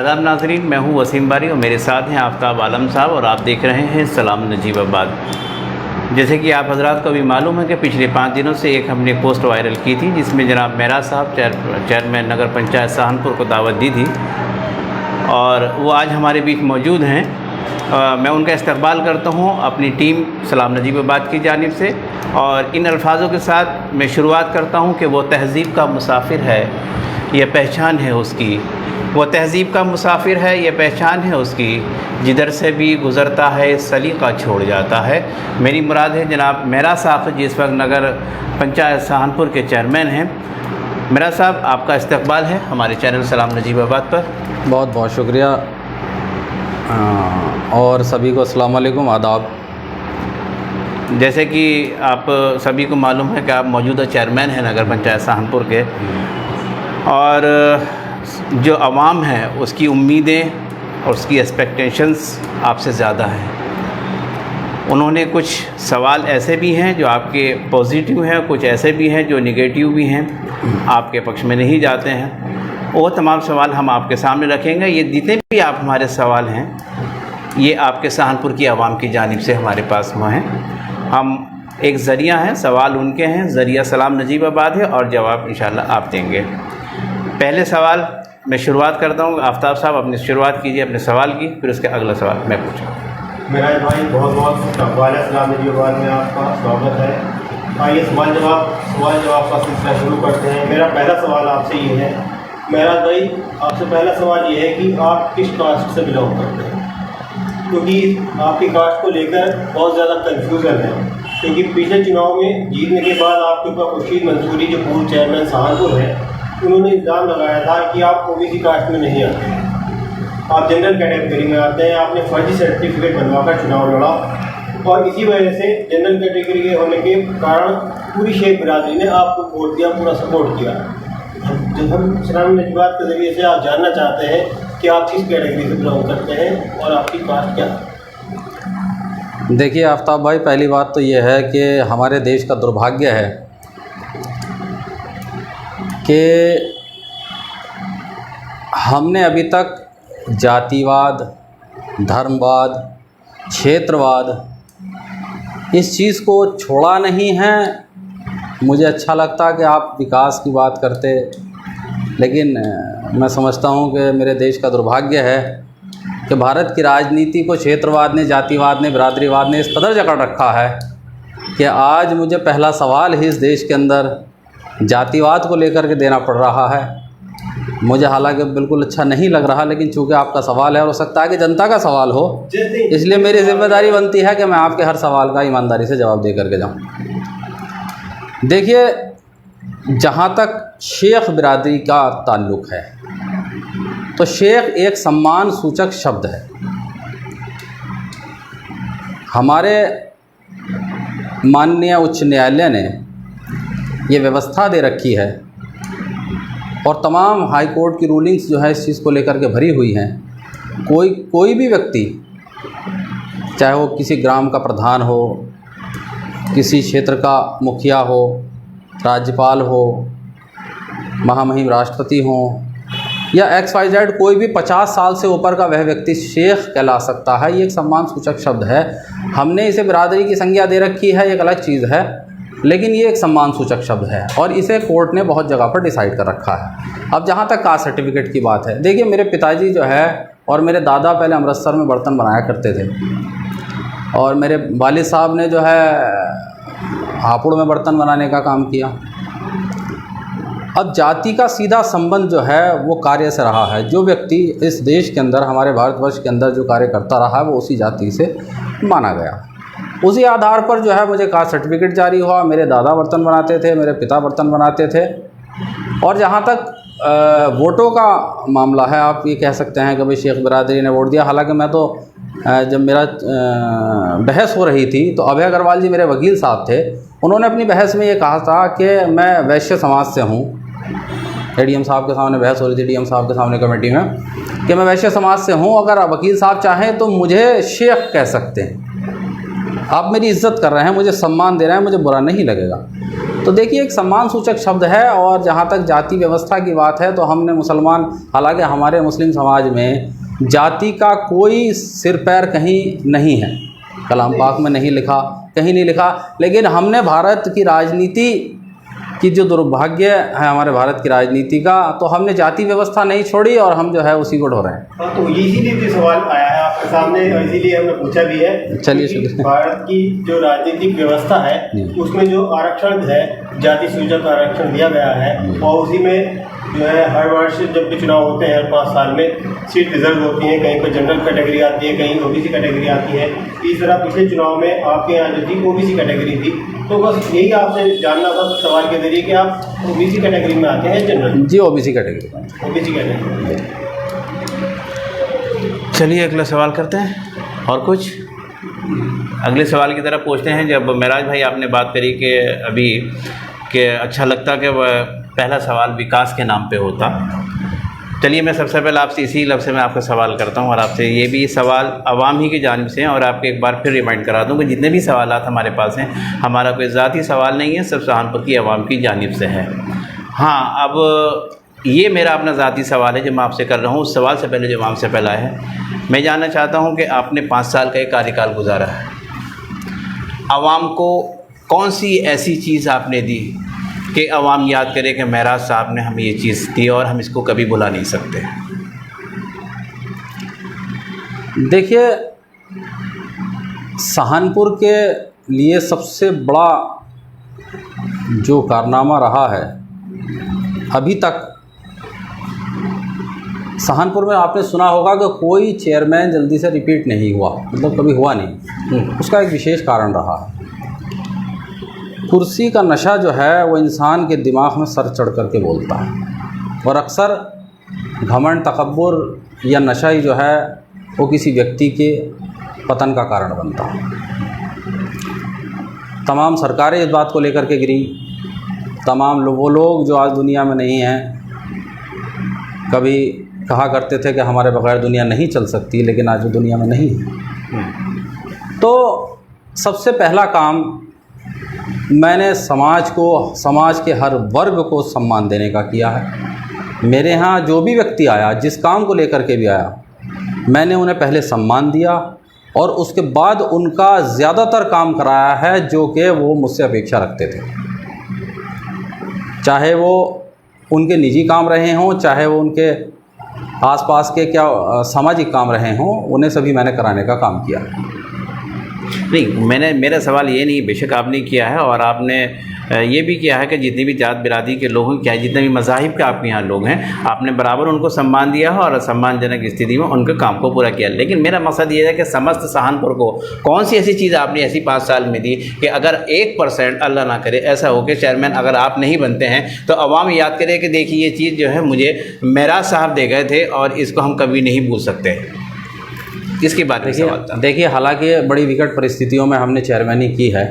आदाब नाज़रीन, मैं हूं वसीम बारी और मेरे साथ हैं आफ्ताब आलम साहब और आप देख रहे हैं सलाम नजीबाबाद। जैसे कि आप हजरात को भी मालूम है कि पिछले 5 दिनों से एक हमने पोस्ट वायरल की थी जिसमें जनाब मेहरा साहब चेयरमैन नगर पंचायत सहारनपुर को दावत दी थी और वो आज हमारे बीच मौजूद हैं। मैं उनका इस्तकबाल करता हूं अपनी टीम सलाम नजीबाबाद की जानिब से और इन अल्फाजों के साथ मैं शुरुआत करता हूं कि वो तहज़ीब का मुसाफिर है, ये पहचान है उसकी। वो तहज़ीब का मुसाफिर है, ये पहचान है उसकी, जिधर से भी गुज़रता है सलीक़ा छोड़ जाता है। मेरी मुराद है जनाब मेहरा साहब जिस वक्त नगर पंचायत सहारनपुर के चेयरमैन हैं। मेहरा साहब, आपका इस्तकबाल है हमारे चैनल सलाम नजीबाबाद पर। बहुत बहुत शुक्रिया और सभी को अस्सलाम वालेकुम, आदाब। जैसे कि आप सभी को मालूम है कि आप मौजूदा चेयरमैन हैं नगर पंचायत सहारनपुर के और जो आवाम है उसकी उम्मीदें और उसकी एक्सपेक्टेशंस आपसे ज़्यादा हैं। उन्होंने कुछ सवाल ऐसे भी हैं जो आपके पॉजिटिव हैं, कुछ ऐसे भी हैं जो नेगेटिव भी हैं, आपके पक्ष में नहीं जाते हैं। वो तमाम सवाल हम आपके सामने रखेंगे। ये जितने भी आप हमारे सवाल हैं ये आपके सहारनपुर की आवाम की जानिब से हमारे पास वो हैं। हम एक ज़रिया हैं, सवाल उनके हैं, ज़रिया सलाम नजीबाबाद है और जवाब इंशाल्लाह आप देंगे। पहले सवाल मैं शुरुआत करता हूँ। आफ्ताब साहब अपनी शुरुआत कीजिए अपने सवाल की, फिर उसके अगला सवाल मैं पूछूँ। मेरा भाई बहुत बहुत इस्तकबाल है सलाम नजीबाबाद में, आपका स्वागत है। आइए सवाल जवाब का सिलसिला शुरू करते हैं। मेरा पहला सवाल आपसे ये है, मेरा भाई आपसे पहला सवाल ये है कि आप किस कास्ट से बिलोंग करते हैं, क्योंकि आपकी कास्ट को लेकर बहुत ज़्यादा कन्फ्यूज़न है। क्योंकि पिछले चुनाव में जीतने के बाद आपके ऊपर खुर्शीद मंसूरी जो पूर्व चेयरमैन सहारनपुर है उन्होंने इल्ज़ाम लगाया था कि आप ओबीसी कास्ट में नहीं आते हैं, आप जनरल कैटेगरी में आते हैं। आपने फर्जी सर्टिफिकेट बनवाकर चुनाव लड़ा और इसी वजह से जनरल कैटेगरी के होने के कारण पूरी शेख बिरादरी ने आपको वोट दिया, पूरा सपोर्ट किया। जब हम सलाम नजीबाबाद के ज़रिए से आप जानना चाहते हैं कि आप किस कैटेगरी से बिलोंग करते हैं और आपकी कास्ट क्या है। देखिए आफ्ताब भाई, पहली बात तो ये है कि हमारे देश का दुर्भाग्य है कि हमने अभी तक जातिवाद, धर्मवाद, क्षेत्रवाद इस चीज़ को छोड़ा नहीं है। मुझे अच्छा लगता कि आप विकास की बात करते, लेकिन मैं समझता हूँ कि मेरे देश का दुर्भाग्य है कि भारत की राजनीति को क्षेत्रवाद ने, जातिवाद ने, बिरादरीवाद ने इस कदर जकड़ रखा है कि आज मुझे पहला सवाल ही इस देश के अंदर जातिवाद को लेकर के देना पड़ रहा है। मुझे हालांकि बिल्कुल अच्छा नहीं लग रहा, लेकिन चूँकि आपका सवाल है और हो सकता है कि जनता का सवाल हो, इसलिए मेरी जिम्मेदारी बनती है कि मैं आपके हर सवाल का ईमानदारी से जवाब दे करके जाऊँ। देखिए, जहाँ तक शेख बिरादरी का ताल्लुक़ है तो शेख एक सम्मान सूचक शब्द है। हमारे माननीय उच्च न्यायालय ने ये व्यवस्था दे रखी है और तमाम हाई कोर्ट की रूलिंग्स जो है इस चीज़ को लेकर के भरी हुई हैं। कोई भी व्यक्ति, चाहे वो किसी ग्राम का प्रधान हो, किसी क्षेत्र का मुखिया हो, राज्यपाल हो, महामहिम राष्ट्रपति हो या XYZ, कोई भी 50 साल से ऊपर का वह व्यक्ति शेख कहला सकता है। ये एक सम्मान सूचक शब्द है। हमने इसे बिरादरी की संज्ञा दे रखी है, एक अलग चीज़ है, लेकिन ये एक सम्मान सूचक शब्द है और इसे कोर्ट ने बहुत जगह पर डिसाइड कर रखा है। अब जहाँ तक कास्ट सर्टिफिकेट की बात है, देखिए मेरे पिताजी जो है और मेरे दादा पहले अमृतसर में बर्तन बनाया करते थे और मेरे वालिद साहब ने जो है हापुड़ में बर्तन बनाने का काम किया। अब जाति का सीधा संबंध जो है वो कार्य से रहा है। जो व्यक्ति इस देश के अंदर, हमारे भारतवर्ष के अंदर जो कार्य करता रहा है वो उसी जाति से माना गया। उसी आधार पर जो है मुझे कास्ट सर्टिफिकेट जारी हुआ। मेरे दादा बर्तन बनाते थे, मेरे पिता बर्तन बनाते थे। और जहाँ तक वोटों का मामला है, आप ये कह सकते हैं कि भाई शेख बिरादरी ने वोट दिया। हालांकि मैं तो जब मेरा बहस हो रही थी तो अभय अग्रवाल जी मेरे वकील साहब थे, उन्होंने अपनी बहस में ये कहा था कि मैं वैश्य समाज से हूँ। एडीएम साहब के सामने बहस हो रही थी, डीएम साहब के सामने कमेटी में, कि मैं वैश्य समाज से हूँ, अगर वकील साहब चाहें तो मुझे शेख कह सकते हैं। आप मेरी इज़्ज़त कर रहे हैं, मुझे सम्मान दे रहे हैं, मुझे बुरा नहीं लगेगा। तो देखिए एक सम्मान सूचक शब्द है। और जहाँ तक जाति व्यवस्था की बात है तो हमने मुसलमान, हालांकि हमारे मुस्लिम समाज में जाति का कोई सिर पैर कहीं नहीं है, कलाम पाक में नहीं लिखा, कहीं नहीं लिखा। लेकिन हमने भारत की राजनीति कि जो दुर्भाग्य है हमारे भारत की राजनीति का, तो हमने जाति व्यवस्था नहीं छोड़ी और हम जो है उसी को ढो रहे हैं। हाँ, तो इसीलिए भी सवाल आया है आपके सामने और इसीलिए हमने पूछा भी है। चलिए कि भारत की जो राजनीतिक व्यवस्था है उसमें जो आरक्षण है, जाति सूचक आरक्षण दिया गया है, और उसी में जो है हर वर्ष जब भी चुनाव होते हैं हर 5 साल में सीट रिजर्व होती है, कहीं पर जनरल कैटेगरी आती है, कहीं ओबीसी कैटेगरी आती है। इस तरह पिछले चुनाव में आपके यहाँ जो थी ओबीसी कैटेगरी थी, तो बस यही आपसे जानना था सवाल के जरिए कि आप ओबीसी कैटेगरी में आते हैं जनरल? जी ओबीसी कैटेगरी। OBC category. चलिए अगला सवाल करते हैं। और कुछ अगले सवाल की तरफ पहुँचते हैं। जब मेराज भाई आपने बात करी कि अभी कि अच्छा लगता कि पहला सवाल विकास के नाम पे होता, चलिए मैं सबसे पहले आपसे इसी लफ्ज़ से मैं आपका सवाल करता हूँ और आपसे ये भी सवाल आवाम ही की जानिब से हैं और आपको एक बार फिर रिमाइंड करा दूँ कि जितने भी सवालात हमारे पास हैं हमारा कोई ज़ाती सवाल नहीं है, सब सहारनपुर की आवाम की जानिब से है। हाँ, अब ये मेरा अपना ज़ाती सवाल है जो मैं आपसे कर रहा हूँ। उस सवाल से पहले जो आपसे पहला है, मैं जानना चाहता हूँ कि आपने 5 साल का एक कार्यकाल गुजारा है, आवाम को कौन सी ऐसी चीज़ आपने दी कि आवाम याद करे कि मेराज साहब ने हमें ये चीज़ दी और हम इसको कभी भुला नहीं सकते? देखिए, सहारनपुर के लिए सबसे बड़ा जो कारनामा रहा है अभी तक, सहारनपुर में आपने सुना होगा कि कोई चेयरमैन जल्दी से रिपीट नहीं हुआ, मतलब कभी हुआ नहीं। उसका एक विशेष कारण रहा है, कुर्सी का नशा जो है वो इंसान के दिमाग में सर चढ़ कर के बोलता है और अक्सर घमंड, तकब्बुर या नशा ही जो है वो किसी व्यक्ति के पतन का कारण बनता है। तमाम सरकारें इस बात को लेकर के गिरी, तमाम वो लोग जो आज दुनिया में नहीं हैं, कभी कहा करते थे कि हमारे बगैर दुनिया नहीं चल सकती, लेकिन आज वो दुनिया में नहीं है। तो सबसे पहला काम मैंने समाज के हर वर्ग को सम्मान देने का किया है। मेरे यहाँ जो भी व्यक्ति आया, जिस काम को लेकर के भी आया, मैंने उन्हें पहले सम्मान दिया और उसके बाद उनका ज़्यादातर काम कराया है जो कि वो मुझसे अपेक्षा रखते थे, चाहे वो उनके निजी काम रहे हों, चाहे वो उनके आसपास के सामाजिक काम रहे हों, उन्हें सभी मैंने कराने का काम किया। नहीं, मेरा सवाल ये नहीं, बेशक आपने किया है और आपने ये भी किया है कि जितनी भी जात बिरादरी के लोग हैं, क्या जितने भी मज़ाहिब के आपके यहाँ लोग हैं, आपने बराबर उनको सम्मान दिया है और सम्मानजनक स्थिति में उनके काम को पूरा किया। लेकिन मेरा मकसद ये है कि समस्त सहारनपुर को कौन सी ऐसी चीज़ आपने ऐसी 5 साल में दी कि अगर 1% अल्लाह ना करे ऐसा हो कि चेयरमैन अगर आप नहीं बनते हैं तो अवाम याद करे कि देखिए ये चीज़ जो है मुझे मेराज साहब दे गए थे और इसको हम कभी नहीं भूल सकते। इसकी बात देखिए, हालांकि बड़ी विकट परिस्थितियों में हमने चेयरमैनी की है।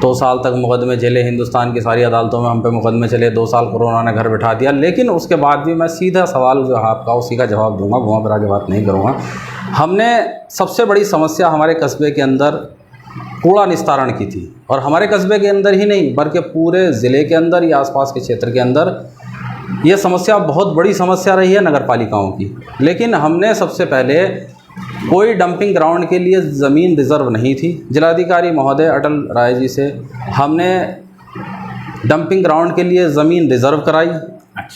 2 साल तक मुकदमे चले, हिंदुस्तान की सारी अदालतों में हम पे मुकदमे चले, 2 साल कोरोना ने घर बिठा दिया, लेकिन उसके बाद भी मैं सीधा सवाल जो है आपका उसी का जवाब दूंगा, घुमा फिरा के बात नहीं करूँगा। हमने सबसे बड़ी समस्या हमारे कस्बे के अंदर कूड़ा निस्तारण की थी, और हमारे कस्बे के अंदर ही नहीं बल्कि पूरे ज़िले के अंदर या आसपास के क्षेत्र के अंदर ये समस्या बहुत बड़ी समस्या रही है नगर पालिकाओं की। लेकिन हमने सबसे पहले कोई डंपिंग ग्राउंड के लिए ज़मीन रिज़र्व नहीं थी, जिलाधिकारी महोदय अटल राय जी से हमने डंपिंग ग्राउंड के लिए ज़मीन रिज़र्व कराई,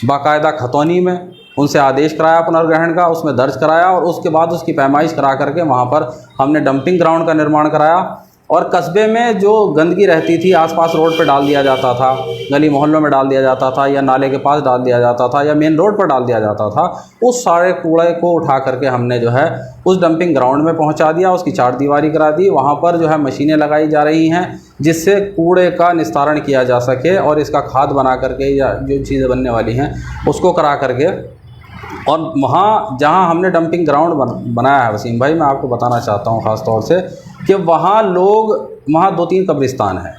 बाकायदा खतौनी में उनसे आदेश कराया पुनर्ग्रहण का, उसमें दर्ज कराया और उसके बाद उसकी पैमाइश करा करके वहाँ पर हमने डंपिंग ग्राउंड का निर्माण कराया। और कस्बे में जो गंदगी रहती थी आसपास रोड पे डाल दिया जाता था, गली मोहल्लों में डाल दिया जाता था, या नाले के पास डाल दिया जाता था, या मेन रोड पर डाल दिया जाता था, उस सारे कूड़े को उठा करके हमने जो है उस डंपिंग ग्राउंड में पहुंचा दिया, उसकी 4 दीवारी करा दी। वहां पर जो है मशीनें लगाई जा रही हैं जिससे कूड़े का निस्तारण किया जा सके और इसका खाद बना करके या जो चीज़ें बनने वाली हैं उसको करा करके। और वहाँ जहाँ हमने डंपिंग ग्राउंड बनाया है वसीम भाई, मैं आपको बताना चाहता हूँ ख़ास तौर से कि वहाँ 2-3 कब्रिस्तान हैं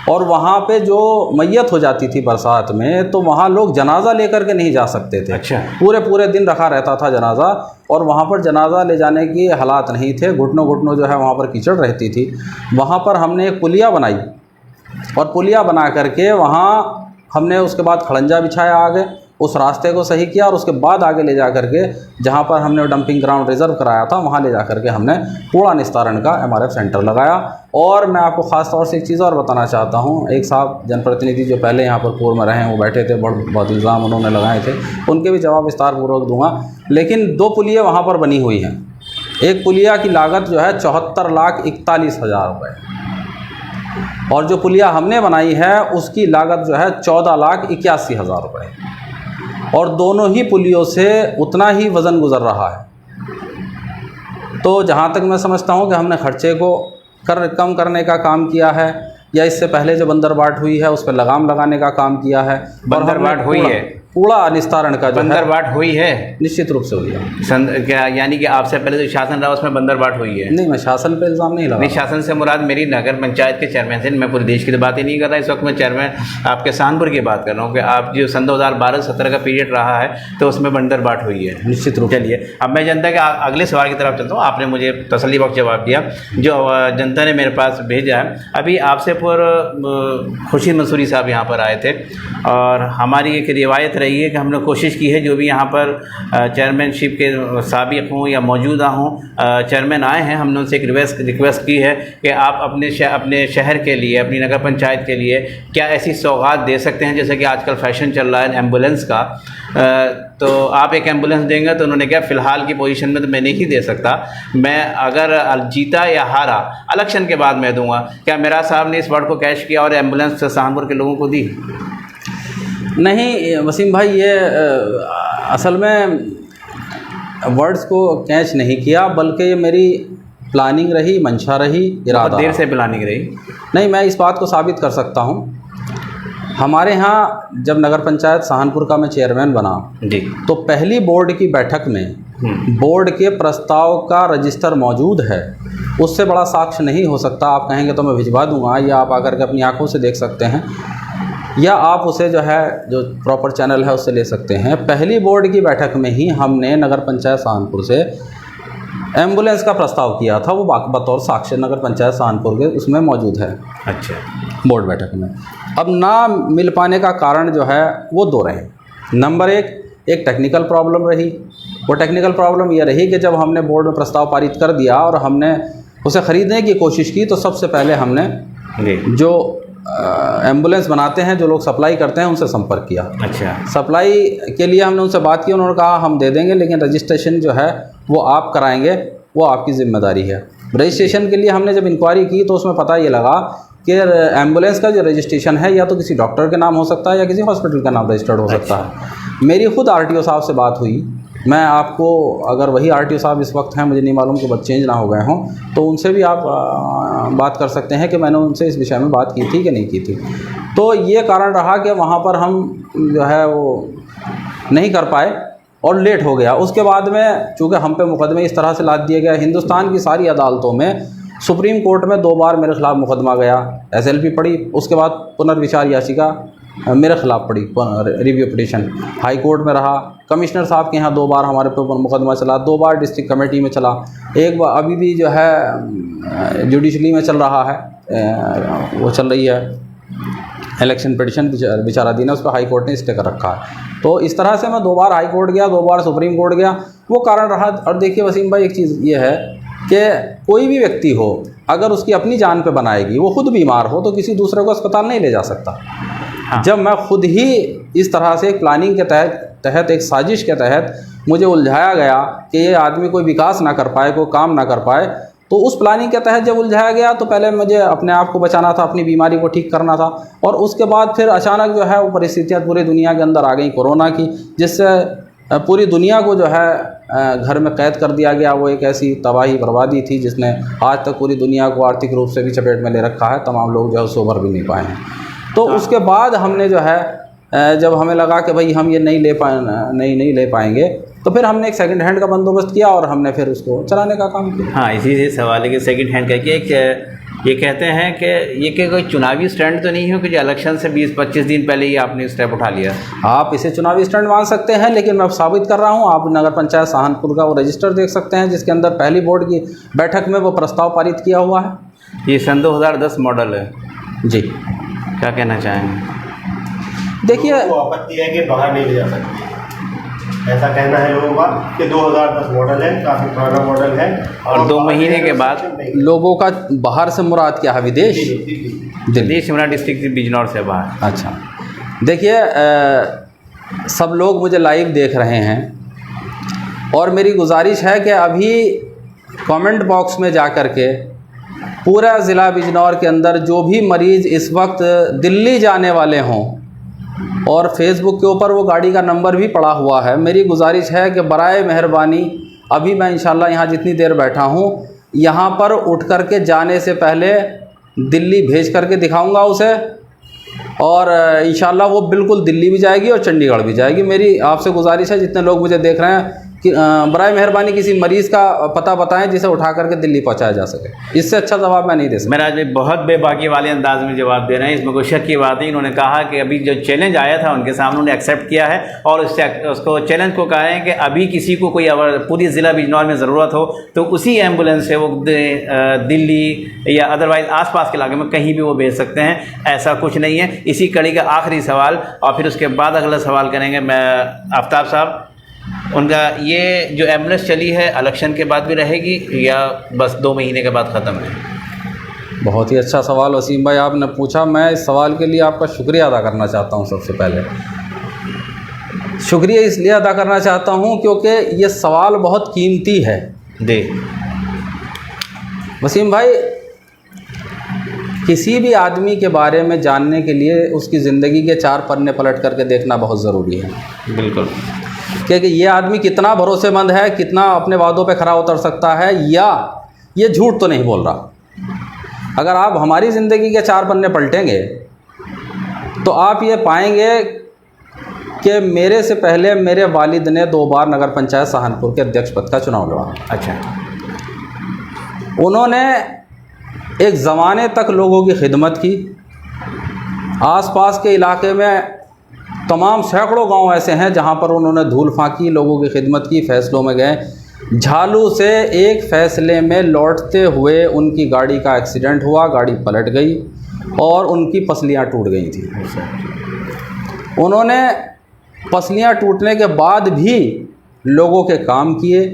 और वहाँ पे जो मैयत हो जाती थी बरसात में तो वहाँ लोग जनाजा लेकर के नहीं जा सकते थे। अच्छा। पूरे दिन रखा रहता था जनाजा, और वहाँ पर जनाजा ले जाने की हालात नहीं थे, घुटनों जो है वहाँ पर कीचड़ रहती थी। वहाँ पर हमने एक पुलिया बनाई और पुलिया बना करके वहाँ हमने उसके बाद खड़ंजा बिछाया, आगे उस रास्ते को सही किया और उसके बाद आगे ले जा करके जहाँ पर हमने डंपिंग ग्राउंड रिज़र्व कराया था वहाँ ले जा करके हमने कूड़ा निस्तारण का MRF सेंटर लगाया। और मैं आपको ख़ास तौर से एक चीज़ और बताना चाहता हूँ, एक साहब जनप्रतिनिधि जो पहले यहाँ पर पूर्व में रहे हैं वो बैठे थे, बहुत इल्ज़ाम उन्होंने लगाए थे, उनके भी जवाब विस्तारपूर्वक दूँगा। लेकिन 2 पुलिया वहाँ पर बनी हुई हैं। एक पुलिया की लागत जो है 74,41,000 रुपये, और जो पुलिया हमने बनाई है उसकी लागत जो है 14,81,000 रुपये, और दोनों ही पुलियों से उतना ही वज़न गुज़र रहा है। तो जहाँ तक मैं समझता हूँ कि हमने खर्चे को कम करने का काम किया है, या इससे पहले जो बंदरबाट हुई है उस पर लगाम लगाने का काम किया है। बंदरबाट हुई है, कूड़ा निस्तारण का जो बंदरबाट हुई है, निश्चित रूप से हुई है। क्या यानी कि आपसे पहले जो शासन रहा उसमें बंदरबाट हुई है? नहीं, मैं शासन पे इल्ज़ाम नहीं लगा। नहीं, शासन से मुराद मेरी नगर पंचायत के चेयरमैन से, मैं पूरे देश की तो बात ही नहीं कर रहा इस वक्त, मैं चेयरमैन आपके सहारनपुर की बात कर रहा हूँ कि आप जो सन 2012-17 का पीरियड रहा है तो उसमें बंदरबाट हुई है। निश्चित रूप। चलिए, अब मैं जनता के अगले सवाल की तरफ चलता हूँ। आपने मुझे तसल्ली बख्श जवाब दिया जो जनता ने मेरे पास भेजा है। अभी आपसे खुर्शीद मंसूरी साहब यहाँ पर आए थे और हमारी एक रिवायत रही है कि हमने कोशिश की है जो भी यहाँ पर चेयरमैनशिप के साबिक़ हों या मौजूदा हों चेयरमैन आए हैं, हमने उनसे एक रिक्वेस्ट की है कि आप अपने शहर के लिए, अपनी नगर पंचायत के लिए क्या ऐसी सौगात दे सकते हैं, जैसे कि आजकल फैशन चल रहा है एम्बुलेंस का, तो आप एक एम्बुलेंस देंगे। तो उन्होंने कहा फ़िलहाल की पोजीशन में तो मैं नहीं दे सकता, मैं अगर जीता या हारा इलेक्शन के बाद मैं दूंगा। क्या मेरा साहब ने इस वर्ड को कैश किया और एम्बुलेंस सहारनपुर के लोगों को दी? नहीं वसीम भाई, ये असल में वर्ड्स को कैच नहीं किया, बल्कि ये मेरी प्लानिंग रही, मंशा रही, इरादा। देर से प्लानिंग रही? नहीं, मैं इस बात को साबित कर सकता हूँ। हमारे यहाँ जब नगर पंचायत सहारनपुर का मैं चेयरमैन बना जी, तो पहली बोर्ड की बैठक में बोर्ड के प्रस्ताव का रजिस्टर मौजूद है। उससे बड़ा साक्ष्य नहीं हो सकता। आप कहेंगे तो मैं भिजवा दूंगा, या आप आकर के अपनी आंखों से देख सकते हैं, या आप उसे जो है जो प्रॉपर चैनल है उससे ले सकते हैं। पहली बोर्ड की बैठक में ही हमने नगर पंचायत सहारनपुर से एम्बुलेंस का प्रस्ताव किया था, वो बतौर साक्ष्य नगर पंचायत सहारनपुर के उसमें मौजूद है। अच्छा, बोर्ड बैठक में। अब ना मिल पाने का कारण जो है वो 2 रहे। नंबर 1 टेक्निकल प्रॉब्लम रही। वो टेक्निकल प्रॉब्लम ये रही कि जब हमने बोर्ड में प्रस्ताव पारित कर दिया और हमने उसे ख़रीदने की कोशिश की, तो सबसे पहले हमने जो एम्बुलेंस बनाते हैं, जो लोग सप्लाई करते हैं, उनसे संपर्क किया। अच्छा, सप्लाई के लिए हमने उनसे बात की, उन्होंने कहा हम दे देंगे, लेकिन रजिस्ट्रेशन जो है वो आप कराएंगे, वो आपकी ज़िम्मेदारी है। रजिस्ट्रेशन के लिए हमने जब इंक्वायरी की तो उसमें पता ये लगा कि एम्बुलेंस का जो रजिस्ट्रेशन है या तो किसी डॉक्टर के नाम हो सकता है या किसी हॉस्पिटल का नाम रजिस्टर्ड हो सकता है। मेरी खुद RTO साहब से बात हुई। मैं आपको, अगर वही RTO साहब इस वक्त हैं, मुझे नहीं मालूम कि बस चेंज ना हो गए हों, तो उनसे भी आप बात कर सकते हैं कि मैंने उनसे इस विषय में बात की थी कि नहीं की थी। तो ये कारण रहा कि वहाँ पर हम जो है वो नहीं कर पाए और लेट हो गया। उसके बाद में चूँकि हम पे मुकदमे इस तरह से लाद दिए गए, हिंदुस्तान की सारी अदालतों में, सुप्रीम कोर्ट में 2 बार मेरे खिलाफ मुकदमा गया, SLP पड़ी, उसके बाद पुनर्विचार याचिका मेरे खिलाफ पड़ी, रिव्यू पिटीशन हाई कोर्ट में रहा। कमिश्नर साहब के यहाँ 2 बार हमारे पे मुकदमा चला, 2 बार डिस्ट्रिक्ट कमेटी में चला, एक बार अभी भी जो है जुडिशली में चल रहा है, वो चल रही है इलेक्शन पिटीशन विचाराधीन है, उस पर हाई कोर्ट ने स्टे कर रखा है। तो इस तरह से मैं 2 बार हाई कोर्ट गया, 2 बार सुप्रीम कोर्ट गया, वो कारण रहा। और देखिए वसीम भाई, एक चीज़ ये है कि कोई भी व्यक्ति हो, अगर उसकी अपनी जान पे बनाएगी, वो खुद बीमार हो, तो किसी दूसरे को अस्पताल नहीं ले जा सकता। हाँ। जब मैं खुद ही इस तरह से एक प्लानिंग के तहत एक साजिश के तहत मुझे उलझाया गया कि ये आदमी कोई विकास ना कर पाए, कोई काम ना कर पाए, तो उस प्लानिंग के तहत जब उलझाया गया तो पहले मुझे अपने आप को बचाना था, अपनी बीमारी को ठीक करना था, और उसके बाद फिर अचानक जो है वो परिस्थितियाँ पूरी दुनिया के अंदर आ गई कोरोना की, जिससे पूरी दुनिया को जो है घर में कैद कर दिया गया। वो एक ऐसी तबाही बर्बादी थी जिसने आज तक पूरी दुनिया को आर्थिक रूप से भी चपेट में ले रखा है। तमाम लोग जो है उससे उभर भी नहीं पाए हैं। तो उसके बाद हमने जो है जब हमें लगा कि भाई हम ये नहीं ले पाएंगे, तो फिर हमने एक सेकंड हैंड का बंदोबस्त किया और हमने फिर उसको चलाने का काम किया। हाँ, इसी से सवाल है कि सेकंड हैंड करके एक ये कहते हैं कि ये कि कोई चुनावी स्टैंड तो नहीं हो कि जो इलेक्शन से 20-25 दिन पहले ही आपने स्टेप उठा लिया? आप इसे चुनावी स्टैंड मान सकते हैं, लेकिन मैं साबित कर रहा हूँ। आप नगर पंचायत सहारनपुर का वो रजिस्टर देख सकते हैं, जिसके अंदर पहली बोर्ड की बैठक में वो प्रस्ताव पारित किया हुआ है। ये सन 2010 मॉडल है जी। क्या कहना चाहेंगे? देखिए, लोगों को आपत्ति है कि बाहर नहीं ले जा सकते, ऐसा कहना है लोगों का कि 2010 मॉडल है, काफ़ी पुराना मॉडल है और 2 महीने के बाद लोगों का बाहर से मुराद क्या है? विदेश, दिल्ली शिमला डिस्ट्रिक्ट बिजनौर से बाहर। अच्छा, देखिए, सब लोग मुझे लाइव देख रहे हैं और मेरी गुजारिश है कि अभी कमेंट बॉक्स में जा कर के पूरा ज़िला बिजनौर के अंदर जो भी मरीज़ इस वक्त दिल्ली जाने वाले हों, और फेसबुक के ऊपर वो गाड़ी का नंबर भी पड़ा हुआ है, मेरी गुजारिश है कि बराए मेहरबानी अभी मैं इंशाल्लाह यहाँ जितनी देर बैठा हूँ यहाँ पर उठ कर के जाने से पहले दिल्ली भेज करके दिखाऊंगा उसे, और इंशाल्लाह वो बिल्कुल दिल्ली भी जाएगी और चंडीगढ़ भी जाएगी। मेरी आपसे गुजारिश है, जितने लोग मुझे देख रहे हैं, कि बराए मेहरबानी किसी मरीज़ का पता बताएं जिसे उठा करके दिल्ली पहुंचाया जा सके। इससे अच्छा जवाब मैं नहीं दे सकता। मेराज भाई बहुत बेबाकी वाले अंदाज में जवाब दे रहे हैं, इसमें कोई शक की बात नहीं। इन्होंने कहा कि अभी जो चैलेंज आया था उनके सामने उन्होंने एक्सेप्ट किया है और उसको चैलेंज को कहा है कि अभी किसी को कोई अगर पूरी ज़िला बिजनौर में ज़रूरत हो तो उसी एम्बुलेंस से वो दिल्ली या अदरवाइज़ आसपास के इलाके में कहीं भी वो भेज सकते हैं, ऐसा कुछ नहीं है। इसी कड़ी का आखिरी सवाल और फिर उसके बाद अगला सवाल करेंगे मैं आफ्ताब साहब, उनका ये जो एम्बुलेंस चली है इलेक्शन के बाद भी रहेगी या बस 2 महीने के बाद ख़त्म है? बहुत ही अच्छा सवाल वसीम भाई आपने पूछा। मैं इस सवाल के लिए आपका शुक्रिया अदा करना चाहता हूं। सबसे पहले शुक्रिया इसलिए अदा करना चाहता हूं क्योंकि ये सवाल बहुत कीमती है। जी वसीम भाई, किसी भी आदमी के बारे में जानने के लिए उसकी ज़िंदगी के 4 पन्ने पलट करके देखना बहुत ज़रूरी है। बिल्कुल, कि ये आदमी कितना भरोसेमंद है, कितना अपने वादों पे खरा उतर सकता है, या ये झूठ तो नहीं बोल रहा। अगर आप हमारी ज़िंदगी के 4 पन्ने पलटेंगे तो आप ये पाएंगे कि मेरे से पहले मेरे वालिद ने 2 बार नगर पंचायत सहारनपुर के अध्यक्ष पद का चुनाव लड़ा। अच्छा, उन्होंने एक ज़माने तक लोगों की खिदमत की। आसपास के इलाके में तमाम सैकड़ों गांव ऐसे हैं जहां पर उन्होंने धूल फांकी, लोगों की खिदमत की, फैसलों में गए। झालू से एक फ़ैसले में लौटते हुए उनकी गाड़ी का एक्सीडेंट हुआ, गाड़ी पलट गई और उनकी पसलियां टूट गई थी। उन्होंने पसलियां टूटने के बाद भी लोगों के काम किए।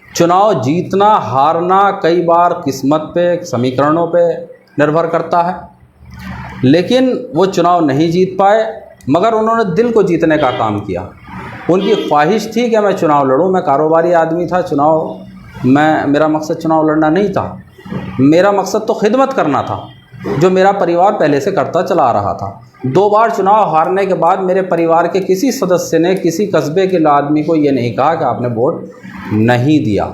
चुनाव जीतना हारना कई बार किस्मत पे, समीकरणों पे निर्भर करता है, लेकिन वो चुनाव नहीं जीत पाए, मगर उन्होंने दिल को जीतने का काम किया। उनकी ख्वाहिश थी कि मैं चुनाव लड़ूं। मैं कारोबारी आदमी था, मेरा मकसद चुनाव लड़ना नहीं था, मेरा मकसद तो खिदमत करना था, जो मेरा परिवार पहले से करता चला आ रहा था। 2 बार चुनाव हारने के बाद मेरे परिवार के किसी सदस्य ने किसी कस्बे के आदमी को ये नहीं कहा कि आपने वोट नहीं दिया।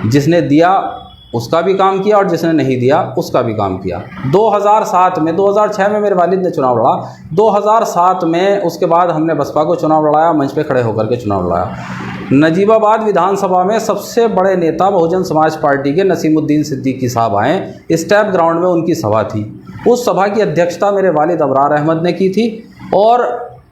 जिसने दिया उसका भी काम किया और जिसने नहीं दिया उसका भी काम किया। 2007 में 2006 में मेरे वालिद ने चुनाव लड़ा, 2007 में उसके बाद हमने बसपा को चुनाव लड़ाया, मंच पे खड़े होकर के चुनाव लड़ाया। नजीबाबाद विधानसभा में सबसे बड़े नेता बहुजन समाज पार्टी के नसीमुद्दीन सिद्दीकी साहब आए, स्टेप ग्राउंड में उनकी सभा थी। उस सभा की अध्यक्षता मेरे वालिद अबरार अहमद ने की थी और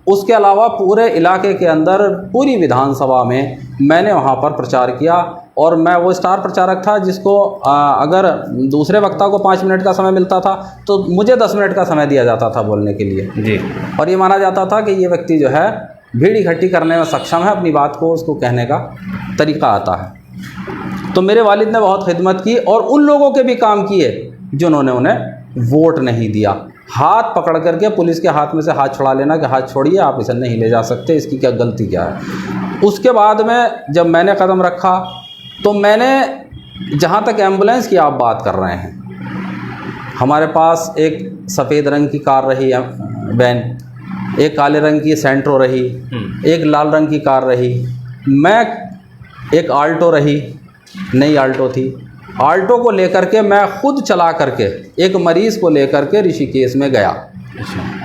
उसके अलावा पूरे इलाके के अंदर पूरी विधानसभा में मैंने वहाँ पर प्रचार किया और मैं वो स्टार प्रचारक था जिसको अगर दूसरे वक्ता को 5 मिनट का समय मिलता था तो मुझे 10 मिनट का समय दिया जाता था बोलने के लिए जी। और ये माना जाता था कि ये व्यक्ति जो है भीड़ इकट्ठी करने में सक्षम है, अपनी बात को उसको कहने का तरीका आता है। तो मेरे वालिद ने बहुत खिदमत की और उन लोगों के भी काम किए जिन्होंने उन्हें वोट नहीं दिया। हाथ पकड़ करके पुलिस के हाथ में से हाथ छुड़ा लेना कि हाथ छोड़िए, आप इसे नहीं ले जा सकते, इसकी क्या गलती क्या है। उसके बाद में जब मैंने कदम रखा तो मैंने, जहाँ तक एम्बुलेंस की आप बात कर रहे हैं, हमारे पास एक सफ़ेद रंग की कार रही वैन, एक काले रंग की सेंट्रो रही, एक लाल रंग की कार रही, मैं एक आल्टो रही, नई आल्टो थी। आल्टो को लेकर के मैं खुद चला करके एक मरीज़ को लेकर के ऋषिकेश में गया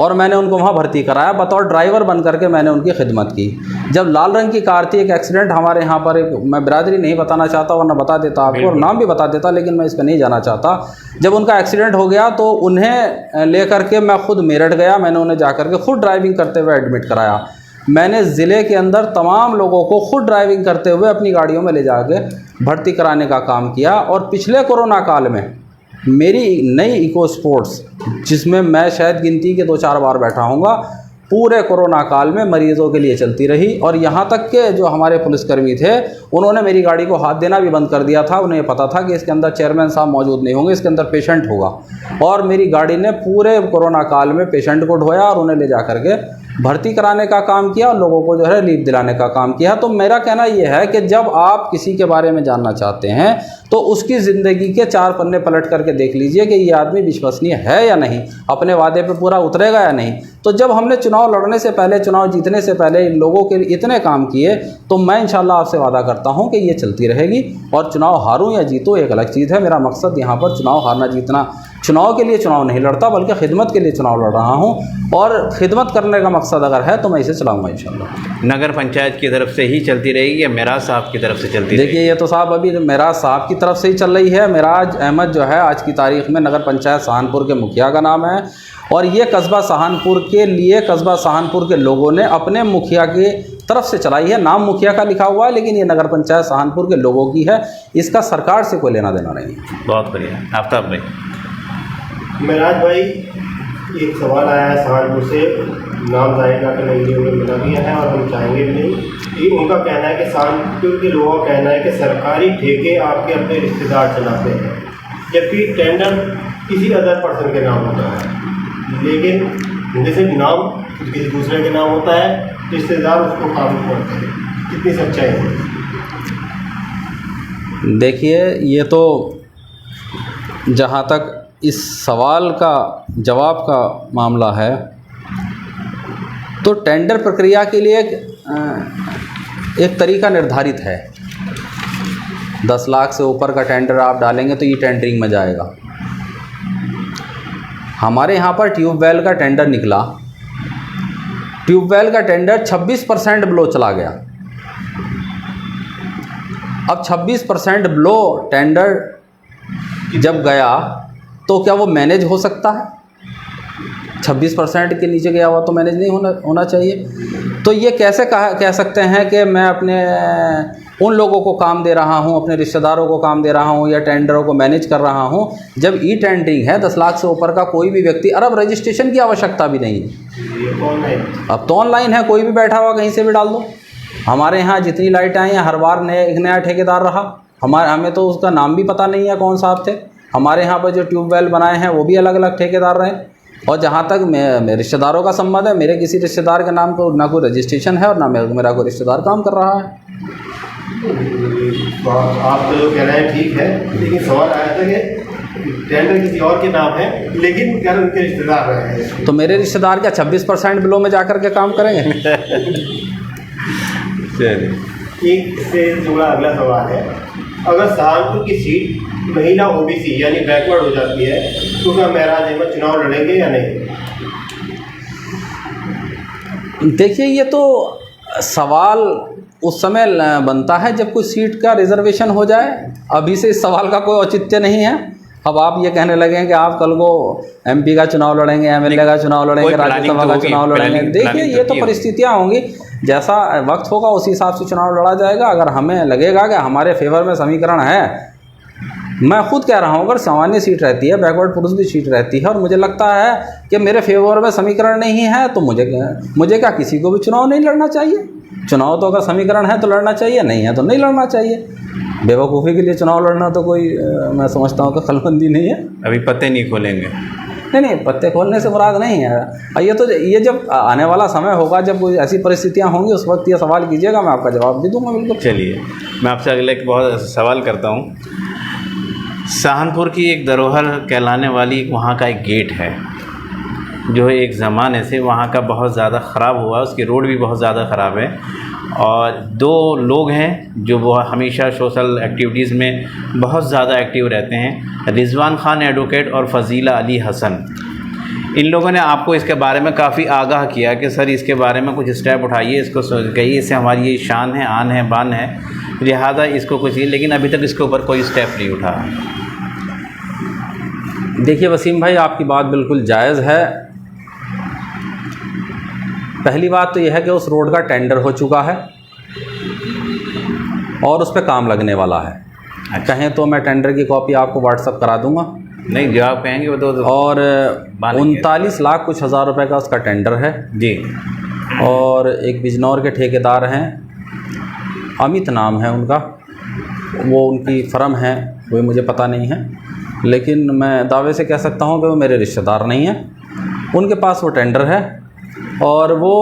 और मैंने उनको वहाँ भर्ती कराया। बतौर ड्राइवर बन करके मैंने उनकी खिदमत की। जब लाल रंग की कार थी, एक एक्सीडेंट हमारे यहाँ पर, एक मैं बिरादरी नहीं बताना चाहता वरना बता देता आपको और नाम भी बता देता, लेकिन मैं इस पर नहीं जाना चाहता। जब उनका एक्सीडेंट हो गया तो उन्हें लेकर के मैं खुद मेरठ गया, मैंने उन्हें जा करके खुद ड्राइविंग करते हुए एडमिट कराया। मैंने ज़िले के अंदर तमाम लोगों को खुद ड्राइविंग करते हुए अपनी गाड़ियों में ले जाके भर्ती कराने का काम किया। और पिछले कोरोना काल में मेरी नई इको स्पोर्ट्स, जिसमें मैं शायद गिनती के 2-4 बार बैठा हूँगा, पूरे कोरोना काल में मरीज़ों के लिए चलती रही। और यहाँ तक के जो हमारे पुलिसकर्मी थे, उन्होंने मेरी गाड़ी को हाथ देना भी बंद कर दिया था। उन्हें पता था कि इसके अंदर चेयरमैन साहब मौजूद नहीं होंगे, इसके अंदर पेशेंट होगा। और मेरी गाड़ी ने पूरे कोरोना काल में पेशेंट को ढोया और उन्हें ले जा करके भर्ती कराने का काम किया और लोगों को जो है रिलीफ दिलाने का काम किया। तो मेरा कहना यह है कि जब आप किसी के बारे में जानना चाहते हैं तो उसकी ज़िंदगी के 4 पन्ने पलट करके देख लीजिए कि ये आदमी विश्वसनीय है या नहीं, अपने वादे पे पूरा उतरेगा या नहीं। तो जब हमने चुनाव लड़ने से पहले, चुनाव जीतने से पहले इन लोगों के लिए इतने काम किए, तो मैं इंशाल्लाह आपसे वादा करता हूं कि ये चलती रहेगी। और चुनाव हारूं या जीतो एक अलग चीज़ है। मेरा मकसद यहाँ पर चुनाव हारना जीतना, चुनाव के लिए चुनाव नहीं लड़ता बल्कि खिदमत के लिए चुनाव लड़ रहा हूँ। और खिदमत करने का मकसद अगर है तो मैं इसे चलाऊँगा इंशाल्लाह। नगर पंचायत की तरफ से ही चलती रहेगी या मेराज साहब की तरफ से चलती रहेगी? देखिए, ये तो साहब अभी मेराज साहब की तरफ से ही चल रही है। मेराज अहमद जो है आज की तारीख़ में नगर पंचायत सहारनपुर के मुखिया का नाम है। और ये कस्बा सहारनपुर के लिए, कस्बा सहारनपुर के लोगों ने अपने मुखिया की तरफ से चलाई है। नाम मुखिया का लिखा हुआ है, लेकिन ये नगर पंचायत सहारनपुर के लोगों की है। इसका सरकार से कोई लेना देना नहीं है। बहुत बढ़िया। आफ्ताब भाई। मेराज भाई, एक सवाल आया है सहारनपुर से, नाम जाहिर करके नहीं हमें मिला भी है और हम चाहेंगे भी नहीं। ये उनका कहना है कि सहारनपुर के लोगों का कहना है कि सरकारी ठेके आपके अपने रिश्तेदार चलाते हैं, जबकि टेंडर किसी अदर पर्सन के नाम होता है, लेकिन जैसे नाम किसी दूसरे के नाम होता है, रिश्तेदार उसको काबू करते हैं। कितनी सच्चाई है? देखिए, ये तो जहाँ तक इस सवाल का जवाब का मामला है, तो टेंडर प्रक्रिया के लिए एक तरीका निर्धारित है। 10 लाख से ऊपर का टेंडर आप डालेंगे तो ये टेंडरिंग में जाएगा। हमारे यहाँ पर ट्यूबवेल का टेंडर निकला, ट्यूबवेल का टेंडर 26% ब्लो चला गया। अब 26% ब्लो टेंडर जब गया तो क्या वो मैनेज हो सकता है? 26% के नीचे गया हुआ तो मैनेज नहीं होना चाहिए। तो ये कैसे कह सकते हैं कि मैं अपने उन लोगों को काम दे रहा हूं, अपने रिश्तेदारों को काम दे रहा हूं या टेंडरों को मैनेज कर रहा हूं, जब ई टेंडरिंग है 10 लाख से ऊपर का कोई भी व्यक्ति, अब रजिस्ट्रेशन की आवश्यकता भी नहीं है। अब तो ऑनलाइन है, कोई भी बैठा हुआ कहीं से भी डाल दो। हमारे यहाँ जितनी लाइटें आई हैं, हर बार एक नया ठेकेदार रहा। हमें तो उसका नाम भी पता नहीं है कौन साहब थे। हमारे यहाँ पर जो ट्यूबवेल बनाए हैं वो भी अलग अलग ठेकेदार रहे। और जहाँ तक मेरे रिश्तेदारों का संबंध है, मेरे किसी रिश्तेदार के नाम को ना कोई रजिस्ट्रेशन है और ना मेरा कोई रिश्तेदार काम कर रहा है। आप तो जो कह रहे हैं ठीक है, लेकिन सवाल आया था कि टेंडर किसी और के नाम है, लेकिन क्या उनके रिश्तेदार रहे हैं, तो मेरे रिश्तेदार क्या 26% बिलो में जाकर के काम करेंगे? चलिए, एक से जुड़ा अगला सवाल है, अगर सहारनपुर की सीट महिला ओबीसी यानी बैकवर्ड हो जाती है तो क्या मेराज अहमद चुनाव लड़ेंगे या नहीं? देखिए, ये तो सवाल उस समय बनता है जब कोई सीट का रिजर्वेशन हो जाए। अभी से इस सवाल का कोई औचित्य नहीं है। अब आप ये कहने लगे कि आप कल को एमपी का चुनाव लड़ेंगे, एमएलए का चुनाव लड़ेंगे, राज्यसभा का चुनाव लड़ेंगे। देखिए, ये तो परिस्थितियाँ होंगी, जैसा वक्त होगा उसी हिसाब से चुनाव लड़ा जाएगा। अगर हमें लगेगा कि हमारे फेवर में समीकरण है, मैं खुद कह रहा हूँ, अगर सामान्य सीट रहती है, बैकवर्ड पुरुष भी सीट रहती है और मुझे लगता है कि मेरे फेवर में समीकरण नहीं है, तो मुझे क्या किसी को भी चुनाव नहीं लड़ना चाहिए? चुनाव तो अगर समीकरण है तो लड़ना चाहिए, नहीं है तो नहीं लड़ना चाहिए। बेवकूफ़ी के लिए चुनाव लड़ना तो कोई मैं समझता हूँ कि खलबंदी नहीं है। अभी पत्ते नहीं खोलेंगे? नहीं, पत्ते खोलने से मुराद नहीं है। ये जब आने वाला समय होगा, जब कोई ऐसी परिस्थितियाँ होंगी, उस वक्त ये सवाल कीजिएगा, मैं आपका जवाब दे दूँगा बिल्कुल। चलिए, मैं आपसे अगले एक बहुत सवाल करता हूँ। सहारनपुर की एक धरोहर कहलाने वाली वहाँ का एक गेट है, जो एक ज़माने से वहाँ का बहुत ज़्यादा ख़राब हुआ, उसकी रोड भी बहुत ज़्यादा ख़राब है। और 2 लोग हैं जो वो हमेशा सोशल एक्टिविटीज़ में बहुत ज़्यादा एक्टिव रहते हैं, रिजवान खान एडवोकेट और फजीला अली हसन। इन लोगों ने आपको इसके बारे में काफ़ी आगाह किया कि सर इसके बारे में कुछ स्टेप उठाइए, इसको कहिए, इससे हमारी ये शान है, आन है, बान है, लिहाजा इसको कुछ, लेकिन अभी तक इसके ऊपर कोई स्टेप नहीं उठा। देखिए वसीम भाई, आपकी बात बिल्कुल जायज़ है। पहली बात तो यह है कि उस रोड का टेंडर हो चुका है और उस पर काम लगने वाला है। कहें तो मैं टेंडर की कॉपी आपको व्हाट्सअप करा दूंगा। नहीं, जो आप कहेंगे वो तो और मानेंगे। 39 लाख कुछ हज़ार रुपए का उसका टेंडर है जी। और एक बिजनौर के ठेकेदार हैं, अमित नाम है उनका, वो उनकी फर्म है, वो मुझे पता नहीं है, लेकिन मैं दावे से कह सकता हूँ कि वो मेरे रिश्तेदार नहीं हैं। उनके पास वो टेंडर है और वो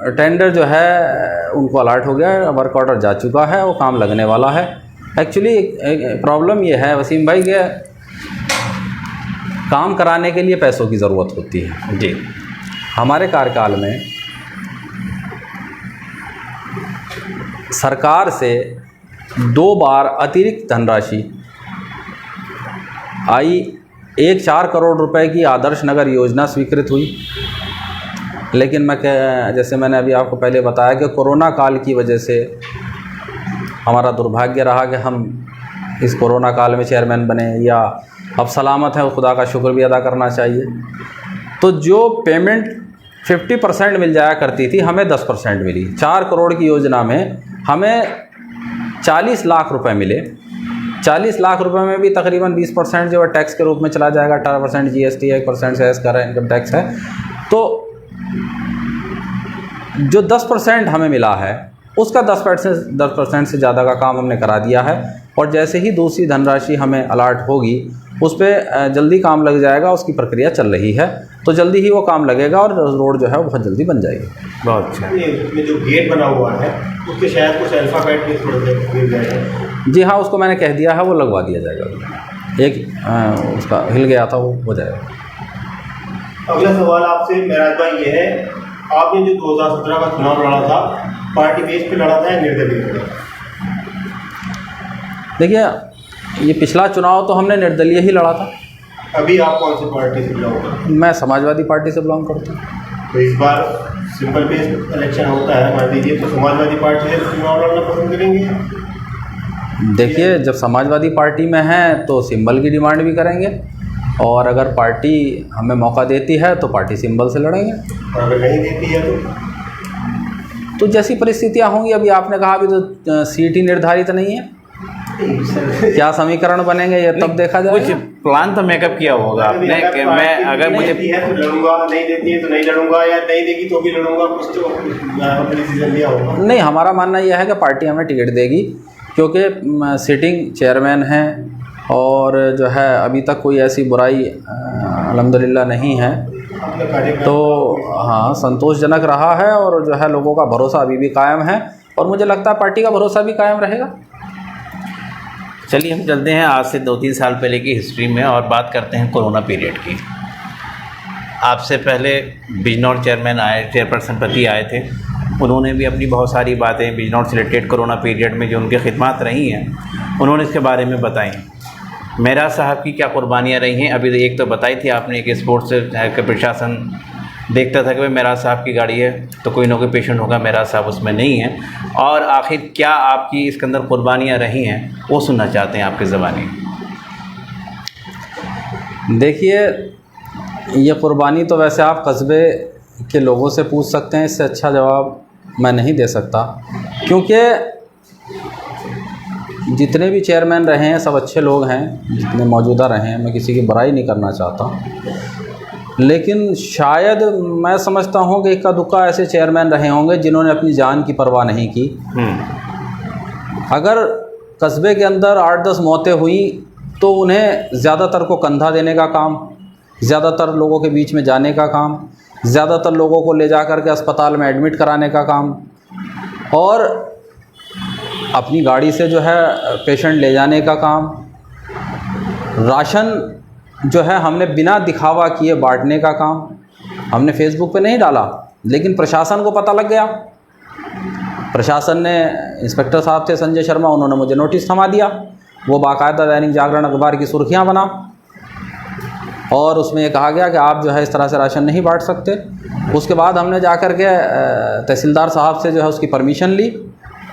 टेंडर जो है उनको अलर्ट हो गया है, वर्क ऑर्डर जा चुका है, वो काम लगने वाला है। एक्चुअली एक प्रॉब्लम ये है वसीम भाई कि काम कराने के लिए पैसों की ज़रूरत होती है। जी। हमारे कार्यकाल में सरकार से 2 बार अतिरिक्त धनराशि आई। 4 करोड़ रुपए की आदर्श नगर योजना स्वीकृत हुई, लेकिन जैसे मैंने अभी आपको पहले बताया कि कोरोना काल की वजह से हमारा दुर्भाग्य रहा कि हम इस कोरोना काल में चेयरमैन बने, या अब सलामत है, खुदा का शुक्र भी अदा करना चाहिए। तो जो पेमेंट 50% मिल जाया करती थी, हमें 10% मिली। 4 करोड़ की योजना में हमें 40 लाख रुपए मिले। 40 लाख रुपए में भी तकरीबन 20% जो है टैक्स के रूप में चला जाएगा, 18% GST, 1% सेस कर इनकम टैक्स है। तो जो 10% हमें मिला है उसका 10% से ज़्यादा का काम हमने करा दिया है। और जैसे ही दूसरी धनराशि हमें अलर्ट होगी उस पर जल्दी काम लग जाएगा, उसकी प्रक्रिया चल रही है, तो जल्दी ही वो काम लगेगा और रोड जो है वो बहुत जल्दी बन जाएगी। बहुत अच्छा। इसमें जो गेट बना हुआ है उसके शायद कुछ अल्फ़ाबेट भी थोड़े गिर गए हैं। जी हाँ, उसको मैंने कह दिया है, वो लगवा दिया जाएगा। एक उसका हिल गया था, वो हो जाएगा। अगला सवाल आपसे मेराज भाई ये है, आपने जो 2017 का चुनाव लड़ा था पार्टी बेस पे लड़ा था या निर्दलीय लड़ा? देखिए, ये पिछला चुनाव तो हमने निर्दलीय ही लड़ा था। अभी आप कौन सी पार्टी से बिलोंग करते हैं? मैं समाजवादी पार्टी से बिलोंग करता हूँ। तो इस बार सिंपल बेस इलेक्शन होता है, मान लीजिए, तो समाजवादी पार्टी से चुनाव लड़ना पसंद करेंगे? देखिए, जब समाजवादी पार्टी में हैं तो सिंबल की डिमांड भी करेंगे, और अगर पार्टी हमें मौका देती है तो पार्टी सिंबल से लड़ेंगे। और अगर नहीं देती है तो जैसी परिस्थितियाँ होंगी, अभी आपने कहा अभी तो सीट ही निर्धारित नहीं है, क्या समीकरण बनेंगे ये तब देखा कुछ जाएगा। प्लान तो मेकअप किया होगा आपने कि मैं अगर मुझे देती है तो लड़ूंगा, नहीं देती है तो नहीं लड़ूंगा, या नहीं देगी तो भी लड़ूंगा, कुछ तो डिसीजन लिया होगा। नहीं, हमारा मानना यह है कि पार्टी हमें टिकट देगी, क्योंकि सिटिंग चेयरमैन हैं और जो है अभी तक कोई ऐसी बुराई अल्हम्दुलिल्लाह नहीं है, तो हाँ, संतोषजनक रहा है और जो है लोगों का भरोसा अभी भी कायम है, और मुझे लगता है पार्टी का भरोसा भी कायम रहेगा। चलिए हम चलते हैं आज से 2-3 साल पहले की हिस्ट्री में और बात करते हैं कोरोना पीरियड की। आपसे पहले बिजनौर चेयरपर्सन पति आए थे, उन्होंने भी अपनी बहुत सारी बातें बिजनौर से रिलेटेड कोरोना पीरियड में जो उनकी खिदमत रही हैं उन्होंने इसके बारे में बताई। मेराज साहब की क्या कुर्बानियाँ रही हैं, अभी एक तो बताई थी आपने कि स्पोर्ट्स का प्रशासन देखता था कि भाई मेराज साहब की गाड़ी है तो कोई ना कोई पेशेंट होगा, मेराज साहब उसमें नहीं है, और आखिर क्या आपकी इसके अंदर कुर्बानियाँ रही हैं वो सुनना चाहते हैं आपकी ज़बानी। देखिए, ये कुर्बानी तो वैसे आप कस्बे के लोगों से पूछ सकते हैं, इससे अच्छा जवाब मैं नहीं दे सकता, क्योंकि जितने भी चेयरमैन रहे हैं सब अच्छे लोग हैं, जितने मौजूदा रहे हैं, मैं किसी की बुराई नहीं करना चाहता, लेकिन शायद मैं समझता हूँ कि इक्का दुक्का ऐसे चेयरमैन रहे होंगे जिन्होंने अपनी जान की परवाह नहीं की। अगर कस्बे के अंदर 8-10 मौतें हुई तो उन्हें ज़्यादातर को कंधा देने का काम, ज़्यादातर लोगों के बीच में जाने का काम, ज़्यादातर लोगों को ले जा कर के अस्पताल में एडमिट कराने का काम, और अपनी गाड़ी से जो है पेशेंट ले जाने का काम, राशन जो है हमने बिना दिखावा किए बांटने का काम। हमने फेसबुक पे नहीं डाला, लेकिन प्रशासन को पता लग गया। प्रशासन ने, इंस्पेक्टर साहब थे संजय शर्मा, उन्होंने मुझे नोटिस थमा दिया। वो बाकायदा दैनिक जागरण अखबार की सुर्खियां बना और उसमें ये कहा गया कि आप जो है इस तरह से राशन नहीं बांट सकते। उसके बाद हमने जाकर के तहसीलदार साहब से जो है उसकी परमिशन ली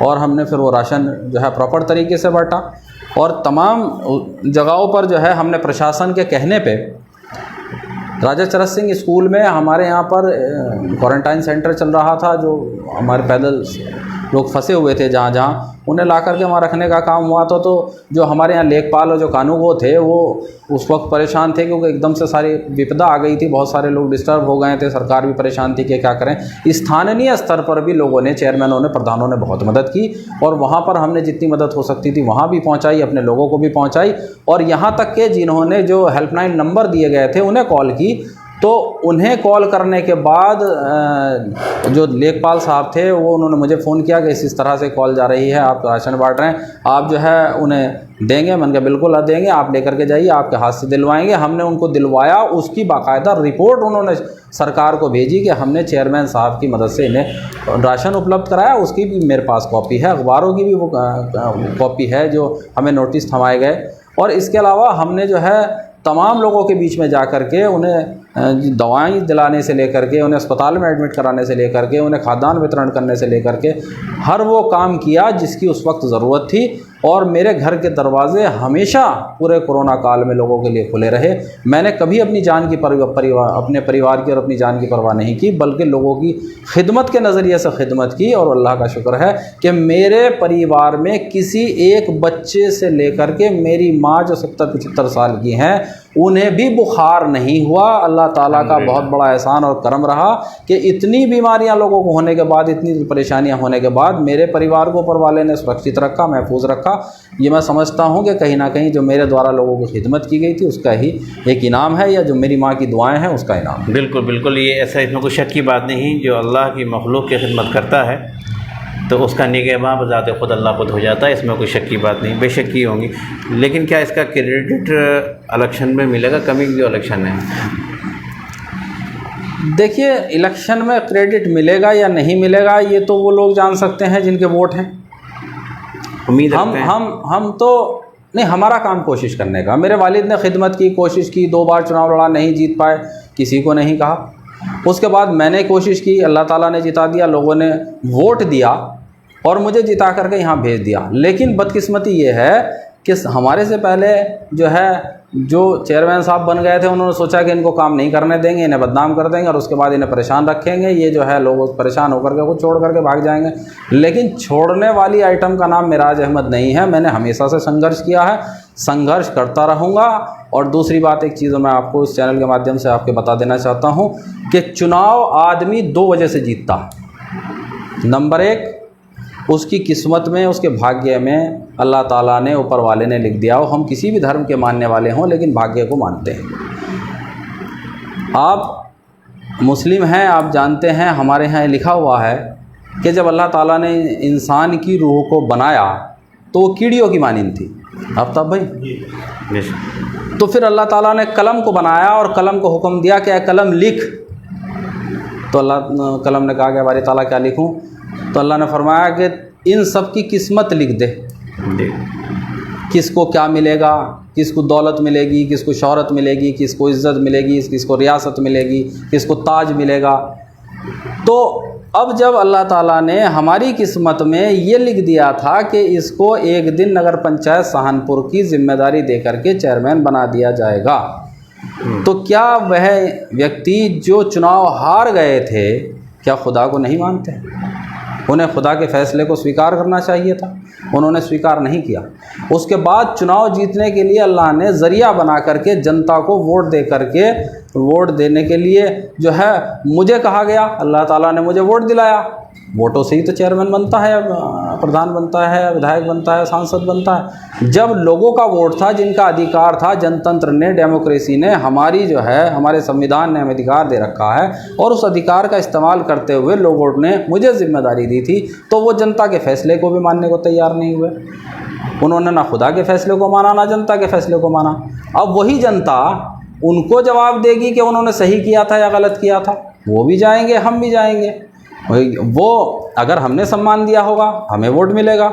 और हमने फिर वो राशन जो है प्रॉपर तरीके से बांटा। और तमाम जगहों पर जो है हमने प्रशासन के कहने पे, राजा चरत सिंह स्कूल में हमारे यहाँ पर क्वारंटाइन सेंटर चल रहा था जो हमारे पैदल लोग फंसे हुए थे जहाँ जहाँ, उन्हें ला करके वहाँ रखने का काम हुआ था। तो जो हमारे यहाँ लेखपाल और जो कानूगो थे वो उस वक्त परेशान थे, क्योंकि एकदम से सारी विपदा आ गई थी, बहुत सारे लोग डिस्टर्ब हो गए थे, सरकार भी परेशान थी कि क्या करें। स्थानीय स्तर पर भी लोगों ने, चेयरमैनों ने, प्रधानों ने बहुत मदद की, और वहाँ पर हमने जितनी मदद हो सकती थी वहाँ भी पहुँचाई, अपने लोगों को भी पहुँचाई। और यहाँ तक कि जिन्होंने जो हेल्पलाइन नंबर दिए गए थे उन्हें कॉल की, तो उन्हें कॉल करने के बाद जो लेखपाल साहब थे वो उन्होंने मुझे फ़ोन किया कि इस तरह से कॉल जा रही है, आप राशन बांट रहे हैं, आप जो है उन्हें देंगे। मैंने कहा बिल्कुल देंगे, आप लेकर के जाइए, आपके हाथ से दिलवाएंगे। हमने उनको दिलवाया, उसकी बाकायदा रिपोर्ट उन्होंने सरकार को भेजी कि हमने चेयरमैन साहब की मदद से इन्हें राशन उपलब्ध कराया। उसकी भी मेरे पास कॉपी है, अखबारों की भी वो कॉपी है जो हमें नोटिस थमाए गए। और इसके अलावा हमने जो है तमाम लोगों के बीच में जा कर के उन्हें दवाएं दिलाने से लेकर के, उन्हें अस्पताल में एडमिट कराने से लेकर के, उन्हें खाद्यान्न वितरण करने से लेकर के हर वो काम किया जिसकी उस वक्त ज़रूरत थी। और मेरे घर के दरवाजे हमेशा पूरे कोरोना काल में लोगों के लिए खुले रहे। मैंने कभी अपनी जान की अपने परिवार की और अपनी जान की परवाह नहीं की, बल्कि लोगों की खिदमत के नज़रिए से खिदमत की। और अल्लाह का शुक्र है कि मेरे परिवार में किसी एक बच्चे से लेकर के मेरी माँ जो 70-75 साल की हैं उन्हें भी बुखार नहीं हुआ। अल्लाह ताला का बहुत बड़ा एहसान और करम रहा कि इतनी बीमारियां लोगों को होने के बाद, इतनी परेशानियां होने के बाद मेरे परिवार को ऊपर वाले ने सुरक्षित रखा, महफूज रखा। ये मैं समझता हूं कि कहीं ना कहीं जो मेरे द्वारा लोगों को खिदमत की गई थी उसका ही एक इनाम है, या जो मेरी माँ की दुआएं हैं उसका इनाम है। बिल्कुल बिल्कुल, ये ऐसा, इसमें कोई शक की बात नहीं। जो अल्लाह की मखलूक की खिदमत करता है तो उसका निगहबान बज़ाते खुद अल्लाह खुद हो जाता है, इसमें कोई शक की बात नहीं। बेशक की होंगी, लेकिन क्या इसका क्रेडिट इलेक्शन में मिलेगा? कमिंग जो इलेक्शन है, देखिए इलेक्शन में क्रेडिट मिलेगा या नहीं मिलेगा ये तो वो लोग जान सकते हैं जिनके वोट हैं। उम्मीद रखते हैं। हम तो नहीं, हमारा काम कोशिश करने का। मेरे वालिद ने खिदमत की, कोशिश की, 2 बार चुनाव लड़ा, नहीं जीत पाए, किसी को नहीं कहा। उसके बाद मैंने कोशिश की, अल्लाह ताला ने जिता दिया, लोगों ने वोट दिया और मुझे जिता करके यहाँ भेज दिया। लेकिन बदकिस्मती ये है कि हमारे से पहले जो चेयरमैन साहब बन गए थे उन्होंने सोचा कि इनको काम नहीं करने देंगे, इन्हें बदनाम कर देंगे और उसके बाद इन्हें परेशान रखेंगे, ये जो है लोग परेशान होकर के खुद छोड़ करके भाग जाएंगे। लेकिन छोड़ने वाली आइटम का नाम मिराज अहमद नहीं है। मैंने हमेशा से संघर्ष किया है, संघर्ष करता रहूँगा। और दूसरी बात, एक चीज़ मैं आपको इस चैनल के माध्यम से आपके बता देना चाहता हूँ कि चुनाव आदमी 2 वजह से जीतता। नंबर 1, उसकी किस्मत में, उसके भाग्य में अल्लाह ताला ने, ऊपर वाले ने लिख दिया हो। हम किसी भी धर्म के मानने वाले हों लेकिन भाग्य को मानते हैं। आप मुस्लिम हैं, आप जानते हैं हमारे यहाँ लिखा हुआ है कि जब अल्लाह ताला ने इंसान की रूह को बनाया तो वो कीड़ियों की मानिंद थी। आफ्ताब भाई, तो फिर अल्लाह ताला ने कलम को बनाया और कलम को हुक्म दिया कि कलम लिख। तो अल्लाह कलम ने कहा कि हमारे ताला क्या लिखूं? तो अल्लाह ने फरमाया कि इन सब की किस्मत लिख दे, किसको क्या मिलेगा, किसको दौलत मिलेगी, किसको शोहरत मिलेगी, किसको इज़्ज़त मिलेगी, किसको रियासत मिलेगी, किसको ताज मिलेगा। तो अब जब अल्लाह ताला ने हमारी किस्मत में ये लिख दिया था कि इसको एक दिन नगर पंचायत सहारनपुर की जिम्मेदारी दे करके चेयरमैन बना दिया जाएगा, तो क्या वह व्यक्ति जो चुनाव हार गए थे क्या खुदा को नहीं मानते? उन्हें खुदा के फ़ैसले को स्वीकार करना चाहिए था, उन्होंने स्वीकार नहीं किया। उसके बाद चुनाव जीतने के लिए अल्लाह ने ज़रिया बना करके जनता को वोट दे करके, वोट देने के लिए जो है मुझे कहा गया, अल्लाह ताला ने मुझे वोट दिलाया। वोटों से ही तो चेयरमैन बनता है, प्रधान बनता है, विधायक बनता है, सांसद बनता है। जब लोगों का वोट था, जिनका अधिकार था, जनतंत्र ने, डेमोक्रेसी ने, हमारी जो है, हमारे संविधान ने हमें अधिकार दे रखा है और उस अधिकार का इस्तेमाल करते हुए लोगों ने मुझे जिम्मेदारी दी थी, तो वो जनता के फैसले को भी मानने को तैयार नहीं हुए। उन्होंने ना खुदा के फैसले को माना, ना जनता के फैसले को माना। अब वही जनता उनको जवाब देगी कि उन्होंने सही किया था या गलत किया था। वो भी जाएंगे, हम भी जाएंगे। वो अगर हमने सम्मान दिया होगा हमें वोट मिलेगा,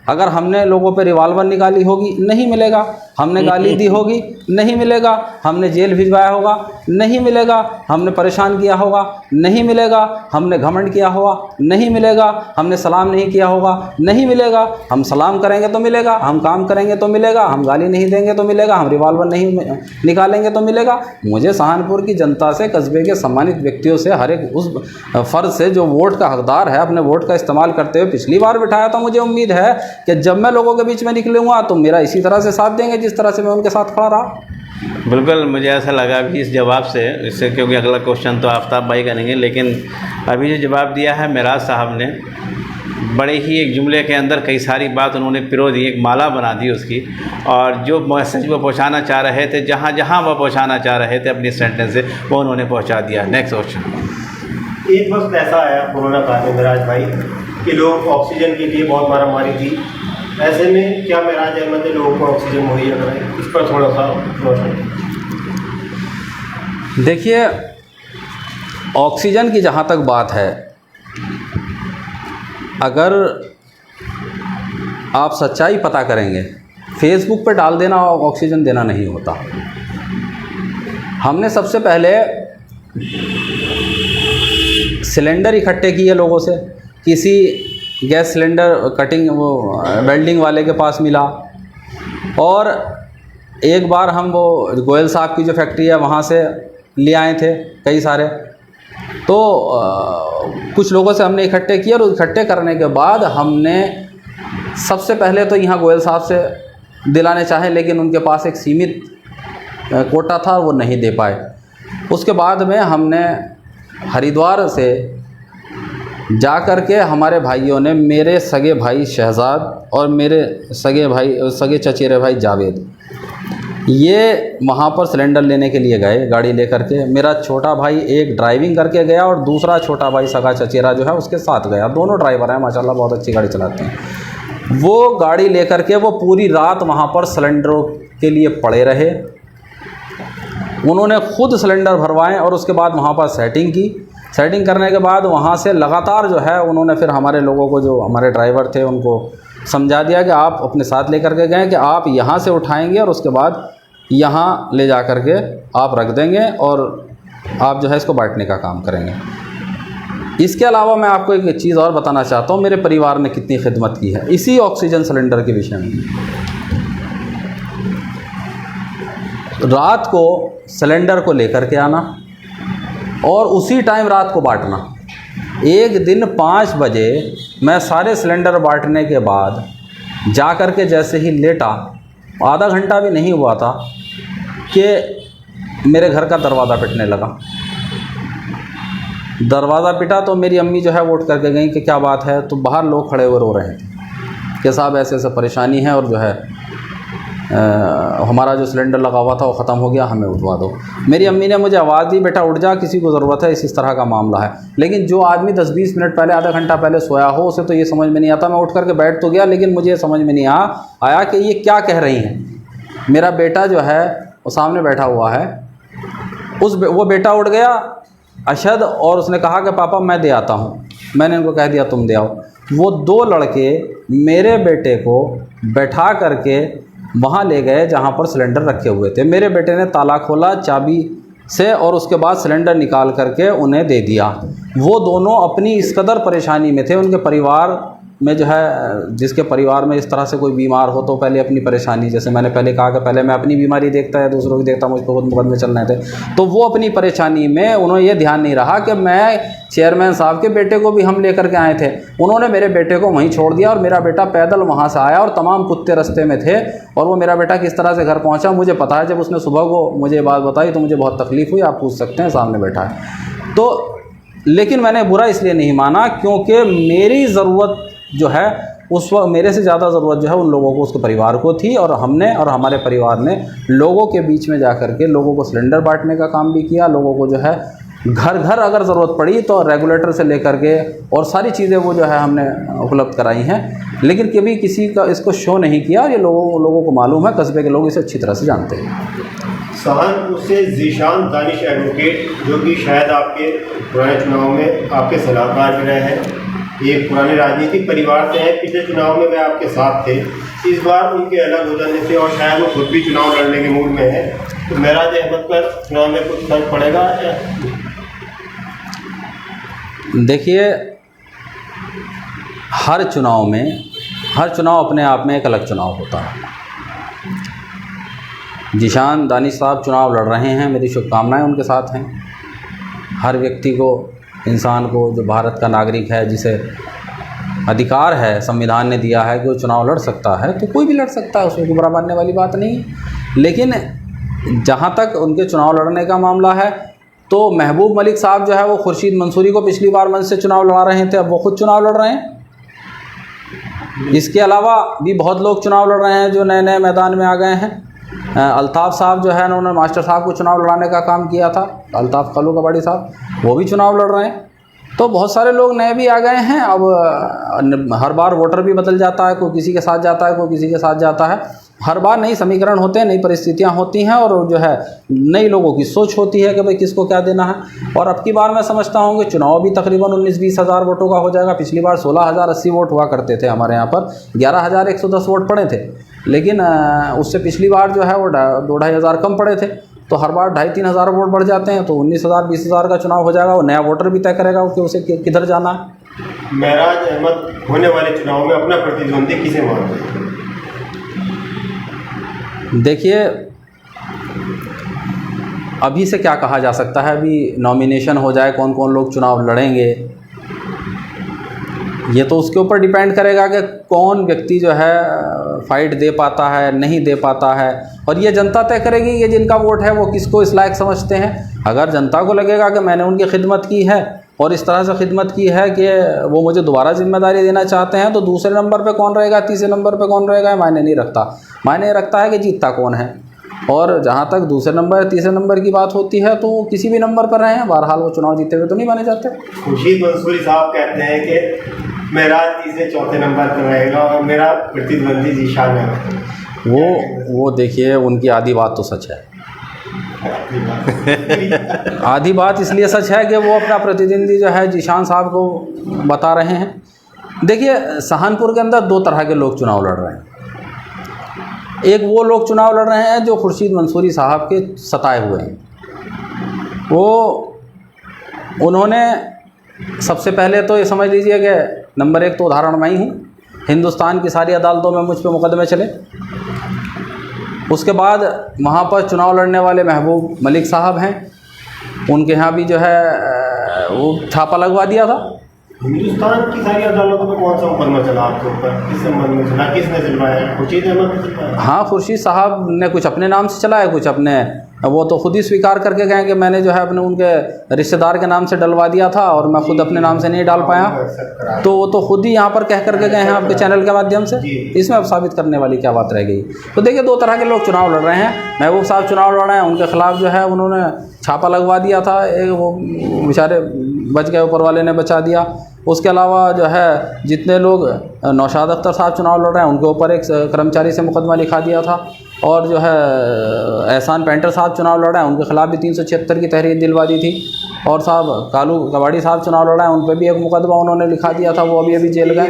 अगर हमने लोगों पे रिवॉल्वर निकाली होगी, नहीं मिलेगा। हमने गाली दी होगी, नहीं मिलेगा। हमने जेल भिजवाया होगा, नहीं मिलेगा। हमने परेशान किया होगा, नहीं मिलेगा। हमने घमंड किया होगा, नहीं मिलेगा। हमने सलाम नहीं किया होगा, नहीं मिलेगा। हम सलाम करेंगे तो मिलेगा, हम काम करेंगे तो मिलेगा, हम गाली नहीं देंगे तो मिलेगा, हम रिवॉल्वर नहीं निकालेंगे तो मिलेगा। मुझे सहारनपुर की जनता से, कस्बे के सम्मानित व्यक्तियों से, हर एक उस फ़र्द से जो वोट का हकदार है, अपने वोट का इस्तेमाल करते हुए पिछली बार बिठाया था, मुझे उम्मीद है कि जब मैं लोगों के बीच में निकलूँगा तो मेरा इसी तरह से साथ देंगे जिस तरह से मैं उनके साथ खड़ा रहा। बिल्कुल, मुझे ऐसा लगा भी इस जवाब से, इससे क्योंकि अगला क्वेश्चन तो आफ्ताब भाई करेंगे, लेकिन अभी जो जवाब दिया है मेराज साहब ने, बड़े ही एक जुमले के अंदर कई सारी बात उन्होंने पिरो दी, एक माला बना दी उसकी, और जो मैसेज वो पहुंचाना चाह रहे थे, जहां जहां वो पहुंचाना चाह रहे थे अपनी सेंटेंस से, वो उन्होंने पहुंचा दिया। Next question. एक वक्त ऐसा आया कोरोना काल में मेराज भाई कि लोग ऑक्सीजन के लिए बहुत मारामारी थी। ऐसे में क्या मेराज अहमद ने लोगों को ऑक्सीजन मुहैया कराई, इस पर थोड़ा सा रोशनी। देखिए, ऑक्सीजन की जहाँ तक बात है, अगर आप सच्चाई पता करेंगे, फेसबुक पे डाल देना ऑक्सीजन देना नहीं होता। हमने सबसे पहले सिलेंडर इकट्ठे किए लोगों से, किसी गैस सिलेंडर कटिंग वो वेल्डिंग वाले के पास मिला, और एक बार हम वो गोयल साहब की जो फैक्ट्री है वहाँ से ले आए थे कई सारे। तो कुछ लोगों से हमने इकट्ठे किए, और इकट्ठे करने के बाद हमने सबसे पहले तो यहाँ गोयल साहब से दिलाने चाहे, लेकिन उनके पास एक सीमित कोटा था, वो नहीं दे पाए। उसके बाद में हमने हरिद्वार से जा कर के हमारे भाइयों ने, मेरे सगे भाई शहजाद और मेरे सगे चचेरे भाई जावेद, ये वहाँ पर सिलेंडर लेने के लिए गए गाड़ी लेकर के। मेरा छोटा भाई एक ड्राइविंग करके गया, और दूसरा छोटा भाई सगा चचेरा जो है उसके साथ गया। दोनों ड्राइवर हैं माशाल्लाह, बहुत अच्छी गाड़ी चलाते हैं। वो गाड़ी लेकर के वो पूरी रात वहाँ पर सिलेंडरों के लिए पड़े रहे। उन्होंने खुद सिलेंडर भरवाएं, और उसके बाद वहाँ पर सेटिंग की। सेटिंग करने के बाद वहाँ से लगातार जो है उन्होंने फिर हमारे लोगों को, जो हमारे ड्राइवर थे, उनको समझा दिया कि आप अपने साथ लेकर के गए, कि आप यहाँ से उठाएंगे और उसके बाद यहाँ ले जा कर के आप रख देंगे, और आप जो है इसको बांटने का काम करेंगे। इसके अलावा मैं आपको एक चीज़ और बताना चाहता हूँ, मेरे परिवार ने कितनी खिदमत की है इसी ऑक्सीजन सिलेंडर के विषय में। रात को सिलेंडर को लेकर के आना और उसी टाइम रात को बांटना। एक दिन 5 बजे मैं सारे सिलेंडर बांटने के बाद जा कर के जैसे ही लेटा, आधा घंटा भी नहीं हुआ था कि मेरे घर का दरवाज़ा पिटने लगा। दरवाज़ा पिटा तो मेरी अम्मी जो है वो उठ करके गई कि क्या बात है, तो बाहर लोग खड़े हुए रो रहे थे कि साहब ऐसे ऐसे परेशानी है, और जो है हमारा जो सिलेंडर लगा हुआ था वो ख़त्म हो गया, हमें उठवा दो। मेरी अम्मी ने मुझे आवाज़ दी, बेटा उठ जा, किसी को ज़रूरत है, इस तरह का मामला है। लेकिन जो आदमी 10-20 मिनट पहले, आधा घंटा पहले सोया हो, उसे तो ये समझ में नहीं आता। मैं उठ करके बैठ तो गया, लेकिन मुझे समझ में नहीं आया कि ये क्या कह रही हैं। मेरा बेटा जो है वो सामने बैठा हुआ है, वो बेटा उठ गया अशद, और उसने कहा कि पापा मैं दे आता हूँ। मैंने उनको कह दिया तुम दे आओ। वो 2 लड़के मेरे बेटे को बैठा करके वहाँ ले गए जहाँ पर सिलेंडर रखे हुए थे। मेरे बेटे ने ताला खोला चाबी से, और उसके बाद सिलेंडर निकाल करके उन्हें दे दिया। वो दोनों अपनी इस कदर परेशानी में थे, उनके परिवार में जो है, जिसके परिवार में इस तरह से कोई बीमार हो तो पहले अपनी परेशानी, जैसे मैंने पहले कहा कि पहले मैं अपनी बीमारी देखता है, दूसरों की देखता, मुझको खुद मुकदमे चल रहे थे, तो वो अपनी परेशानी में उन्होंने ये ध्यान नहीं रहा कि मैं चेयरमैन साहब के बेटे को भी हम लेकर के आए थे। उन्होंने मेरे बेटे को वहीं छोड़ दिया, और मेरा बेटा पैदल वहाँ से आया, और तमाम कुत्ते रास्ते में थे। और वो मेरा बेटा किस तरह से घर पहुँचा मुझे पता है, जब उसने सुबह को मुझे बात बताई तो मुझे बहुत तकलीफ़ हुई, आप पूछ सकते हैं, सामने बैठा है। तो लेकिन मैंने बुरा इसलिए नहीं माना क्योंकि मेरी ज़रूरत जो है उस वक्त, मेरे से ज़्यादा ज़रूरत जो है उन लोगों को, उसके परिवार को थी, और हमने और हमारे परिवार ने लोगों के बीच में जा कर के लोगों को सिलेंडर बांटने का काम भी किया। लोगों को जो है घर घर अगर ज़रूरत पड़ी तो रेगुलेटर से लेकर के और सारी चीज़ें वो जो है हमने उपलब्ध कराई हैं, लेकिन कभी किसी का इसको शो नहीं किया। और ये लोगों को मालूम है, कस्बे के लोग इसे अच्छी तरह से जानते हैं। सहारनपुर से ज़ीशान दानिश एडवोकेट, जो कि शायद आपके पुराने चुनाव में आपके सलाहकार भी रहे हैं, ये एक पुराने राजनीतिक परिवार से हैं, पिछले चुनाव में वे आपके साथ थे। इस बार उनके अलग हो जाने से और शायद वो खुद भी चुनाव लड़ने के मूड में है, तो महराज अहमद पर चुनाव में कुछ फर्क पड़ेगा या? देखिए, हर चुनाव अपने आप में एक अलग चुनाव होता है। जीशान दानिश साहब चुनाव लड़ रहे हैं, मेरी शुभकामनाएं उनके साथ हैं। हर व्यक्ति को, इंसान को, जो भारत का नागरिक है, जिसे अधिकार है, संविधान ने दिया है कि वो चुनाव लड़ सकता है, तो कोई भी लड़ सकता है, उसमें बुरा मानने वाली बात नहीं है। लेकिन जहाँ तक उनके चुनाव लड़ने का मामला है, तो महबूब मलिक साहब जो है वो खुर्शीद मंसूरी को पिछली बार मंच से चुनाव लड़ा रहे थे, अब वो खुद चुनाव लड़ रहे हैं। इसके अलावा भी बहुत लोग चुनाव लड़ रहे हैं जो नए नए मैदान में आ गए हैं। अल्ताफ़ साहब जो है उन्होंने मास्टर साहब को चुनाव लड़ाने का काम किया था, अल्ताफ़ कलू कबाड़ी साहब, वो भी चुनाव लड़ रहे हैं। तो बहुत सारे लोग नए भी आ गए हैं। अब हर बार वोटर भी बदल जाता है, कोई किसी के साथ जाता है, कोई किसी के साथ जाता है। हर बार नई समीकरण होते हैं, नई परिस्थितियां होती हैं और जो है नई लोगों की सोच होती है कि भाई किसको क्या देना है। और अब की बार मैं समझता हूँ कि चुनाव भी तकरीबन 19-20 हज़ार वोटों का हो जाएगा। पिछली बार 16,080 वोट हुआ करते थे हमारे यहाँ पर, 11,110 वोट पड़े थे। लेकिन उससे पिछली बार जो है वो 2-2.5 हज़ार कम पड़े थे। तो हर बार 2,500-3 हज़ार वोट बढ़ जाते हैं, तो 19,000-20 हज़ार का चुनाव हो जाएगा। वो नया वोटर भी तय करेगा कि उसे किधर जाना है। महराज अहमद होने वाले चुनाव में अपना प्रतिद्वंदी किसे मानते हैं? देखिए, अभी से क्या कहा जा सकता है, अभी नॉमिनेशन हो जाए, कौन कौन लोग चुनाव लड़ेंगे, ये तो उसके ऊपर डिपेंड करेगा कि कौन व्यक्ति जो है फाइट दे पाता है, नहीं दे पाता है। और ये जनता तय करेगी, ये जिनका वोट है वो किसको इस लायक समझते हैं। अगर जनता को लगेगा कि मैंने उनकी खिदमत की है और इस तरह से खिदमत की है कि वो मुझे दोबारा जिम्मेदारी देना चाहते हैं, तो दूसरे नंबर पे कौन रहेगा, तीसरे नंबर पे कौन रहेगा, मायने नहीं रखता। मायने रखता है कि जीतता कौन है। और जहाँ तक दूसरे नंबर, तीसरे नंबर की बात होती है, तो वो किसी भी नंबर पर रहे हैं, बहरहाल वो चुनाव जीते हुए तो नहीं माने जाते। खुर्शीद मंसूरी साहब कहते हैं कि महराज तीसरे चौथे नंबर पर रहेगा और मेरा प्रतिद्वंदी जीशान है। वो देखिए, उनकी आधी बात तो सच है। आधी बात इसलिए सच है कि वो अपना प्रतिद्वंदी जो है जीशान साहब को बता रहे हैं। देखिए, सहारनपुर के अंदर 2 तरह के लोग चुनाव लड़ रहे हैं। एक वो लोग चुनाव लड़ रहे हैं जो खुर्शीद मंसूरी साहब के सताए हुए हैं। उन्होंने सबसे पहले तो ये समझ लीजिए कि नंबर 1 तो उदाहरण मैं ही हूँ। हिंदुस्तान की सारी अदालतों में मुझ पे मुकदमे चले। उसके बाद वहाँ पर चुनाव लड़ने वाले महबूब मलिक साहब हैं, उनके यहाँ भी जो है वो छापा लगवा दिया था। हिंदुस्तान की सारी अदालतों में कौन सा मुकदमा चला आपके ऊपर, किस संबंध में चला, किसने चलवाया? खुर्शीद अहमद ने चलवाया? हाँ, खुर्शीद साहब ने कुछ अपने नाम से चलाया, कुछ अपने, वो तो खुद ही स्वीकार करके गए कि मैंने जो है अपने उनके रिश्तेदार के नाम से डलवा दिया था और मैं खुद अपने नाम से नहीं डाल पाया। तो वो तो खुद ही यहाँ पर कह करके गए हैं आपके चैनल के माध्यम से। इसमें अब साबित करने वाली क्या बात रह गई। तो देखिए, 2 तरह के लोग चुनाव लड़ रहे हैं। महबूब साहब चुनाव लड़ रहे हैं, उनके खिलाफ जो है उन्होंने छापा लगवा दिया था। वो बेचारे बच गए, ऊपर वाले ने बचा दिया। उसके अलावा जो है जितने लोग, नौशाद अख्तर साहब चुनाव लड़ रहे हैं, उनके ऊपर एक कर्मचारी से मुकदमा लिखा दिया था। और जो है एहसान पेंटर साहब चुनाव लड़ रहे हैं, उनके खिलाफ भी 376 की तहरीर दिलवा दी थी। और साहब कालू कबाड़ी साहब चुनाव लड़ रहे हैं, उन पर भी एक मुकदमा उन्होंने लिखा दिया था, वो अभी जेल गए।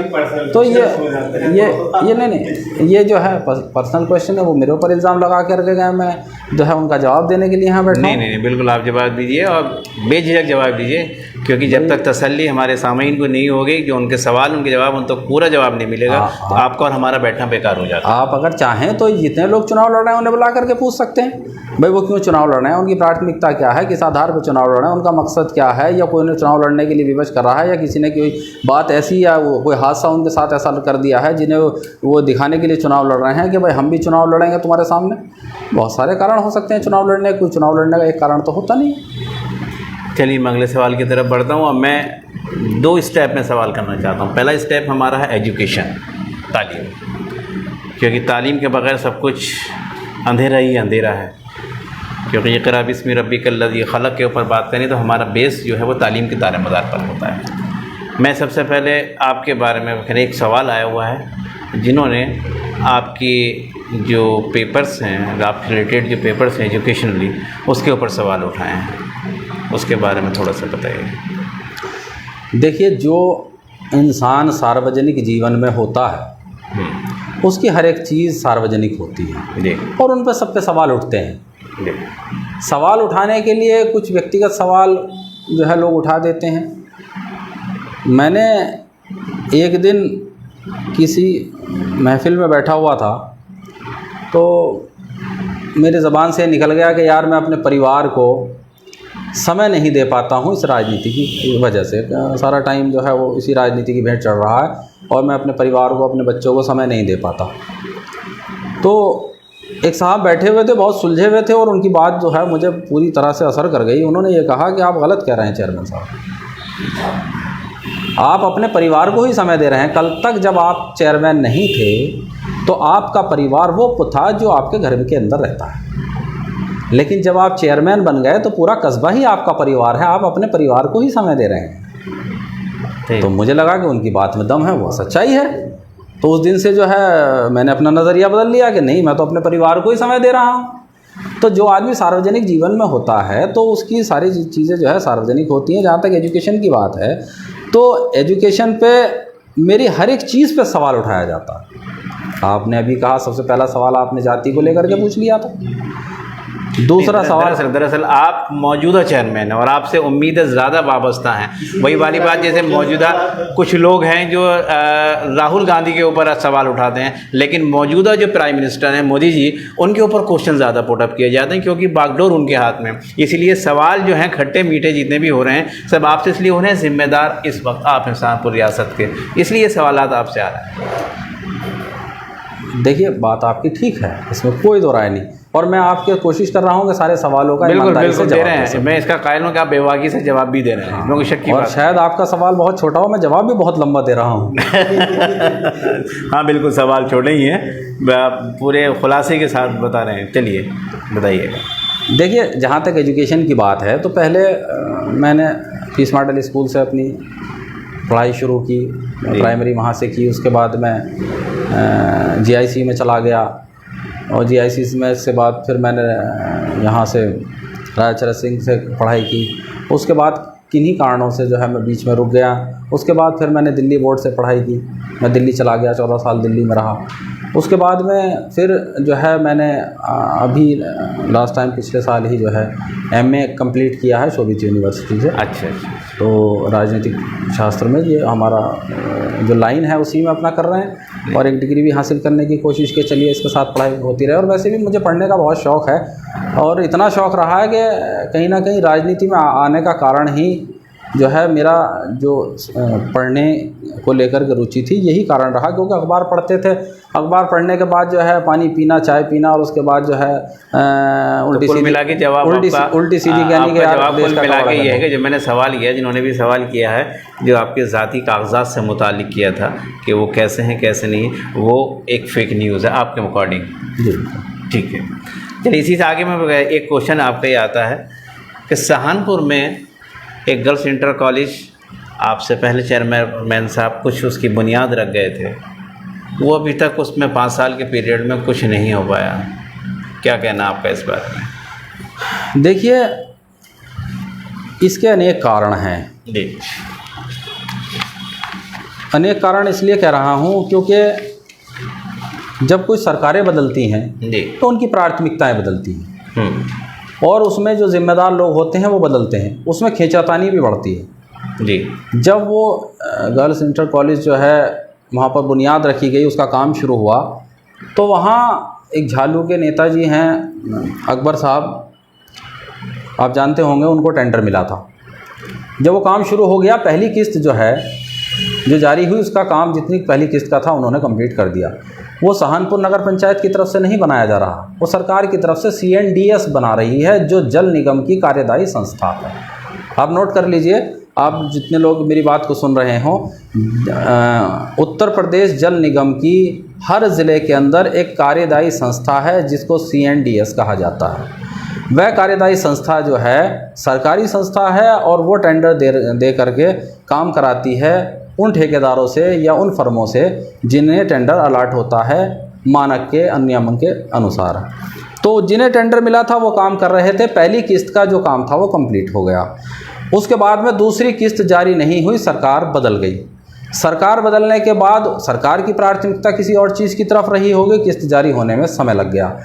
तो ये नहीं, ये जो है पर्सनल क्वेश्चन है, वो मेरे ऊपर इल्ज़ाम लगा करके गए। मैं जो है उनका जवाब देने के लिए यहाँ बैठा। नहीं, बिल्कुल आप जवाब दीजिए और बेझिझक जवाब दीजिए, क्योंकि जब तक तसल्ली हमारे सामीन को नहीं होगी कि उनके सवाल, उनके जवाब, उन तक पूरा जवाब नहीं मिलेगा, तो आपका और हमारा बैठना बेकार हो जाता है। आप अगर चाहें तो जितने लोग चुनाव लड़ रहे हैं उन्हें बुला करके पूछ सकते हैं, भाई वो क्यों चुनाव लड़ रहे हैं, उनकी प्राथमिकता क्या है, किस आधार पर चुनाव लड़ रहे हैं, उनका मकसद क्या है, या कोई उन्हें चुनाव लड़ने के लिए विवश कर रहा है, या किसी ने कोई बात ऐसी या कोई हादसा उनके साथ ऐसा कर दिया है जिन्हें वो दिखाने के लिए चुनाव लड़ रहे हैं कि भाई हम भी चुनाव लड़ेंगे तुम्हारे सामने। बहुत सारे कारण हो सकते हैं चुनाव लड़ने, कोई चुनाव लड़ने का एक कारण तो होता नहीं। चलिए, मैं अगले सवाल की तरफ बढ़ता हूँ। अब मैं 2 स्टेप में सवाल करना चाहता हूँ। पहला स्टेप हमारा है एजुकेशन, तालीम, क्योंकि तालीम के बगैर सब कुछ अंधेरा ही अंधेरा है। क्योंकि इक़रा बिस्मि रब्बिकल्लज़ी ख़लक़ के ऊपर बात करें तो हमारा बेस जो है वो तालीम के दायरे मदार पर होता है। मैं सबसे पहले आपके बारे में एक सवाल आया हुआ है, जिन्होंने आपकी जो पेपर्स हैं, आपके रिलेटेड जो पेपर्स हैं एजुकेशनली, उसके ऊपर सवाल उठाए हैं, उसके बारे में थोड़ा सा बताइए। देखिए, जो इंसान सार्वजनिक जीवन में होता है, उसकी हर एक चीज़ सार्वजनिक होती है जी और उन पर सब पे सवाल उठते हैं। जी सवाल उठाने के लिए कुछ व्यक्तिगत सवाल जो है लोग उठा देते हैं। मैंने एक दिन किसी महफिल में बैठा हुआ था तो मेरे ज़बान से निकल गया कि यार मैं अपने परिवार को समय नहीं दे पाता हूँ इस राजनीति की वजह से। सारा टाइम जो है वो इसी राजनीति की भेंट चढ़ रहा है और मैं अपने परिवार को, अपने बच्चों को समय नहीं दे पाता। तो एक साहब बैठे हुए थे, बहुत सुलझे हुए थे और उनकी बात जो है मुझे पूरी तरह से असर कर गई। उन्होंने ये कहा कि आप गलत कह रहे हैं चेयरमैन साहब, आप अपने परिवार को ही समय दे रहे हैं। कल तक जब आप चेयरमैन नहीं थे तो आपका परिवार वो था जो आपके घर के अंदर रहता है, लेकिन जब आप चेयरमैन बन गए तो पूरा कस्बा ही आपका परिवार है, आप अपने परिवार को ही समय दे रहे हैं। तो मुझे लगा कि उनकी बात में दम है, वो सच्चाई है। तो उस दिन से जो है मैंने अपना नज़रिया बदल लिया कि नहीं, मैं तो अपने परिवार को ही समय दे रहा हूँ। तो जो आदमी सार्वजनिक जीवन में होता है तो उसकी सारी चीज़ें जो है सार्वजनिक होती हैं। जहाँ तक एजुकेशन की बात है तो एजुकेशन पे मेरी हर एक चीज़ पे सवाल उठाया जाता है। आपने अभी कहा सबसे पहला सवाल आपने जाति को लेकर के पूछ लिया था। दूसरा सवाल, दरअसल आप मौजूदा चेयरमैन हैं और आपसे उम्मीदें ज़्यादा वाबस्ता हैं। वही वाली बात, जैसे मौजूदा कुछ लोग हैं जो राहुल गांधी के ऊपर सवाल उठाते हैं, लेकिन मौजूदा जो प्राइम मिनिस्टर हैं मोदी जी, उनके ऊपर क्वेश्चन ज़्यादा पुटअप किए जाते हैं क्योंकि बागडोर उनके हाथ में। इसलिए सवाल जो हैं खट्टे मीठे जितने भी हो रहे हैं सब आपसे इसलिए हो रहे हैं, जिम्मेदार इस वक्त आप हैं सहारनपुर रियासत के, इसलिए सवाल आपसे आ रहे हैं। देखिए बात आपकी ठीक है, इसमें कोई दो राय नहीं, और मैं आपके कोशिश कर रहा हूँ कि सारे सवालों का ईमानदारी से दे रहे हैं। मैं इसका कायल हूँ कि आप बेवाकी से जवाब भी दे रहे हैं, क्योंकि शक की और बात। शायद आपका सवाल बहुत छोटा हो, मैं जवाब भी बहुत लंबा दे रहा हूँ। हाँ बिल्कुल, सवाल छोटे ही हैं, आप पूरे खुलासे के साथ बता रहे हैं। चलिए बताइएगा। देखिए जहाँ तक एजुकेशन की बात है तो पहले मैंने फीस मॉडल स्कूल से अपनी पढ़ाई शुरू की, प्राइमरी वहाँ से की। उसके बाद मैं GIC में चला गया और GIC में से बाद फिर मैंने यहाँ से राजा चरण सिंह से पढ़ाई की। उसके बाद किन्हीं कारणों से जो है मैं बीच में रुक गया। उसके बाद फिर मैंने दिल्ली बोर्ड से पढ़ाई की, मैं दिल्ली चला गया, 14 साल दिल्ली में रहा। उसके बाद में फिर जो है मैंने अभी लास्ट टाइम पिछले साल ही जो है MA कंप्लीट किया है शोभित यूनिवर्सिटी से। अच्छा। तो राजनीतिक शास्त्र में ये हमारा जो लाइन है उसी में अपना कर रहे हैं और एक डिग्री भी हासिल करने की कोशिश के चलिए इसके साथ पढ़ाई होती रहे। और वैसे भी मुझे पढ़ने का बहुत शौक़ है और इतना शौक़ रहा है कि कहीं ना कहीं राजनीति में आने का कारण ही जो है मेरा जो पढ़ने को लेकर के रुचि थी यही कारण रहा, क्योंकि अखबार पढ़ते थे। अखबार पढ़ने के बाद जो है पानी पीना, चाय पीना और उसके बाद जो है उल्टी सीधी मिला के जवाब उल्टी सीधी कहने के जवाब कुल मिला के ये है कि जो मैंने सवाल किया, जिन्होंने भी सवाल किया है, जो आपके ज़ाती कागजात से मुतालिक किया था कि वो कैसे हैं कैसे नहीं, वो एक फेक न्यूज़ है आपके अकॉर्डिंग। जी ठीक है। चलिए इसी से आगे में एक क्वेश्चन आपका ही आता है कि सहारनपुर में एक गर्ल्स इंटर कॉलेज आपसे पहले चेयरमैन साहब कुछ उसकी बुनियाद रख गए थे, वो अभी तक उसमें 5 साल के पीरियड में कुछ नहीं हो पाया। क्या कहना आपका इस बारे में? देखिए इसके अनेक कारण हैं। जी। अनेक कारण इसलिए कह रहा हूँ क्योंकि जब कोई सरकारें बदलती हैं जी तो उनकी प्राथमिकताएं बदलती हैं और उसमें जो जिम्मेदार लोग होते हैं वो बदलते हैं, उसमें खींचातानी भी बढ़ती है। जी। जब वो गर्ल्स इंटर कॉलेज जो है वहाँ पर बुनियाद रखी गई, उसका काम शुरू हुआ, तो वहाँ एक झालू के नेताजी हैं अकबर साहब, आप जानते होंगे, उनको टेंडर मिला था। जब वो काम शुरू हो गया, पहली किस्त जो है जो जारी हुई उसका काम जितनी पहली किस्त का था उन्होंने कंप्लीट कर दिया। वो सहारनपुर नगर पंचायत की तरफ से नहीं बनाया जा रहा, वो सरकार की तरफ से CNDS बना रही है जो जल निगम की कार्यदायी संस्था है। आप नोट कर लीजिए, आप जितने लोग मेरी बात को सुन रहे हों, उत्तर प्रदेश जल निगम की हर ज़िले के अंदर एक कार्यदायी संस्था है जिसको CNDS कहा जाता है। वह कार्यदायी संस्था जो है सरकारी संस्था है और वो टेंडर दे करके काम कराती है उन ठेकेदारों से या उन फर्मों से जिन्हें टेंडर अलॉट होता है मानक के नियमन के अनुसार। तो जिन्हें टेंडर मिला था वो काम कर रहे थे, पहली किस्त का जो काम था वो कंप्लीट हो गया। उसके बाद में दूसरी किस्त जारी नहीं हुई, सरकार बदल गई। सरकार बदलने के बाद सरकार की प्राथमिकता किसी और चीज़ की तरफ रही होगी, किस्त जारी होने में समय लग गया।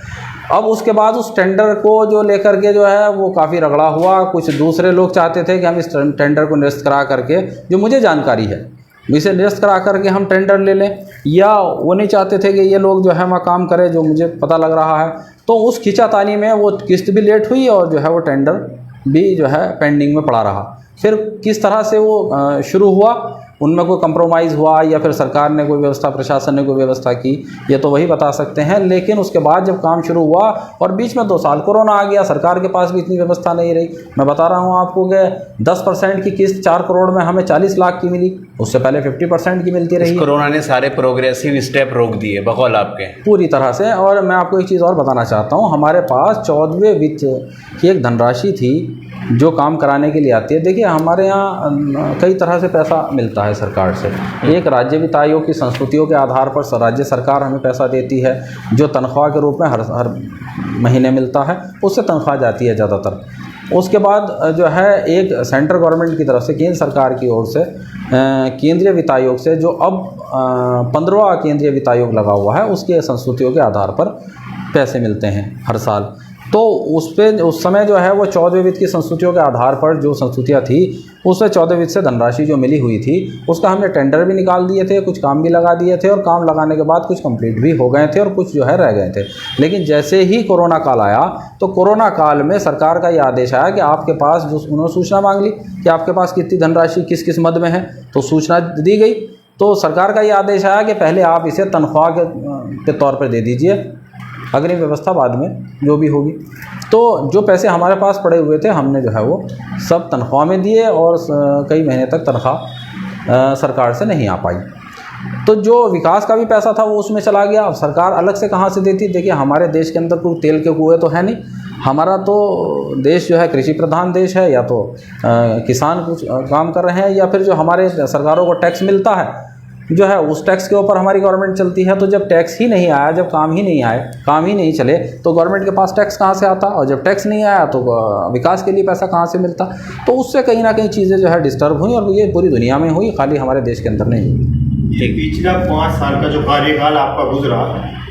अब उसके बाद उस टेंडर को जो लेकर के जो है वो काफ़ी रगड़ा हुआ। कुछ दूसरे लोग चाहते थे कि हम इस टेंडर को निरस्त करा करके, जो मुझे जानकारी है, इसे निरस्त करा करके हम टेंडर ले लें, या वो नहीं चाहते थे कि ये लोग जो है वहाँ काम करें, जो मुझे पता लग रहा है। तो उस खींचातानी में वो किस्त भी लेट हुई और जो है वो टेंडर भी जो है पेंडिंग में पड़ा रहा। फिर किस तरह से वो शुरू हुआ, उनमें कोई कंप्रोमाइज़ हुआ या फिर सरकार ने कोई व्यवस्था, प्रशासन ने कोई व्यवस्था की, ये तो वही बता सकते हैं। लेकिन उसके बाद जब काम शुरू हुआ और बीच में 2 साल कोरोना आ गया, सरकार के पास भी इतनी व्यवस्था नहीं रही। मैं बता रहा हूँ आपको कि 10% की किस्त 4 करोड़ में हमें 40 लाख की मिली, उससे पहले 50% की मिलती रही। कोरोना ने सारे प्रोग्रेसिव स्टेप रोक दिए बकौल आपके, पूरी तरह से। और मैं आपको एक चीज़ और बताना चाहता हूँ, हमारे पास 14वें वित्त की एक धनराशि थी जो काम कराने के लिए आती है। देखिए, हमारे यहाँ कई तरह से पैसा मिलता है सरकार से। एक राज्य वित्त आयोग की संस्तुतियों के आधार पर राज्य सरकार हमें पैसा देती है, जो तनख्वाह के रूप में हर महीने मिलता है, उससे तनख्वाह जाती है ज़्यादातर। उसके बाद जो है एक सेंट्रल गवर्नमेंट की तरफ से, केंद्र सरकार की ओर से, केंद्रीय वित्त आयोग से, जो अब 15वां केंद्रीय वित्त आयोग लगा हुआ है, उसके संस्तुतियों के आधार पर पैसे मिलते हैं हर साल। तो उस समय जो है वो 14वें वित्त की संस्तुतियों के आधार पर जो संस्तुतियाँ थी, उससे 14वें वित्त से धनराशि जो मिली हुई थी, उसका हमने टेंडर भी निकाल दिए थे, कुछ काम भी लगा दिए थे, और काम लगाने के बाद कुछ कंप्लीट भी हो गए थे और कुछ जो है रह गए थे। लेकिन जैसे ही कोरोना काल आया, तो कोरोना काल में सरकार का ये आदेश आया कि आपके पास, जो उन्होंने सूचना मांग ली कि आपके पास कितनी धनराशि किस किस मद में है, तो सूचना दी गई। तो सरकार का ये आदेश आया कि पहले आप इसे तनख्वाह के तौर पर दे दीजिए, अग्रिम व्यवस्था बाद में जो भी होगी। तो जो पैसे हमारे पास पड़े हुए थे, हमने जो है वो सब तनख्वाह में दिए, और कई महीने तक तनख्वाह सरकार से नहीं आ पाई। तो जो विकास का भी पैसा था वो उसमें चला गया। अब सरकार अलग से कहाँ से देती? देखिए, हमारे देश के अंदर कोई तेल के कुएँ तो है नहीं। हमारा तो देश जो है कृषि प्रधान देश है, या तो किसान कुछ काम कर रहे हैं, या फिर जो हमारे सरकारों को टैक्स मिलता है जो है, उस टैक्स के ऊपर हमारी गवर्नमेंट चलती है। तो जब टैक्स ही नहीं आया, जब काम ही नहीं आए, काम ही नहीं चले, तो गवर्नमेंट के पास टैक्स कहाँ से आता? और जब टैक्स नहीं आया तो विकास के लिए पैसा कहाँ से मिलता? तो उससे कहीं ना कहीं चीज़ें जो है डिस्टर्ब हुई, और ये पूरी दुनिया में हुई, खाली हमारे देश के अंदर नहीं हुई। ये पिछला 5 साल का जो कार्यकाल आपका गुजरा,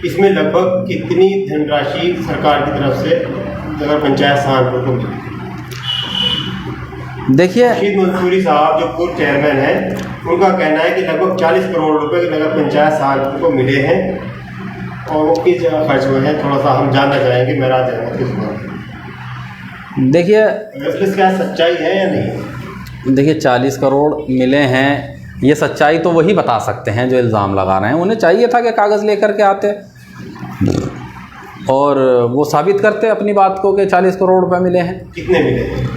इसमें लगभग कितनी धनराशि सरकार की तरफ से नगर पंचायत सहारनपुर को मिली? देखिए, रशीद मंसूरी साहब जो पूर्व चेयरमैन हैं, उनका कहना है कि लगभग 40 करोड़ रुपए नगर पंचायत सहारनपुर को मिले हैं, और वो किस जगह खर्च हुए हैं, थोड़ा सा हम जानना चाहेंगे। मेरा देखिए, इसका सच्चाई है या नहीं? देखिए 40 करोड़ मिले हैं, ये सच्चाई तो वही बता सकते हैं जो इल्ज़ाम लगा रहे हैं। उन्हें चाहिए था कि कागज़ लेकर के आते और वो साबित करते अपनी बात को कि 40 करोड़ रुपए मिले हैं। कितने मिले हैं?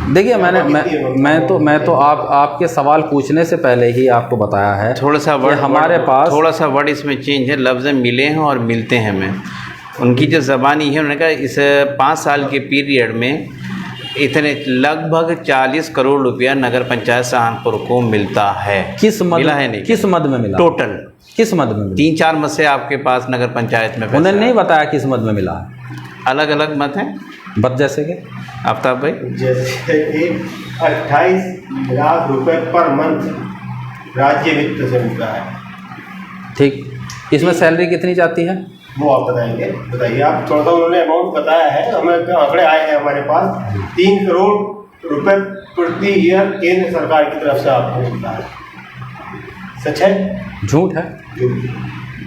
देखिए, मैं तो आपके सवाल पूछने से पहले ही आपको बताया है। थोड़ा सा वर्ड हमारे पास थोड़ा सा वर्ड इसमें चेंज है, लफ्ज़ मिले हैं और मिलते हैं में। उनकी जो ज़बानी है, उन्होंने कहा इस 5 साल के पीरियड में इतने लगभग 40 करोड़ रुपया नगर पंचायत सहारनपुर को मिलता है। किस मद मिला है? नहीं, किस मद में मिला? टोटल किस मद में मिला? 3-4 मद से आपके पास नगर पंचायत में उन्होंने नहीं बताया किस मद में मिला है। अलग अलग मत हैं। बद जैसे कि आफ्ताब भाई, जैसे कि 28 लाख रुपए पर मंथ राज्य वित्त से मिलता है। ठीक, इसमें सैलरी कितनी जाती है वो आप बताएंगे? बताइए आप। थोड़ा सा उन्होंने अमाउंट बताया है, हमें आंकड़े आए हैं हमारे पास। 3 करोड़ रुपए प्रति ईयर केंद्र सरकार की तरफ से आपको मिलता है। सच है? झूठ है?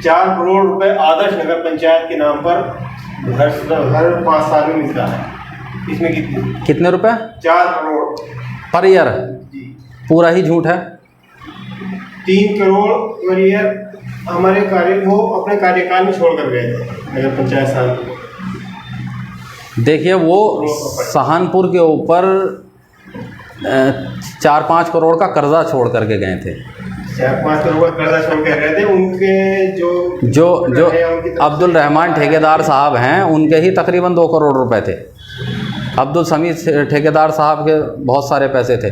4 करोड़ रुपए आदर्श नगर पंचायत के नाम पर हर 5 साल में मिलता है। इसमें कितने रुपए? 4 करोड़ पर ईयर। जी, पूरा ही झूठ है। 3 करोड़ पर ईयर हमारे वो अपने कार्यकाल में छोड़ कर गए थे नगर पंचायत सहारनपुर। देखिए, वो सहारनपुर के ऊपर 4-5 करोड़ का कर्जा छोड़ करके गए थे। 4-5 करोड़ का कर्जा छोड़ कर गए थे। उनके जो अब्दुल रहमान ठेकेदार साहब हैं, उनके ही तकरीबन 2 करोड़ रुपए थे। अब्दुल समीद ठेकेदार साहब के बहुत सारे पैसे थे,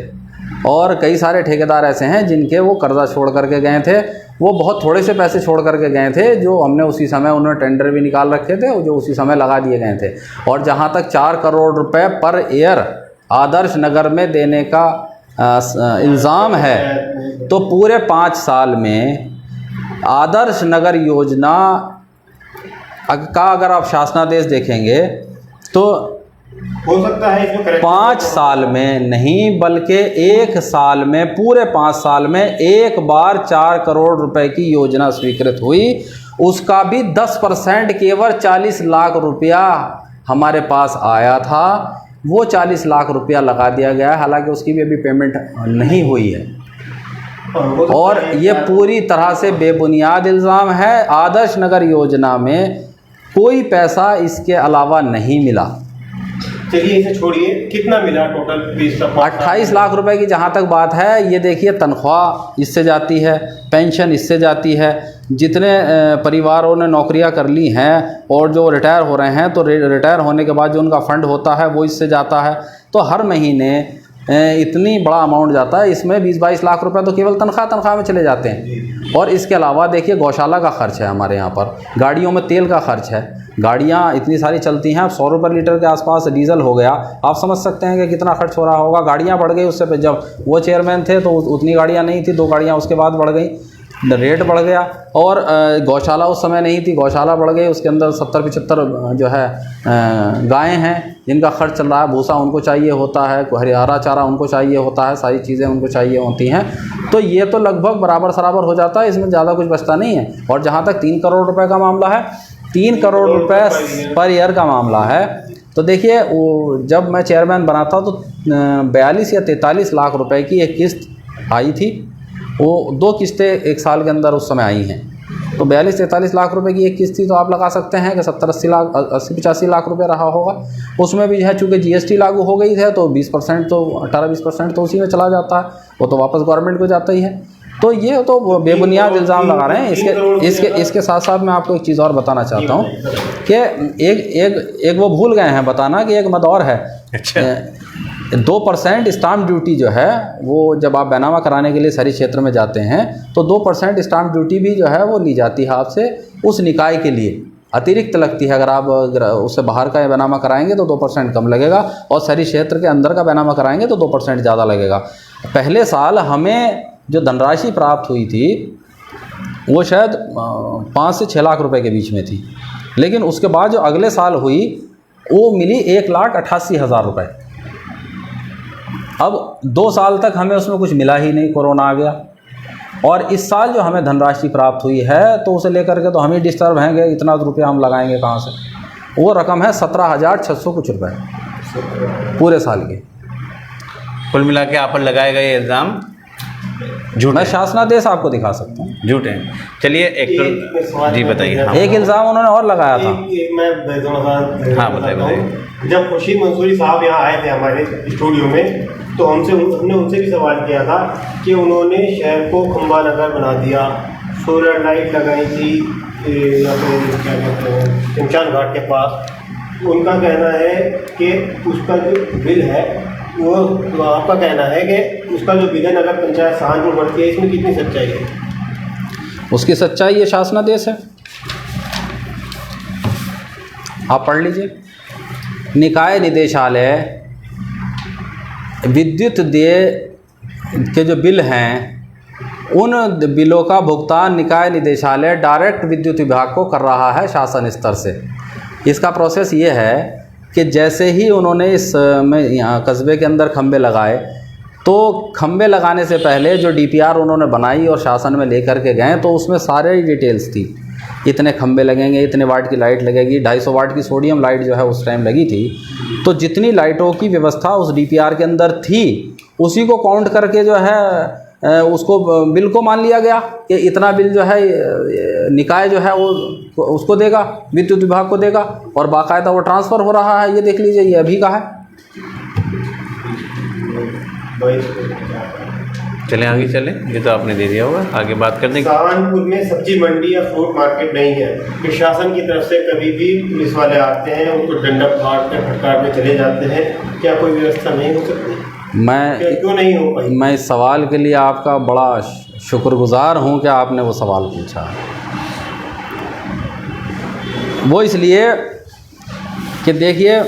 और कई सारे ठेकेदार ऐसे हैं जिनके वो कर्जा छोड़ करके गए थे। वो बहुत थोड़े से पैसे छोड़ करके गए थे, जो हमने उसी समय, उन्होंने टेंडर भी निकाल रखे थे, जो उसी समय लगा दिए गए थे। और जहाँ तक 4 करोड़ रुपए पर ईयर आदर्श नगर में देने का इल्ज़ाम है, तो पूरे 5 साल में आदर्श नगर योजना का अगर आप शासनादेश देखेंगे तो हो सकता है इसमें करेक्ट 5 साल में नहीं बल्कि 1 साल में, पूरे 5 साल में एक बार 4 करोड़ रुपए की योजना स्वीकृत हुई, उसका भी 10% केवल 40 लाख रुपया हमारे पास आया था। वो 40 लाख रुपया लगा दिया गया है, हालांकि उसकी भी अभी पेमेंट नहीं हुई है। और ये पूरी तरह से बेबुनियाद इल्ज़ाम है। आदर्श नगर योजना में कोई पैसा इसके अलावा नहीं मिला। चलिए इसे छोड़िए, कितना मिला टोटल फीस का? 28 लाख रुपए की जहाँ तक बात है, ये देखिए तनख्वाह इससे जाती है, पेंशन इससे जाती है, जितने परिवारों ने नौकरियां कर ली हैं और जो रिटायर हो रहे हैं तो रिटायर होने के बाद जो उनका फ़ंड होता है वो इससे जाता है। तो हर महीने इतनी बड़ा अमाउंट जाता है, इसमें 20-22 लाख रुपए तो केवल तनख्वाह में चले जाते हैं। और इसके अलावा देखिए गौशाला का खर्च है हमारे यहाँ पर, गाड़ियों में तेल का खर्च है, गाड़ियाँ इतनी सारी चलती हैं, अब 100 रुपये लीटर के आसपास डीजल हो गया, आप समझ सकते हैं कि कितना खर्च हो रहा होगा। गाड़ियाँ बढ़ गई, उससे जब वो चेयरमैन थे तो उतनी गाड़ियाँ नहीं थी, 2 गाड़ियाँ उसके बाद बढ़ गई, रेट बढ़ गया। और गौशाला उस समय नहीं थी, गौशाला बढ़ गई, उसके अंदर 70-75 जो है गायें हैं जिनका खर्च चल रहा है, भूसा उनको चाहिए होता है, हरा चारा उनको चाहिए होता है, सारी चीज़ें उनको चाहिए होती हैं। तो ये तो लगभग बराबर सराबर हो जाता है, इसमें ज़्यादा कुछ बचता नहीं है। और जहाँ तक 3 करोड़ रुपए का मामला है, 3 करोड़ रुपए पर ईयर का मामला है, तो देखिए वो जब मैं चेयरमैन बना था तो 42 या 43 लाख रुपए की एक किस्त आई थी। वो 2 किस्तें 1 साल के अंदर उस समय आई हैं, तो 42-43 लाख रुपए की एक किस्त थी, तो आप लगा सकते हैं कि 80-85 लाख रुपए रहा होगा। उसमें भी है चूँकि GST लागू हो गई है तो 20% तो 18-20% तो उसी में चला जाता है, वो तो वापस गवर्नमेंट को जाता ही है। तो ये तो बेबुनियाद इल्ज़ाम लगा रहे हैं। इसके साथ साथ मैं आपको एक चीज़ और बताना चाहता हूँ कि एक वो भूल गए हैं बताना कि एक मद और है। अच्छा। 2% स्टाम्प ड्यूटी जो है वो जब आप बैनामा कराने के लिए शहरी क्षेत्र में जाते हैं तो 2% स्टाम्प ड्यूटी भी जो है वो ली जाती है आपसे, उस निकाय के लिए अतिरिक्त लगती है। अगर आप उससे बाहर का बैनामा कराएंगे तो 2% कम लगेगा, और शहरी क्षेत्र के अंदर का बैनामा कराएंगे तो 2% ज़्यादा लगेगा। पहले साल हमें जो धनराशि प्राप्त हुई थी वो शायद 5 से 6 लाख रुपए के बीच में थी, लेकिन उसके बाद जो अगले साल हुई वो मिली 1,88,000 रुपये। अब 2 साल तक हमें उसमें कुछ मिला ही नहीं, कोरोना आ गया। और इस साल जो हमें धनराशि प्राप्त हुई है तो उसे लेकर के तो हम ही डिस्टर्ब हैं कि इतना रुपया हम लगाएंगे कहाँ से। वो रकम है 17,600 कुछ रुपये पूरे साल के। कुल मिला के आप पर लगाए गए इल्ज़ाम झूठ, मैं शासनादेश आपको दिखा सकता हूँ, झूठ है। चलिए एक जी बताइए। हाँ, एक इल्ज़ाम उन्होंने और लगाया था। हाँ बताइए। जब खुर्शीद मंसूरी साहब यहाँ आए थे हमारे स्टूडियो में तो हमने उनसे भी सवाल किया था कि उन्होंने शहर को खंबा नगर बना दिया, सोलर लाइट लगाई थी क्या कहते हैं शमशान घाट के पास। उनका कहना है कि उसका जो बिल है वो आपका कहना है कि उसका जो बिल है नगर पंचायत सहारनपुर बढ़ती है, इसमें कितनी सच्चाई है? उसकी सच्चाई ये शासनादेश है, आप पढ़ लीजिए। निकाय निदेशालय विद्युत देय के जो बिल हैं उन बिलों का भुगतान निकाय निदेशालय डायरेक्ट विद्युत विभाग को कर रहा है शासन स्तर से। इसका प्रोसेस ये है कि जैसे ही उन्होंने इस में यहाँ कस्बे के अंदर खंबे लगाए तो खंबे लगाने से पहले जो DPR उन्होंने बनाई और शासन में लेकर के गए तो उसमें सारे डिटेल्स थी, इतने खंबे लगेंगे, इतने वाट की लाइट लगेगी, 250 वाट की सोडियम लाइट जो है उस टाइम लगी थी। तो जितनी लाइटों की व्यवस्था उस DPR के अंदर थी उसी को काउंट करके जो है उसको बिल को मान लिया गया कि इतना बिल जो है निकाय जो है वो उसको देगा, विद्युत विभाग को देगा, और बाकायदा वो ट्रांसफ़र हो रहा है। ये देख लीजिए, ये अभी का है। चलें आगे चलें, ये तो आपने दे दिया होगा, आगे बात कर देंगे। सहारनपुर में सब्जी मंडी या फ्रूट मार्केट नहीं है, प्रशासन की तरफ से कभी भी पुलिस वाले आते हैं उनको डंडा फाड़ते फटकारने चले जाते हैं, क्या कोई व्यवस्था नहीं हो सकती? क्यों नहीं हो पाई? मैं इस सवाल के लिए आपका बड़ा शुक्रगुजार हूं कि आपने वो सवाल पूछा। वो इसलिए कि देखिए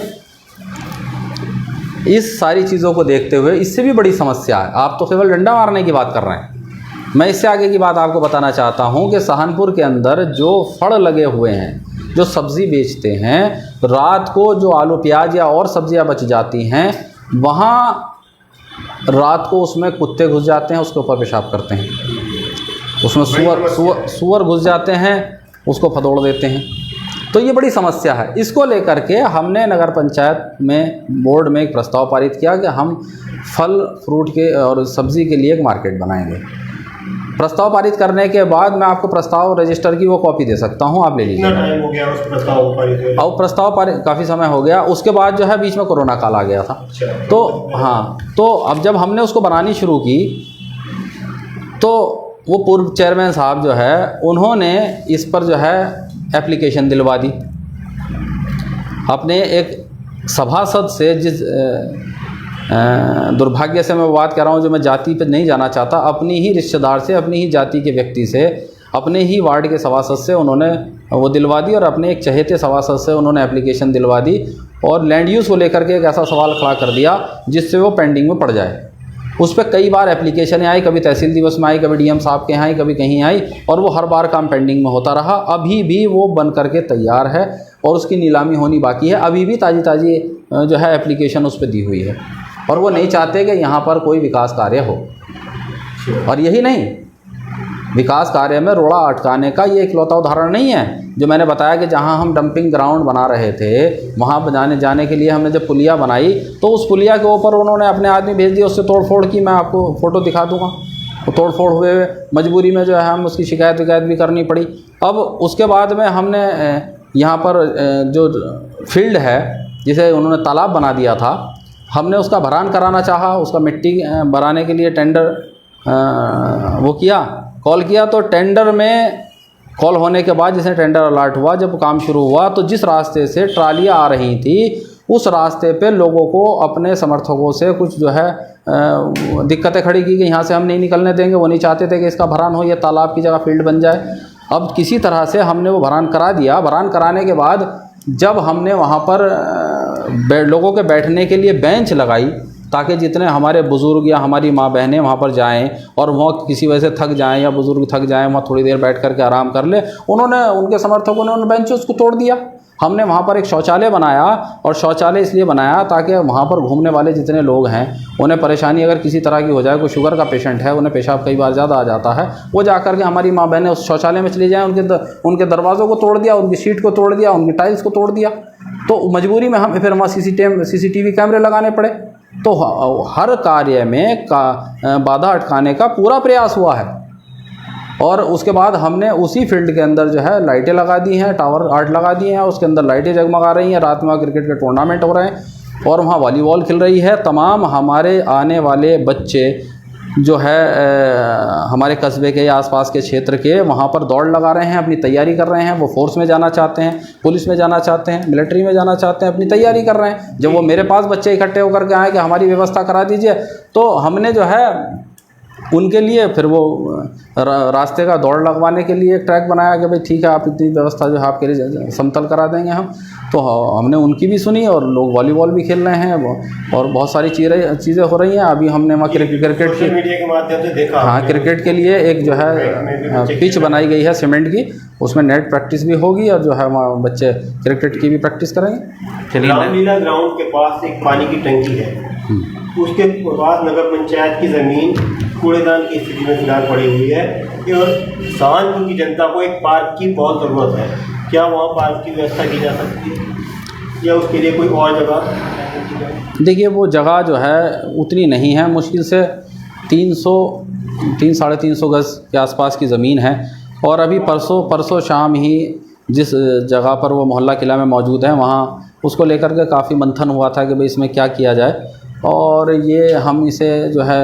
इस सारी चीज़ों को देखते हुए इससे भी बड़ी समस्या है। आप तो केवल डंडा मारने की बात कर रहे हैं, मैं इससे आगे की बात आपको बताना चाहता हूं कि सहारनपुर के अंदर जो फड़ लगे हुए हैं, जो सब्ज़ी बेचते हैं, रात को जो आलू प्याज या और सब्जियां बच जाती हैं, वहाँ रात को उसमें कुत्ते घुस जाते हैं, उसके ऊपर पेशाब करते हैं, उसमें सुअर घुस जाते हैं, उसको फतोड़ देते हैं। तो ये बड़ी समस्या है। इसको लेकर के हमने नगर पंचायत में बोर्ड में एक प्रस्ताव पारित किया कि हम फल फ्रूट के और सब्ज़ी के लिए एक मार्केट बनाएंगे। प्रस्ताव पारित करने के बाद मैं आपको प्रस्ताव रजिस्टर की वो कॉपी दे सकता हूँ, आप ले लीजिए। कितना टाइम हो गया उस प्रस्ताव को पारित हुए? और प्रस्ताव पारित काफ़ी समय हो गया। उसके बाद जो है बीच में कोरोना काल आ गया था। तो हाँ, तो अब जब हमने उसको बनानी शुरू की तो वो पूर्व चेयरमैन साहब जो है उन्होंने इस पर जो है एप्लीकेशन दिलवा दी अपने एक सभासद से, जिस दुर्भाग्य से मैं बात कर रहा हूँ, जो मैं जाति पे नहीं जाना चाहता, अपनी ही रिश्तेदार से, अपनी ही जाति के व्यक्ति से, अपने ही वार्ड के सभासद से उन्होंने वो दिलवा दी और अपने एक चहेते सभासद से उन्होंने एप्लीकेशन दिलवा दी और लैंड यूज़ को लेकर के एक ऐसा सवाल खड़ा कर दिया जिससे वो पेंडिंग में पड़ जाए। उस पर कई बार एप्लीकेशन आई, कभी तहसील दिवस में आई, कभी डीएम साहब के यहाँ आई, कभी कहीं आई, और वो हर बार काम पेंडिंग में होता रहा। अभी भी वो बन करके तैयार है और उसकी नीलामी होनी बाकी है। अभी भी ताज़ी ताज़ी जो है एप्लीकेशन उस पर दी हुई है और वो नहीं चाहते कि यहाँ पर कोई विकास कार्य हो। और यही नहीं, विकास कार्य में रोड़ा अटकाने का ये इकलौता उदाहरण नहीं है। जो मैंने बताया कि जहाँ हम डंपिंग ग्राउंड बना रहे थे, वहाँ जाने के लिए हमने जब पुलिया बनाई तो उस पुलिया के ऊपर उन्होंने अपने आदमी भेज दिए, उससे तोड़फोड़ की। मैं आपको फ़ोटो दिखा दूँगा। वो तोड़फोड़ हुए मजबूरी में जो है हम उसकी शिकायत भी करनी पड़ी। अब उसके बाद में हमने यहाँ पर जो फील्ड है जिसे उन्होंने तालाब बना दिया था, हमने उसका भरान कराना चाहा। उसका मिट्टी भराने के लिए टेंडर वो किया, कॉल किया। तो टेंडर में कॉल होने के बाद जिसने टेंडर अलर्ट हुआ, जब काम शुरू हुआ तो जिस रास्ते से ट्रालियाँ आ रही थी उस रास्ते पे लोगों को, अपने समर्थकों से कुछ जो है दिक्कतें खड़ी की कि यहाँ से हम नहीं निकलने देंगे। वो नहीं चाहते थे कि इसका भरान हो, ये तालाब की जगह फील्ड बन जाए। अब किसी तरह से हमने वो भरान करा दिया। भरान कराने के बाद जब हमने वहाँ पर लोगों के बैठने के लिए बेंच लगाई ताकि जितने हमारे बुज़ुर्ग या हमारी माँ बहनें वहाँ पर जाएं और वहाँ किसी वजह से थक जाएं या बुज़ुर्ग थक जाएं, वहाँ थोड़ी देर बैठ करके आराम कर ले, उन्होंने, उनके समर्थकों ने उन बेंचेस को तोड़ दिया। हमने वहाँ पर एक शौचालय बनाया और शौचालय इसलिए बनाया ताकि वहाँ पर घूमने वाले जितने लोग हैं उन्हें परेशानी अगर किसी तरह की हो जाए, कोई शुगर का पेशेंट है, उन्हें पेशाब कई बार ज़्यादा आ जाता है, वो जा कर के हमारी माँ बहनें उस शौचालय में चली जाएँ। उनके दरवाज़ों को तोड़ दिया, उनकी सीट को तोड़ दिया, उनकी टाइल्स को तोड़ दिया। तो मजबूरी में हमें फिर वहाँ CCTV कैमरे लगाने पड़े। तो हर कार्य में बाधा अटकाने का पूरा प्रयास हुआ है। और उसके बाद हमने उसी फील्ड के अंदर जो है लाइटें लगा दी हैं, टावर 8 लगा दिए हैं, उसके अंदर लाइटें जगमगा रही हैं। रात में क्रिकेट के टूर्नामेंट हो रहे हैं और वहाँ वॉलीबॉल खेल रही है। तमाम हमारे आने वाले बच्चे जो है हमारे कस्बे के या आसपास के क्षेत्र के वहाँ पर दौड़ लगा रहे हैं, अपनी तैयारी कर रहे हैं। वो फोर्स में जाना चाहते हैं, पुलिस में जाना चाहते हैं, मिलिट्री में जाना चाहते हैं, अपनी तैयारी कर रहे हैं। जब वो मेरे पास बच्चे इकट्ठे होकर के आए कि हमारी व्यवस्था करा दीजिए, तो हमने जो है उनके लिए फिर वो रास्ते का दौड़ लगवाने के लिए एक ट्रैक बनाया कि भाई ठीक है, आप इतनी व्यवस्था जो है आपके लिए समतल करा देंगे हम। तो हमने उनकी भी सुनी और लोग वॉलीबॉल भी खेल रहे हैं और बहुत सारी चीज़ें हो रही हैं। अभी हमने वहाँ क्रिकेट मीडिया के माध्यम से देखा, हाँ, क्रिकेट के लिए एक जो है पिच बनाई गई है सीमेंट की, उसमें नेट प्रैक्टिस भी होगी और जो है वहाँ बच्चे क्रिकेट की भी प्रैक्टिस करेंगे। रामलीला ग्राउंड के पास एक पानी की टंकी है, उसके पास नगर पंचायत की ज़मीन कूड़ेदान की स्थिति में फिलहाल पड़ी हुई है और सहारनपुर की जनता को एक पार्क की बहुत ज़रूरत है। क्या वहाँ पार्क की व्यवस्था की जा सकती है या उसके लिए कोई और जगह? देखिए, वो जगह जो है उतनी नहीं है, मुश्किल से 300-350 गज़ के आसपास की ज़मीन है। और अभी परसों शाम ही जिस जगह पर वो मोहल्ला किला में मौजूद है, वहाँ उसको लेकर के काफ़ी मंथन हुआ था कि भाई इसमें क्या किया जाए। और ये हम इसे जो है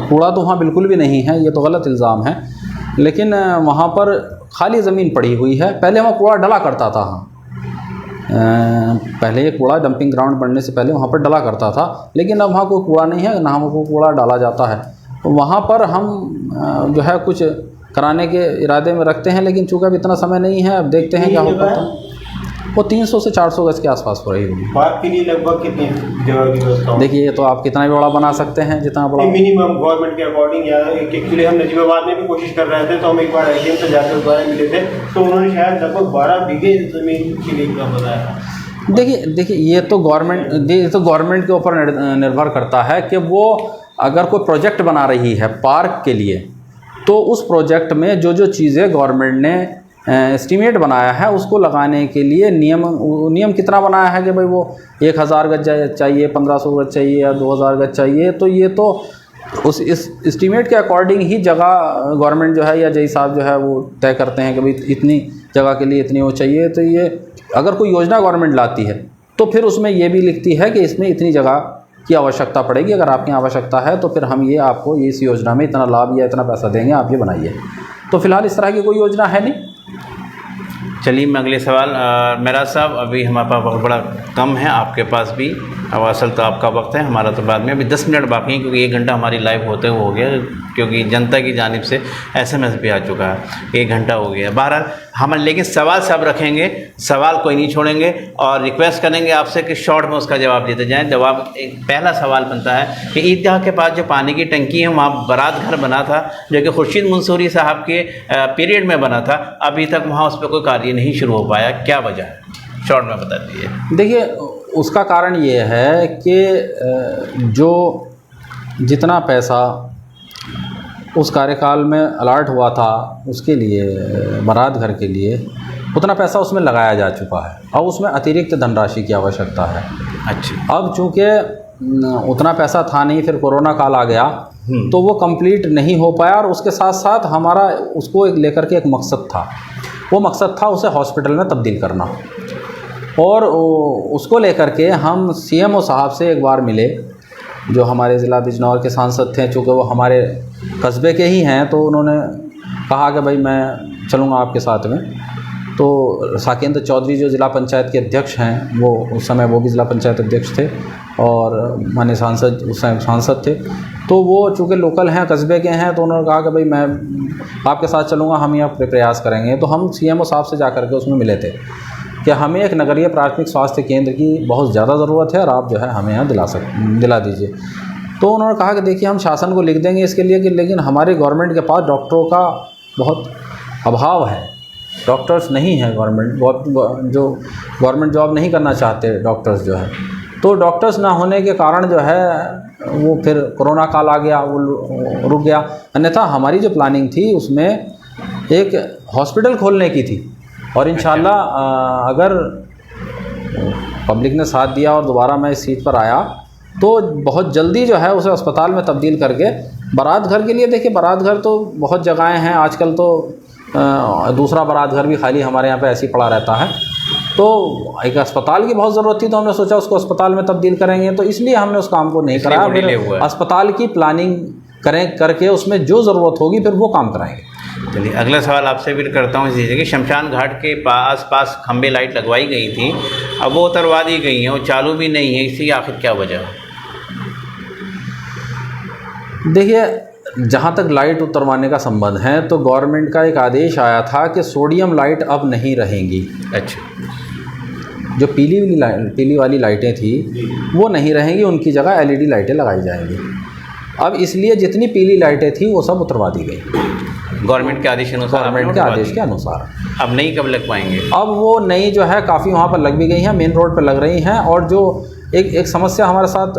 कूड़ा तो वहाँ बिल्कुल भी नहीं है, ये तो गलत इल्ज़ाम है, लेकिन वहाँ पर खाली ज़मीन पड़ी हुई है। पहले वहाँ कूड़ा डला करता था, पहले ये कूड़ा डंपिंग ग्राउंड बनने से पहले वहाँ पर डला करता था, लेकिन अब वहाँ कोई कूड़ा नहीं है, ना वहाँ कोई कूड़ा डाला जाता है। तो वहाँ पर हम जो है कुछ कराने के इरादे में रखते हैं, लेकिन चूँकि अब इतना समय नहीं है, अब देखते हैं क्या होता है। वो 300 से 400 गज के आसपास हो रही होगी। पार्क के लिए लगभग कितनी जगह की व्यवस्था होगी? देखिए, ये तो आप कितना भी बड़ा बना सकते हैं, जितना बड़ा। मिनिमम गवर्नमेंट के अकॉर्डिंग, या एक्चुअली हम नजीबाबाद में भी कोशिश कर रहे थे, तो हम एक बार एटीएम से जाकर उस बारे मिले थे, तो उन्होंने शायद लगभग 12 बीघे ज़मीन के लिए का बताया। देखिए ये तो गवर्नमेंट के ऊपर निर्भर करता है कि वो अगर कोई प्रोजेक्ट बना रही है पार्क के लिए, तो उस प्रोजेक्ट में जो चीज़ें गवर्नमेंट ने एस्टीमेट बनाया है उसको लगाने के लिए नियम कितना बनाया है कि भाई वो 1000 गज चाहिए, 1500 गज चाहिए या 2000 गज चाहिए, तो ये तो उस इस एस्टीमेट के अकॉर्डिंग ही जगह गवर्नमेंट जो है या जई साहब जो है वो तय करते हैं कि भाई इतनी जगह के लिए इतनी वो चाहिए। तो ये अगर कोई योजना गवर्नमेंट लाती है तो फिर उसमें ये भी लिखती है कि इसमें इतनी जगह की आवश्यकता पड़ेगी, अगर आपकी आवश्यकता है तो फिर हम ये आपको इस योजना में इतना लाभ या इतना पैसा देंगे, आप ये बनाइए। तो फिलहाल इस तरह की कोई योजना है नहीं। चलिए मैं अगले सवाल, मेरा साहब अभी हमारे पास बहुत बड़ा कम है, आपके पास भी अब असल तो आपका वक्त है, हमारा तो बाद में। अभी 10 मिनट बाकी हैं क्योंकि 1 घंटा हमारी लाइव होते हुए हो गया, क्योंकि जनता की जानिब से SMS भी आ चुका है, 1 घंटा हो गया। बहरहाल हम लेकिन सवाल सब रखेंगे, सवाल कोई नहीं छोड़ेंगे और रिक्वेस्ट करेंगे आपसे कि शॉर्ट में उसका जवाब देते जाएँ। जवाब पहला सवाल बनता है कि ईदगाह के पास जो पानी की टंकी है वहाँ बारात घर बना था, जो कि खुर्शीद मंसूरी साहब के पीरियड में बना था, अभी तक वहाँ उस पर कोई कार्य नहीं शुरू हो पाया, क्या वजह है? शॉर्ट में बता दीजिए। देखिए, उसका कारण ये है कि जो जितना पैसा उस कार्यकाल में अलॉट हुआ था उसके लिए, बारात घर के लिए, उतना पैसा उसमें लगाया जा चुका है और उसमें अतिरिक्त धनराशि की आवश्यकता है। अच्छा। अब चूँकि उतना पैसा था नहीं, फिर कोरोना काल आ गया तो वो कंप्लीट नहीं हो पाया, और उसके साथ साथ हमारा उसको लेकर के एक मकसद था, वो मकसद था उसे हॉस्पिटल में तब्दील करना। और उसको लेकर के हम CMO साहब से एक बार मिले, जो हमारे ज़िला बिजनौर के सांसद थे, चूँकि वो हमारे कस्बे के ही हैं, तो उन्होंने कहा कि भाई मैं चलूँगा आपके साथ में। तो साकेंद्र चौधरी जो ज़िला पंचायत के अध्यक्ष हैं, वो उस समय वो भी ज़िला पंचायत अध्यक्ष थे और माननीय सांसद उस समय सांसद थे, तो वो चूँकि लोकल हैं, कस्बे के हैं, तो उन्होंने कहा कि भाई मैं आपके साथ चलूँगा, हम यहाँ प्रयास करेंगे। तो हम CMO साहब से जा कर के उसमें मिले थे कि हमें एक नगरीय प्राथमिक स्वास्थ्य केंद्र की बहुत ज़्यादा ज़रूरत है और आप जो है हमें यहाँ दिला दीजिए। तो उन्होंने कहा कि देखिए हम शासन को लिख देंगे इसके लिए कि लेकिन हमारे गवर्नमेंट के पास डॉक्टरों का बहुत अभाव है, डॉक्टर्स नहीं हैं, जो गवर्नमेंट जॉब नहीं करना चाहते डॉक्टर्स जो है, तो डॉक्टर्स ना होने के कारण जो है वो फिर कोरोना काल आ गया, वो रुक गया। अन्यथा हमारी जो प्लानिंग थी उसमें एक हॉस्पिटल खोलने की थी, और इंशाल्लाह अगर पब्लिक ने साथ दिया और दोबारा मैं इस सीट पर आया तो बहुत जल्दी जो है उसे अस्पताल में तब्दील करके बारात घर के लिए, देखिए बारात घर तो बहुत जगहें हैं आजकल, तो दूसरा बारात घर भी खाली हमारे यहाँ पे ऐसे ही पड़ा रहता है, तो एक अस्पताल की बहुत ज़रूरत थी, तो हमने सोचा उसको अस्पताल में तब्दील करेंगे, तो इसलिए हमने उस काम को नहीं कराया। फिर अस्पताल की प्लानिंग करके उसमें जो ज़रूरत होगी फिर वो काम कराएंगे। चलिए अगला सवाल आपसे भी करता हूँ। इसी कि शमशान घाट के पास खंबे लाइट लगवाई गई थी, अब वो उतरवा दी गई हैं, वो चालू भी नहीं है, इसकी आखिर क्या वजह है? देखिए, जहाँ तक लाइट उतरवाने का संबंध है तो गवर्नमेंट का एक आदेश आया था कि सोडियम लाइट अब नहीं रहेंगी। अच्छा। जो पीली वाली लाइटें थी वो नहीं रहेंगी, उनकी जगह LED लाइटें लगाई जाएंगी। अब इसलिए जितनी पीली लाइटें थी वो सब उतरवा दी गई गवर्नमेंट के आदेश के अनुसार। गवर्नमेंट के आदेश के अनुसार। अब नई कब लग पाएंगे? अब वो नई जो है काफ़ी वहाँ पर लग भी गई हैं, मेन रोड पर लग रही हैं। और जो एक समस्या हमारे साथ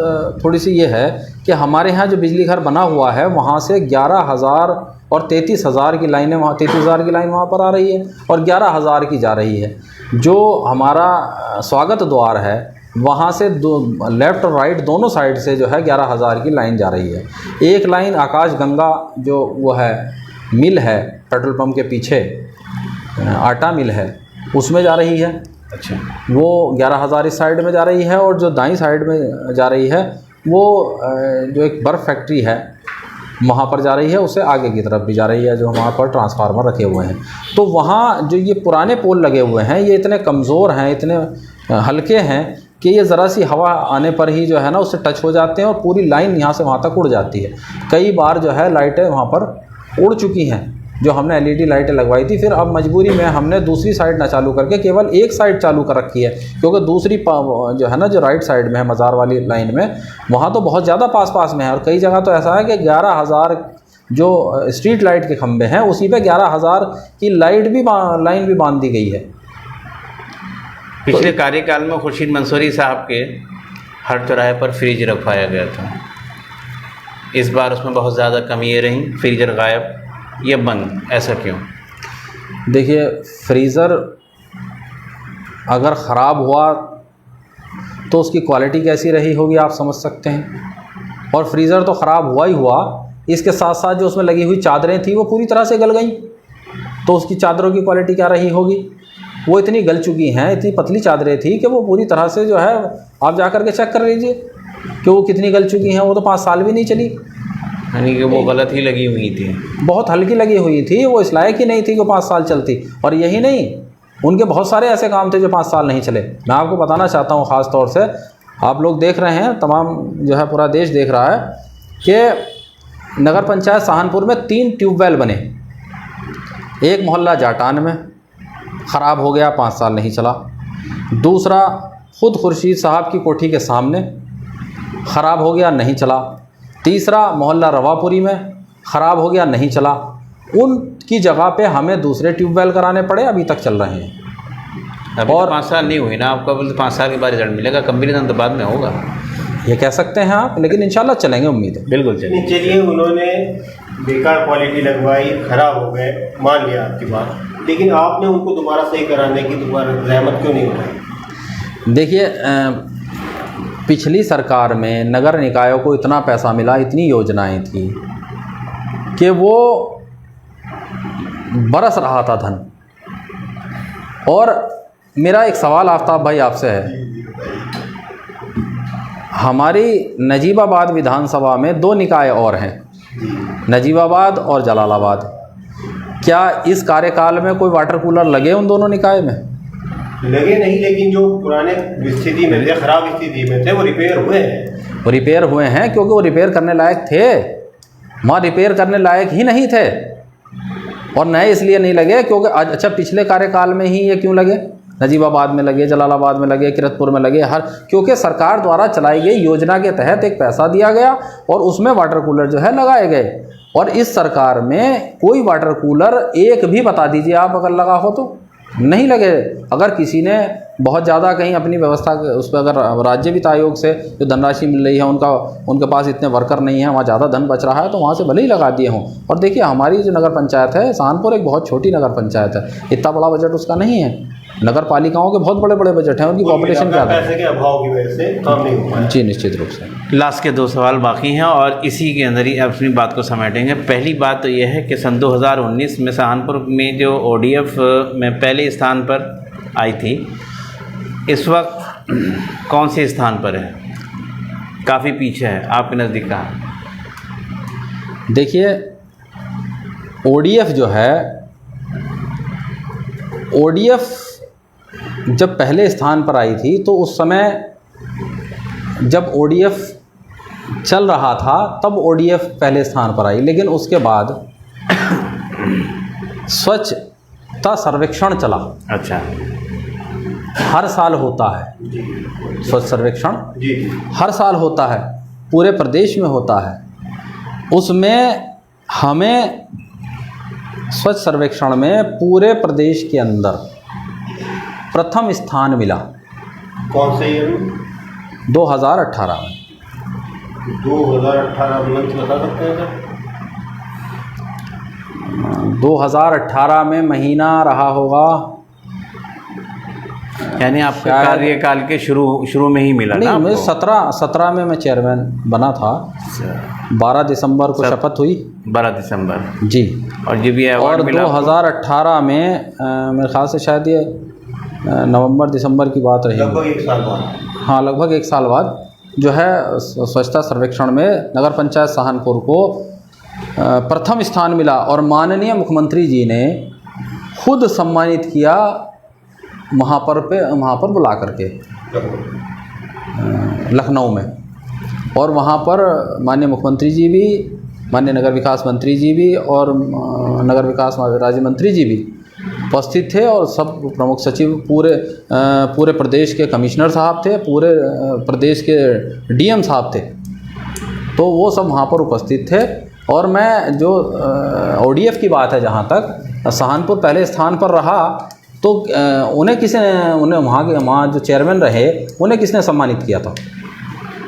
थोड़ी सी ये है कि हमारे यहाँ जो बिजली घर बना हुआ है वहाँ से 11,000 और 33,000 की लाइनें, वहाँ 33,000 की लाइन वहाँ पर आ रही है और 11,000 की जा रही है। जो हमारा स्वागत द्वार है वहाँ से लेफ़्ट और राइट दोनों साइड से जो है 11,000 की लाइन जा रही है। एक लाइन आकाश गंगा जो वो है मिल है, पेट्रोल पंप के पीछे आटा मिल है, उसमें जा रही है। अच्छा। वो 11,000 इस साइड में जा रही है, और जो दाईं साइड में जा रही है वो जो एक बर्फ़ फैक्ट्री है वहाँ पर जा रही है, उससे आगे की तरफ भी जा रही है, जो वहाँ पर ट्रांसफार्मर रखे हुए हैं। तो वहाँ जो ये पुराने पोल लगे हुए हैं ये इतने कमज़ोर हैं, इतने हल्के हैं कि ये ज़रा सी हवा आने पर ही जो है ना उससे टच हो जाते हैं और पूरी लाइन यहाँ से वहाँ तक उड़ जाती है। कई बार जो है लाइटें वहाँ पर उड़ चुकी हैं जो हमने LED लाइटें लगवाई थी, फिर अब मजबूरी में हमने दूसरी साइड ना चालू करके केवल एक साइड चालू कर रखी है, क्योंकि दूसरी जो है ना, जो राइट साइड में है मज़ार वाली लाइन में, वहाँ तो बहुत ज़्यादा पास में है। और कई जगह तो ऐसा है कि 11,000 जो स्ट्रीट लाइट के खंभे हैं उसी पे 11,000 की लाइन भी बांध दी गई है। पिछले कार्यकाल में खुर्शीद मंसूरी साहब के हर चौराहे पर फ्रिज रखवाया गया था, इस बार उसमें बहुत ज़्यादा कमी रही, फ्रीजर गायब या बंद, ऐसा क्यों? देखिए, फ्रीज़र अगर ख़राब हुआ तो उसकी क्वालिटी कैसी रही होगी आप समझ सकते हैं। और फ्रीज़र तो ख़राब हुआ ही हुआ, इसके साथ साथ जो उसमें लगी हुई चादरें थी वो पूरी तरह से गल गई, तो उसकी चादरों की क्वालिटी क्या रही होगी? वो इतनी गल चुकी हैं, इतनी पतली चादरें थी कि वो पूरी तरह से जो है, आप जा कर के चेक कर लीजिए कि वो कितनी गल चुकी हैं। वो तो 5 साल भी नहीं चली, यानी कि वो गलत ही लगी हुई थी, बहुत हल्की लगी हुई थी, वो इस लायक ही नहीं थी कि 5 साल चलती। और यही नहीं, उनके बहुत सारे ऐसे काम थे जो 5 साल नहीं चले। मैं आपको बताना चाहता हूँ, ख़ास तौर से आप लोग देख रहे हैं, तमाम जो है पूरा देश देख रहा है कि नगर पंचायत सहारनपुर में 3 ट्यूबवेल बने। एक मोहल्ला जाटान में ख़राब हो गया, 5 साल नहीं चला। दूसरा खुद खुर्शीद साहब की कोठी के सामने ख़राब हो गया, नहीं चला। तीसरा मोहल्ला रवापुरी में ख़राब हो गया, नहीं चला। उनकी जगह पे हमें दूसरे ट्यूबवेल कराने पड़े, अभी तक चल रहे हैं। अभी और 5 साल नहीं हुई ना, आपको बोलते 5 साल के बाद रिजल्ट मिलेगा, कंपैरिजन तो बाद में होगा, ये कह सकते हैं आप, लेकिन इंशाल्लाह चलेंगे, उम्मीद है। बिल्कुल चलिए। चलिए, उन्होंने बेकार क्वालिटी लगवाई, ख़राब हो गए, मान लिया आपकी बात, लेकिन आपने उनको दोबारा सही कराने की दोबारा ज़हमत क्यों नहीं उठाई? देखिए, पिछली सरकार में नगर निकायों को इतना पैसा मिला, इतनी योजनाएं थी कि वो बरस रहा था धन। और मेरा एक सवाल आफ्ताब भाई आपसे है, हमारी नजीबाबाद विधानसभा में 2 निकाय और हैं, नजीबाबाद और जलालाबाद। क्या इस कार्यकाल में कोई वाटर कूलर लगे उन दोनों निकाय में? लगे नहीं, लेकिन जो पुराने स्थिति में थे, ख़राब स्थिति में थे, वो रिपेयर हुए हैं। वो रिपेयर हुए हैं क्योंकि वो रिपेयर करने लायक थे, वहाँ रिपेयर करने लायक ही नहीं थे। और नए इसलिए नहीं लगे क्योंकि अच्छा, पिछले कार्यकाल में ही ये क्यों लगे? नजीबाबाद में लगे, जलालाबाद में लगे, किरतपुर में लगे, क्योंकि सरकार द्वारा चलाई गई योजना के तहत एक पैसा दिया गया और उसमें वाटर कूलर जो है लगाए गए। और इस सरकार में कोई वाटर कूलर एक भी बता दीजिए आप अगर लगा हो तो नहीं लगे। अगर किसी ने बहुत ज़्यादा कहीं अपनी व्यवस्था उस पर, अगर राज्य वित्त आयोग से जो धनराशि मिल रही है उनके पास इतने वर्कर नहीं हैं, वहाँ ज़्यादा धन बच रहा है, तो वहाँ से भले ही लगा दिए हों। और देखिए, हमारी जो नगर पंचायत है सहारनपुर, एक बहुत छोटी नगर पंचायत है, इतना बड़ा बजट उसका नहीं है। नगर पालिकाओं के बहुत बड़े बड़े बजट हैं, उनकी पॉपुलेशन ज़्यादा है। पैसे के अभाव की वजह से काम नहीं हो पाया। जी, निश्चित रूप से। लास्ट के 2 सवाल बाकी हैं और इसी के अंदर ही अपनी बात को समेटेंगे। पहली बात तो यह है कि सन 2019 में सहारनपुर में जो ODF में पहले स्थान पर आई थी, इस वक्त कौन से स्थान पर है? काफ़ी पीछे है, आपके नज़दीक कहाँ? देखिए, ODF जो है, ODF जब पहले स्थान पर आई थी तो उस समय जब ODF चल रहा था तब ODF पहले स्थान पर आई, लेकिन उसके बाद स्वच्छता सर्वेक्षण चला। अच्छा, हर साल होता है स्वच्छ सर्वेक्षण, जी, हर साल होता है, पूरे प्रदेश में होता है। उसमें हमें स्वच्छ सर्वेक्षण में पूरे प्रदेश के अंदर प्रथम स्थान मिला। कौन से ईयर में? 2018 में। 2018 मंथ बता सकते हैं सर? 2018 में महीना रहा होगा, यानी आपके कार्यकाल के शुरू में ही मिला ना? नहीं, मैं आपको? 17 में मैं चेयरमैन बना था। 12 दिसंबर को शपथ हुई। 12 दिसंबर जी। और ये भी अवार्ड मिला 2018 में मेरे ख्याल से शायद ये नवंबर दिसंबर की बात रही, लगभग 1 साल बाद। हाँ, लगभग 1 साल बाद जो है स्वच्छता सर्वेक्षण में नगर पंचायत सहारनपुर को प्रथम स्थान मिला। और माननीय मुख्यमंत्री जी ने खुद सम्मानित किया वहाँ पर बुला करके लखनऊ में। और वहाँ पर माननीय मुख्यमंत्री जी भी माननीय नगर विकास मंत्री जी भी और नगर विकास राज्य मंत्री जी भी उपस्थित थे, और सब प्रमुख सचिव पूरे प्रदेश के कमिश्नर साहब थे, पूरे प्रदेश के डीएम साहब थे, तो वो सब वहाँ पर उपस्थित थे। और मैं जो ODF की बात है, जहाँ तक सहारनपुर पहले स्थान पर रहा, तो उन्हें वहाँ जो चेयरमैन रहे उन्हें किसने सम्मानित किया था?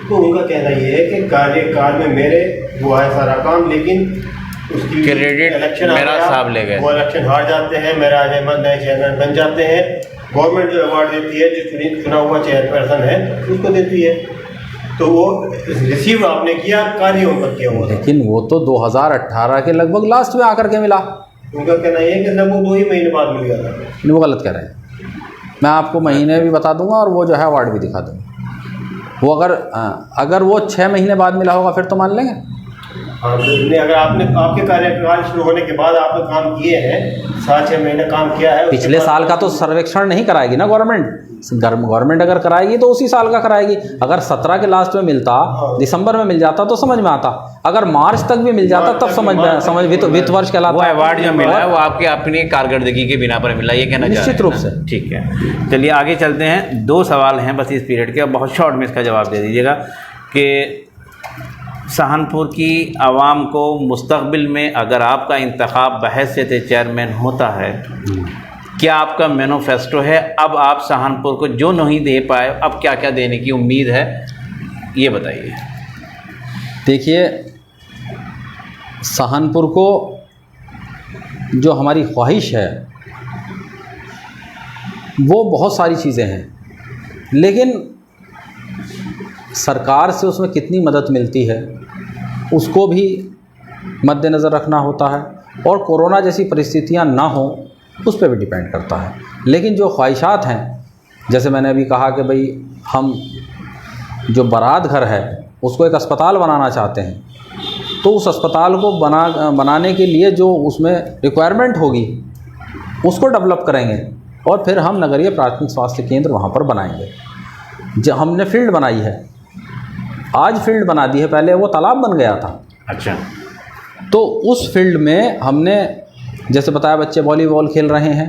तो उनका कहना ये है कि कार्यकाल में मेरे हुआ है सारा काम, लेकिन उसकी क्रेडिट इलेक्शन मेरा साहब ले गए। वो इलेक्शन हार जाते हैं, मेरा नए चेयरमैन बन जाते हैं। गवर्नमेंट जो अवार्ड देती है, जो चुना हुआ चेयरपर्सन है उसको देती है, तो वो रिसीव आपने किया, कार्यों पर किया हुआ। लेकिन वो तो 2018 के लगभग लास्ट में आकर के मिला। उनका कहना ये है कि लगभग 2 ही महीने बाद मिल गया था। वो गलत कह रहे हैं। मैं आपको महीने भी बता दूंगा और वो जो है अवार्ड भी दिखा दूंगा। वो अगर वो 6 महीने बाद मिला होगा फिर तो मान लेंगे। हाँ, तो अगर आपके कार्यकाल शुरू होने के बाद आपने काम किए हैं, 7-6 महीने काम किया है, पिछले साल का तो सर्वेक्षण नहीं कराएगी ना गवर्नमेंट अगर कराएगी तो उसी साल का कराएगी। अगर 17 के लास्ट में मिलता, दिसंबर में मिल जाता तो समझ में आता, अगर मार्च तक भी मिल जाता तब समझ वित्त वर्ष कहलाता। वो अवार्ड जो मिला है वो आपके अपनी कारकर्दगी के बिना पर मिला, ये कहना निश्चित रूप से। ठीक है, चलिए आगे चलते हैं। 2 सवाल हैं बस इस पीरियड के, बहुत शॉर्ट में इसका जवाब दे दीजिएगा कि सहारनपुर की आवाम को मुस्तकबिल में अगर आपका इंतखाब बहैसियत चेयरमैन होता है, क्या आपका मैनिफेस्टो है? अब आप सहारनपुर को जो नहीं दे पाए, अब क्या क्या देने की उम्मीद है, ये बताइए। देखिए, सहारनपुर को जो हमारी ख्वाहिश है वो बहुत सारी चीज़ें हैं, लेकिन सरकार से उसमें कितनी मदद मिलती है उसको भी मद्देनज़र रखना होता है, और कोरोना जैसी परिस्थितियां ना हो उस पर भी डिपेंड करता है। लेकिन जो ख्वाहिशात हैं, जैसे मैंने अभी कहा कि भाई हम जो बारात घर है उसको एक अस्पताल बनाना चाहते हैं, तो उस अस्पताल को बनाने के लिए जो उसमें रिक्वायरमेंट होगी उसको डेवलप करेंगे, और फिर हम नगरीय प्राथमिक स्वास्थ्य केंद्र वहाँ पर बनाएंगे। जो हमने फील्ड बनाई है, आज फील्ड बना दी है, पहले वो तालाब बन गया था। अच्छा, तो उस फील्ड में हमने जैसे बताया बच्चे वॉलीबॉल खेल रहे हैं।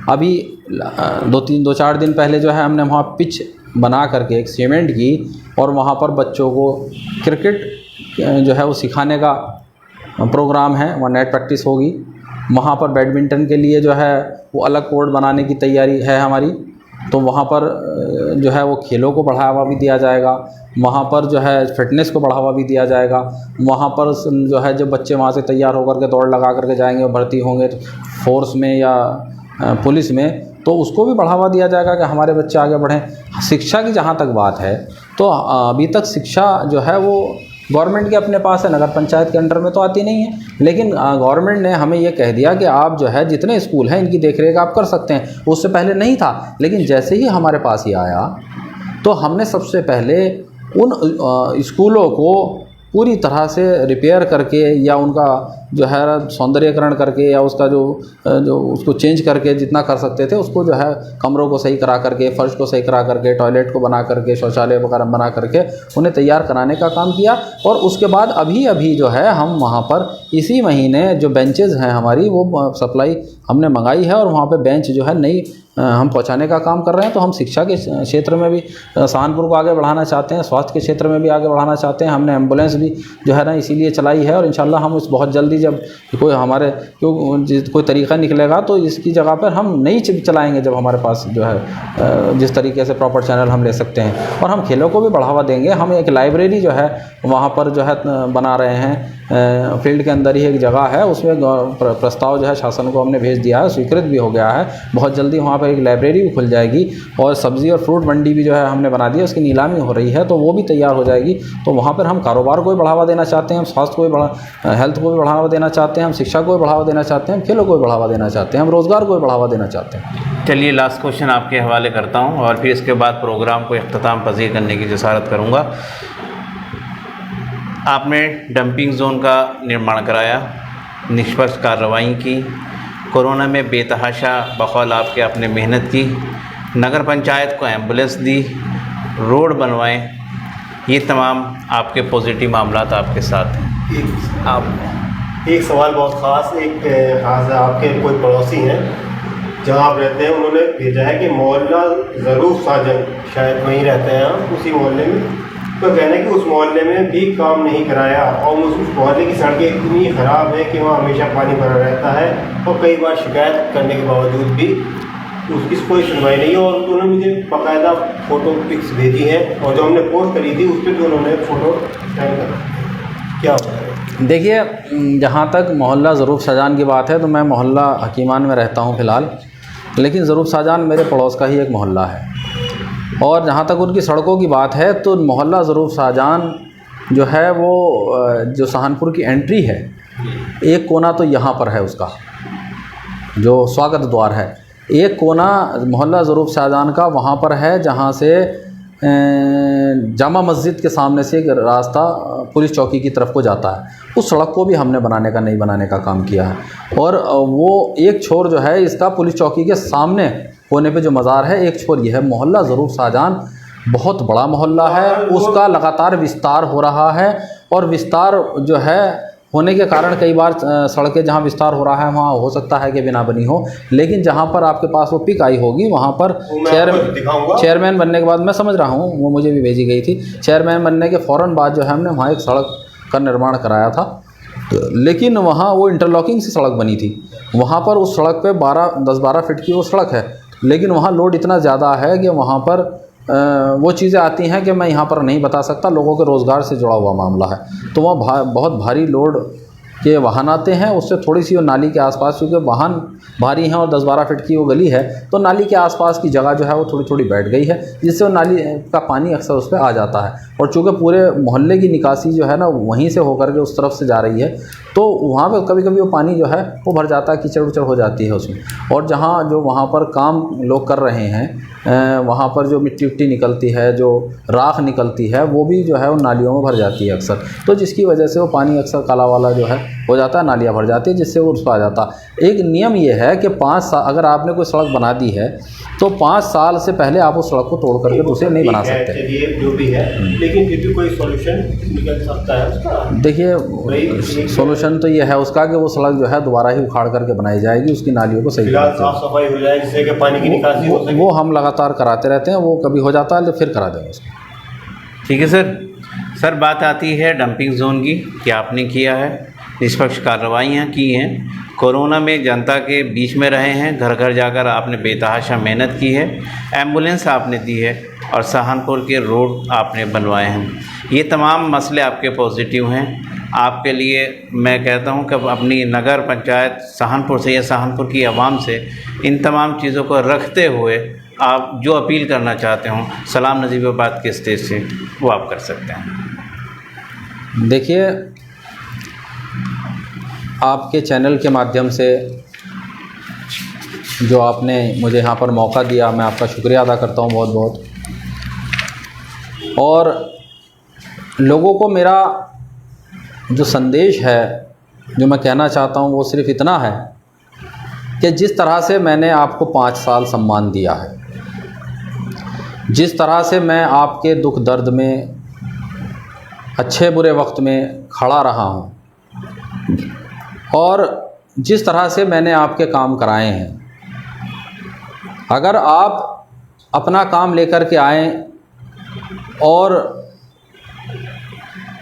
अभी 2-4 दिन पहले जो है हमने वहाँ पिच बना करके एक सीमेंट की, और वहाँ पर बच्चों को क्रिकेट जो है वो सिखाने का प्रोग्राम है, वहाँ नेट प्रैक्टिस होगी। वहाँ पर बैडमिंटन के लिए जो है वो अलग कोर्ट बनाने की तैयारी है हमारी, तो वहाँ पर जो है वो खेलों को बढ़ावा भी दिया जाएगा, वहाँ पर जो है फिटनेस को बढ़ावा भी दिया जाएगा। वहाँ पर जो है जब बच्चे वहाँ से तैयार होकर के दौड़ लगा करके जाएंगे, भर्ती होंगे फोर्स में या पुलिस में, तो उसको भी बढ़ावा दिया जाएगा कि हमारे बच्चे आगे बढ़ें। शिक्षा की जहाँ तक बात है, तो अभी तक शिक्षा जो है वो गवर्नमेंट के अपने पास है, नगर पंचायत के अंडर में तो आती नहीं है। लेकिन गवर्नमेंट ने हमें ये कह दिया कि आप जो है जितने स्कूल हैं इनकी देखरेख आप कर सकते हैं। उससे पहले नहीं था, लेकिन जैसे ही हमारे पास ये आया तो हमने सबसे पहले उन स्कूलों को पूरी तरह से रिपेयर करके या उनका जो है सौंदर्यकरण करके या उसका जो उसको चेंज करके जितना कर सकते थे उसको जो है कमरों को सही करा करके, फर्श को सही करा करके, टॉयलेट को बना करके, शौचालय वगैरह बना करके उन्हें तैयार कराने का काम किया। और उसके बाद अभी जो है हम वहाँ पर इसी महीने जो बेंचेज़ हैं हमारी वो सप्लाई हमने मंगाई है, और वहाँ पर बेंच जो है नई हम पहुँचाने का काम कर रहे हैं। तो हम शिक्षा के क्षेत्र में भी सहारनपुर को आगे बढ़ाना चाहते हैं, स्वास्थ्य के क्षेत्र में भी आगे बढ़ाना चाहते हैं। हमने एम्बुलेंस भी जो है ना इसीलिए चलाई है, और इंशाल्लाह हम इस बहुत जल्दी जब कोई हमारे कोई तरीक़ा निकलेगा तो इसकी जगह पर हम नई चलाएंगे, जब हमारे पास जो है जिस तरीके से प्रॉपर चैनल हम ले सकते हैं। और हम खेलों को भी बढ़ावा देंगे। हम एक लाइब्रेरी जो है वहाँ पर जो है बना रहे हैं, फील्ड के अंदर ही एक जगह है, उसमें प्रस्ताव जो है शासन को हमने भेज दिया है, स्वीकृत भी हो गया है। बहुत जल्दी वहाँ पर एक लाइब्रेरी भी खुल जाएगी, और सब्ज़ी और फ्रूट मंडी भी जो है हमने बना दी है, उसकी नीलामी हो रही है, तो वो भी तैयार हो जाएगी। तो वहाँ पर हम कारोबार को भी बढ़ावा देना चाहते हैं, हम स्वास्थ्य को भी हेल्थ को भी बढ़ावा देना चाहते हैं, हम शिक्षा को भी बढ़ावा देना चाहते हैं, हम खेलों को भी बढ़ावा देना चाहते हैं, हम रोज़गार को भी बढ़ावा देना चाहते हैं। चलिए लास्ट क्वेश्चन आपके हवाले करता हूँ, और फिर इसके बाद प्रोग्राम को इख्तिताम पजीर करने की जसारत करूँगा। आपने डंपिंग जोन का निर्माण कराया, निष्पक्ष कार्रवाई की, कोरोना में बेतहाशा बकौल आपके अपने मेहनत की, नगर पंचायत को एम्बुलेंस दी, रोड बनवाएं, ये तमाम आपके पॉजिटिव मामलात आपके साथ हैं। एक सवाल बहुत ख़ास, एक खास आपके कोई पड़ोसी हैं जहाँ आप रहते हैं, उन्होंने भेजा है कि मोहल्ला ज़रूर साजन, शायद वहीं रहते हैं आप, उसी मोहल्ले में, तो कहना है कि उस मोहल्ले में भी काम नहीं कराया और उस मोहल्ले की सड़कें इतनी ख़राब है कि वहाँ हमेशा पानी भरा रहता है और कई बार शिकायत करने के बावजूद भी उसकी कोई सुनवाई नहीं है। और उन्होंने मुझे बाकायदा फ़ोटो पिक्स भेजी हैं और जो हमने पोस्ट करी थी उस पर भी उन्होंने फ़ोटो सेंड करा। क्या होता है? देखिए, जहाँ तक मोहल्ला ज़रूफ़ शाहजहां की बात है तो मैं मोहल्ला हकीमान में रहता हूँ फ़िलहाल, लेकिन ज़रूफ़ शाहजहां मेरे पड़ोस का ही एक मोहल्ला है। और जहाँ तक उनकी सड़कों की बात है तो मोहल्ला ज़रूफ़ शाहजहां जो है वो जो सहारनपुर की एंट्री है, एक कोना तो यहाँ पर है उसका जो स्वागत द्वार है, एक कोना मोहल्ला ज़रूफ़ शाहजहां का वहाँ पर है जहाँ से जामा मस्जिद के सामने से एक रास्ता पुलिस चौकी की तरफ को जाता है। उस सड़क को भी हमने बनाने का नहीं बनाने का काम किया है। और वो एक छोर जो है इसका पुलिस चौकी के सामने होने पे जो मज़ार है, एक छोर ये है। मोहल्ला ज़रूफ़ शाहजहां बहुत बड़ा मोहल्ला है, उसका लगातार विस्तार हो रहा है और विस्तार जो है होने के कारण कई बार सड़कें जहाँ विस्तार हो रहा है वहाँ हो सकता है कि बिना बनी हो, लेकिन जहाँ पर आपके पास वो पिक आई होगी वहाँ पर चेयरमैन बनने के बाद, मैं समझ रहा हूँ, वो मुझे भी भेजी गई थी, चेयरमैन बनने के फ़ौरन बाद जो है हमने वहाँ एक सड़क का निर्माण कराया था, लेकिन वहाँ वो इंटरलॉकिंग से सड़क बनी थी। वहाँ पर उस सड़क पे 10-12 फीट की वो सड़क है, लेकिन वहाँ लोड इतना ज़्यादा है कि वहाँ पर वो चीज़ें आती हैं कि मैं यहाँ पर नहीं बता सकता, लोगों के रोज़गार से जुड़ा हुआ मामला है। तो वहाँ बहुत भारी लोड के वाहन आते हैं, उससे थोड़ी सी वो नाली के आसपास, क्योंकि वाहन भारी हैं और 10-12 फीट की वो गली है, तो नाली के आसपास की जगह जो है वो थोड़ी थोड़ी बैठ गई है, जिससे वो नाली का पानी अक्सर उस पर आ जाता है। और चूँकि पूरे मोहल्ले की निकासी जो है ना वहीं से होकर के उस तरफ से जा रही है, तो वहाँ पे कभी कभी वो पानी जो है वो भर जाता है, कीचड़ उचड़ हो जाती है उसमें। और जहाँ जो वहाँ पर काम लोग कर रहे हैं वहाँ पर जो मिट्टी उट्टी निकलती है, जो राख निकलती है, वो भी जो है उन नालियों में भर जाती है अक्सर, तो जिसकी वजह से वो पानी अक्सर काला वाला जो है हो जाता है, नालियाँ भर जाती है, जिससे वो उस पर आ जाता है। एक नियम ये है कि 5 साल अगर आपने कोई सड़क बना दी है तो 5 साल से पहले आप उस सड़क को तोड़ करके दूसरे नहीं बना सकते। चलिए जो भी है, लेकिन फिर भी कोई सॉल्यूशन निकल सकता है उसका। देखिए, सॉल्यूशन तो ये है उसका कि वो सड़क जो है दोबारा ही उखाड़ करके बनाई जाएगी, उसकी नालियों को सही साफ सफाई हो जाए जिससे कि पानी की निकासी हो सके। वो हम लगातार कराते रहते हैं, वो कभी हो जाता है तो फिर करा देंगे उसको। ठीक है सर, बात आती है डंपिंग जोन की, क्या आपने किया है? निष्पक्ष कार्रवाइयाँ की हैं, कोरोना में जनता के बीच में रहे हैं, घर घर जाकर आपने बेतहाशा मेहनत की है, एम्बुलेंस आपने दी है और सहारनपुर के रोड आपने बनवाए हैं। ये तमाम मसले आपके पॉजिटिव हैं। आपके लिए मैं कहता हूं कि अपनी नगर पंचायत सहारनपुर से या सहारनपुर की आवाम से इन तमाम चीज़ों को रखते हुए आप जो अपील करना चाहते हों सलाम नजीबाबाद के स्टेज से, वो आप कर सकते हैं। देखिए, आपके चैनल के माध्यम से जो आपने मुझे यहाँ पर मौका दिया, मैं आपका शुक्रिया अदा करता हूँ बहुत बहुत। और लोगों को मेरा जो संदेश है, जो मैं कहना चाहता हूँ, वो सिर्फ़ इतना है कि जिस तरह से मैंने आपको 5 साल सम्मान दिया है, जिस तरह से मैं आपके दुख दर्द में, अच्छे बुरे वक्त में खड़ा रहा हूँ, और जिस तरह से मैंने आपके काम कराए हैं, अगर आप अपना काम लेकर के आएँ और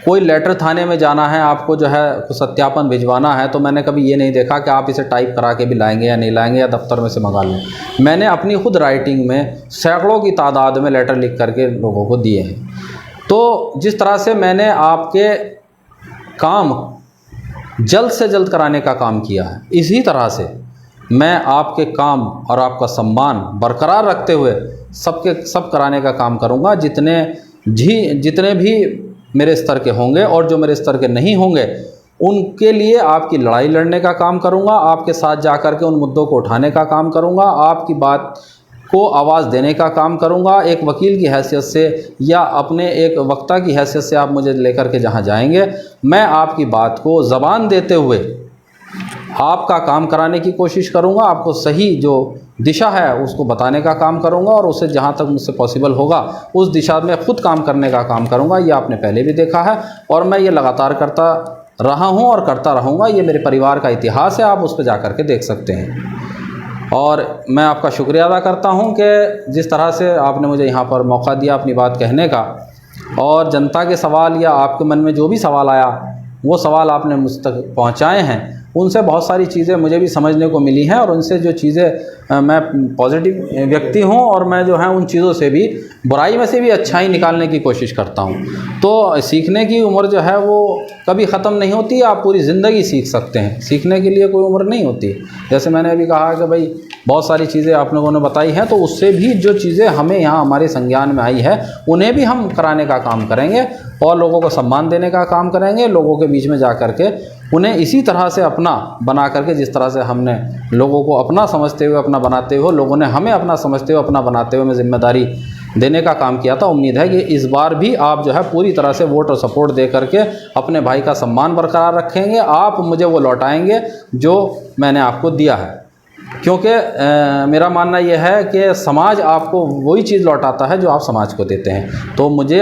कोई लेटर थाने में जाना है, आपको जो है कुछ सत्यापन भिजवाना है, तो मैंने कभी ये नहीं देखा कि आप इसे टाइप करा के भी लाएंगे या नहीं लाएंगे या दफ्तर में से मंगा लें। मैंने अपनी खुद राइटिंग में सैकड़ों की तादाद में लेटर लिख करके लोगों को दिए हैं। तो जिस तरह से मैंने आपके काम जल्द से जल्द कराने का काम किया है, इसी तरह से मैं आपके काम और आपका सम्मान बरकरार रखते हुए सब कराने का काम करूँगा। जितने भी मेरे स्तर के होंगे और जो मेरे स्तर के नहीं होंगे, उनके लिए आपकी लड़ाई लड़ने का काम करूँगा, आपके साथ जा कर के उन मुद्दों को उठाने का काम करूँगा, आपकी बात को आवाज़ देने का काम करूँगा। एक वकील की हैसियत से या अपने एक वक्ता की हैसियत से आप मुझे लेकर के जहाँ जाएंगे, मैं आपकी बात को ज़बान देते हुए आपका काम कराने की कोशिश करूँगा, आपको सही जो दिशा है उसको बताने का काम करूँगा, और उसे जहाँ तक मुझसे पॉसिबल होगा उस दिशा में खुद काम करने का काम करूँगा। ये आपने पहले भी देखा है और मैं ये लगातार करता रहा हूँ और करता रहूँगा। ये मेरे परिवार का इतिहास है, आप उस पर जा कर के देख सकते हैं। और मैं आपका शुक्रिया अदा करता हूँ कि जिस तरह से आपने मुझे यहाँ पर मौका दिया अपनी बात कहने का, और जनता के सवाल या आपके मन में जो भी सवाल आया वो सवाल आपने मुझ तक पहुँचाए हैं। उनसे बहुत सारी चीज़ें मुझे भी समझने को मिली हैं, और उनसे जो चीज़ें मैं पॉजिटिव व्यक्ति हूं, और मैं जो है उन चीज़ों से भी, बुराई में से भी अच्छाई निकालने की कोशिश करता हूं। तो सीखने की उम्र जो है वो कभी ख़त्म नहीं होती, आप पूरी ज़िंदगी सीख सकते हैं, सीखने के लिए कोई उम्र नहीं होती। जैसे मैंने अभी कहा कि भाई बहुत सारी चीज़ें आप लोगों ने बताई हैं, तो उससे भी जो चीज़ें हमें यहाँ हमारे संज्ञान में आई है उन्हें भी हम कराने का काम करेंगे, और लोगों को सम्मान देने का काम करेंगे। लोगों के बीच में जा कर के उन्हें इसी तरह से अपना बना करके, जिस तरह से हमने लोगों को अपना समझते हुए अपना बनाते हुए, लोगों ने हमें अपना समझते हुए अपना बनाते हुए हमें जिम्मेदारी देने का काम किया था। उम्मीद है कि इस बार भी आप जो है पूरी तरह से वोट और सपोर्ट दे करके अपने भाई का सम्मान बरकरार रखेंगे। आप मुझे वो लौटाएंगे जो मैंने आपको दिया है, क्योंकि मेरा मानना यह है कि समाज आपको वही चीज़ लौटाता है जो आप समाज को देते हैं। तो मुझे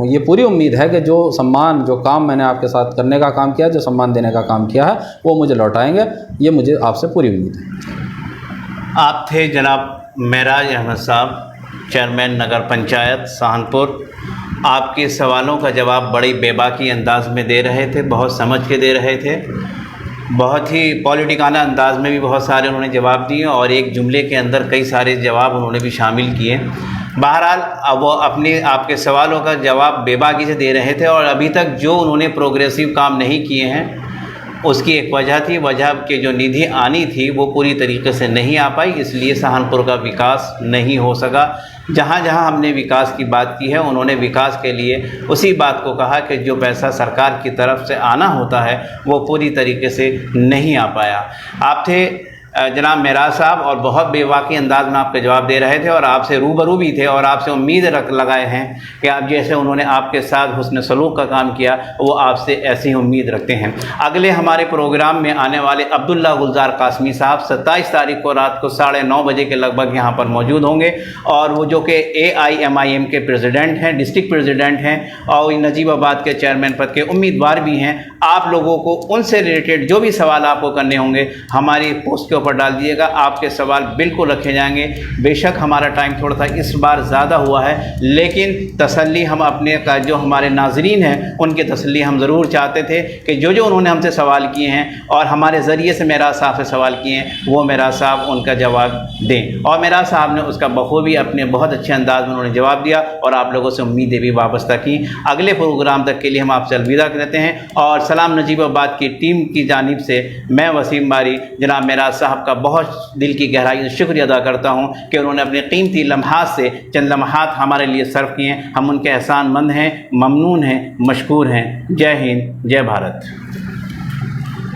ये पूरी उम्मीद है कि जो सम्मान, जो काम मैंने आपके साथ करने का काम किया, जो सम्मान देने का काम किया है, वो मुझे लौटाएंगे, ये मुझे आपसे पूरी उम्मीद है। आप थे जनाब मेराज अहमद साहब, चेयरमैन नगर पंचायत सहारनपुर। आपके सवालों का जवाब बड़ी बेबाकी अंदाज में दे रहे थे, बहुत समझ के दे रहे थे, बहुत ही पॉलिटिकाना अंदाज में भी बहुत सारे उन्होंने जवाब दिए, और एक जुमले के अंदर कई सारे जवाब उन्होंने भी शामिल किए। बहरहाल अब वो अपने आपके सवालों का जवाब बेबाकी से दे रहे थे, और अभी तक जो उन्होंने प्रोग्रेसिव काम नहीं किए हैं उसकी एक वजह थी, वजह कि जो निधि आनी थी वो पूरी तरीके से नहीं आ पाई, इसलिए सहारनपुर का विकास नहीं हो सका। जहाँ जहाँ हमने विकास की बात की है, उन्होंने विकास के लिए उसी बात को कहा कि जो पैसा सरकार की तरफ से आना होता है वो पूरी तरीके से नहीं आ पाया। आप थे जनाब मेराज साहब, और बहुत बेबाकी अंदाज में आपके जवाब दे रहे थे, और आपसे रूबरू भी थे, और आपसे उम्मीद लगाए हैं कि आप जैसे उन्होंने आपके साथ हुस्न सलूक का काम किया, वो आपसे ऐसी उम्मीद रखते हैं। अगले हमारे प्रोग्राम में आने वाले अब्दुल्ला गुलजार कासमी साहब 27 तारीख को रात को 9:30 बजे के लगभग यहाँ पर मौजूद होंगे, और वो जो कि AIMIM के प्रेसिडेंट हैं, डिस्ट्रिक्ट प्रेसिडेंट हैं, और नजीबाबाद के चेयरमैन पद के उम्मीदवार भी हैं। आप लोगों को उनसे रिलेटेड जो भी सवाल आपको करने होंगे हमारी पोस्ट के ऊपर डाल दीजिएगा, आपके सवाल बिल्कुल रखे जाएंगे। बेशक हमारा टाइम थोड़ा सा इस बार ज़्यादा हुआ है, लेकिन तसल्ली हम अपने का जो हमारे नाजरीन हैं उनकी तसल्ली हम ज़रूर चाहते थे कि जो उन्होंने हमसे सवाल किए हैं और हमारे ज़रिए से मेराज साहब से सवाल किए हैं, वो मेराज साहब उनका जवाब दें। और मेराज साहब ने उसका बखूबी अपने बहुत अच्छे अंदाज में उन्होंने जवाब दिया, और आप लोगों से उम्मीदें भी वाबस्ता की। अगले प्रोग्राम तक के लिए हम आपसे अलविदा कहते हैं, और सलाम नजीबाबाद की टीम की जानिब से मैं वसीम बारी जनाब मेराज साहब का बहुत दिल की गहराई से शुक्रिया अदा करता हूं कि उन्होंने अपने कीमती लम्हात से चंद लम्हात हमारे लिए सर्व किए। हम उनके एहसानमंद हैं, ममनून हैं, मशकूर हैं। जय हिंद, जय भारत।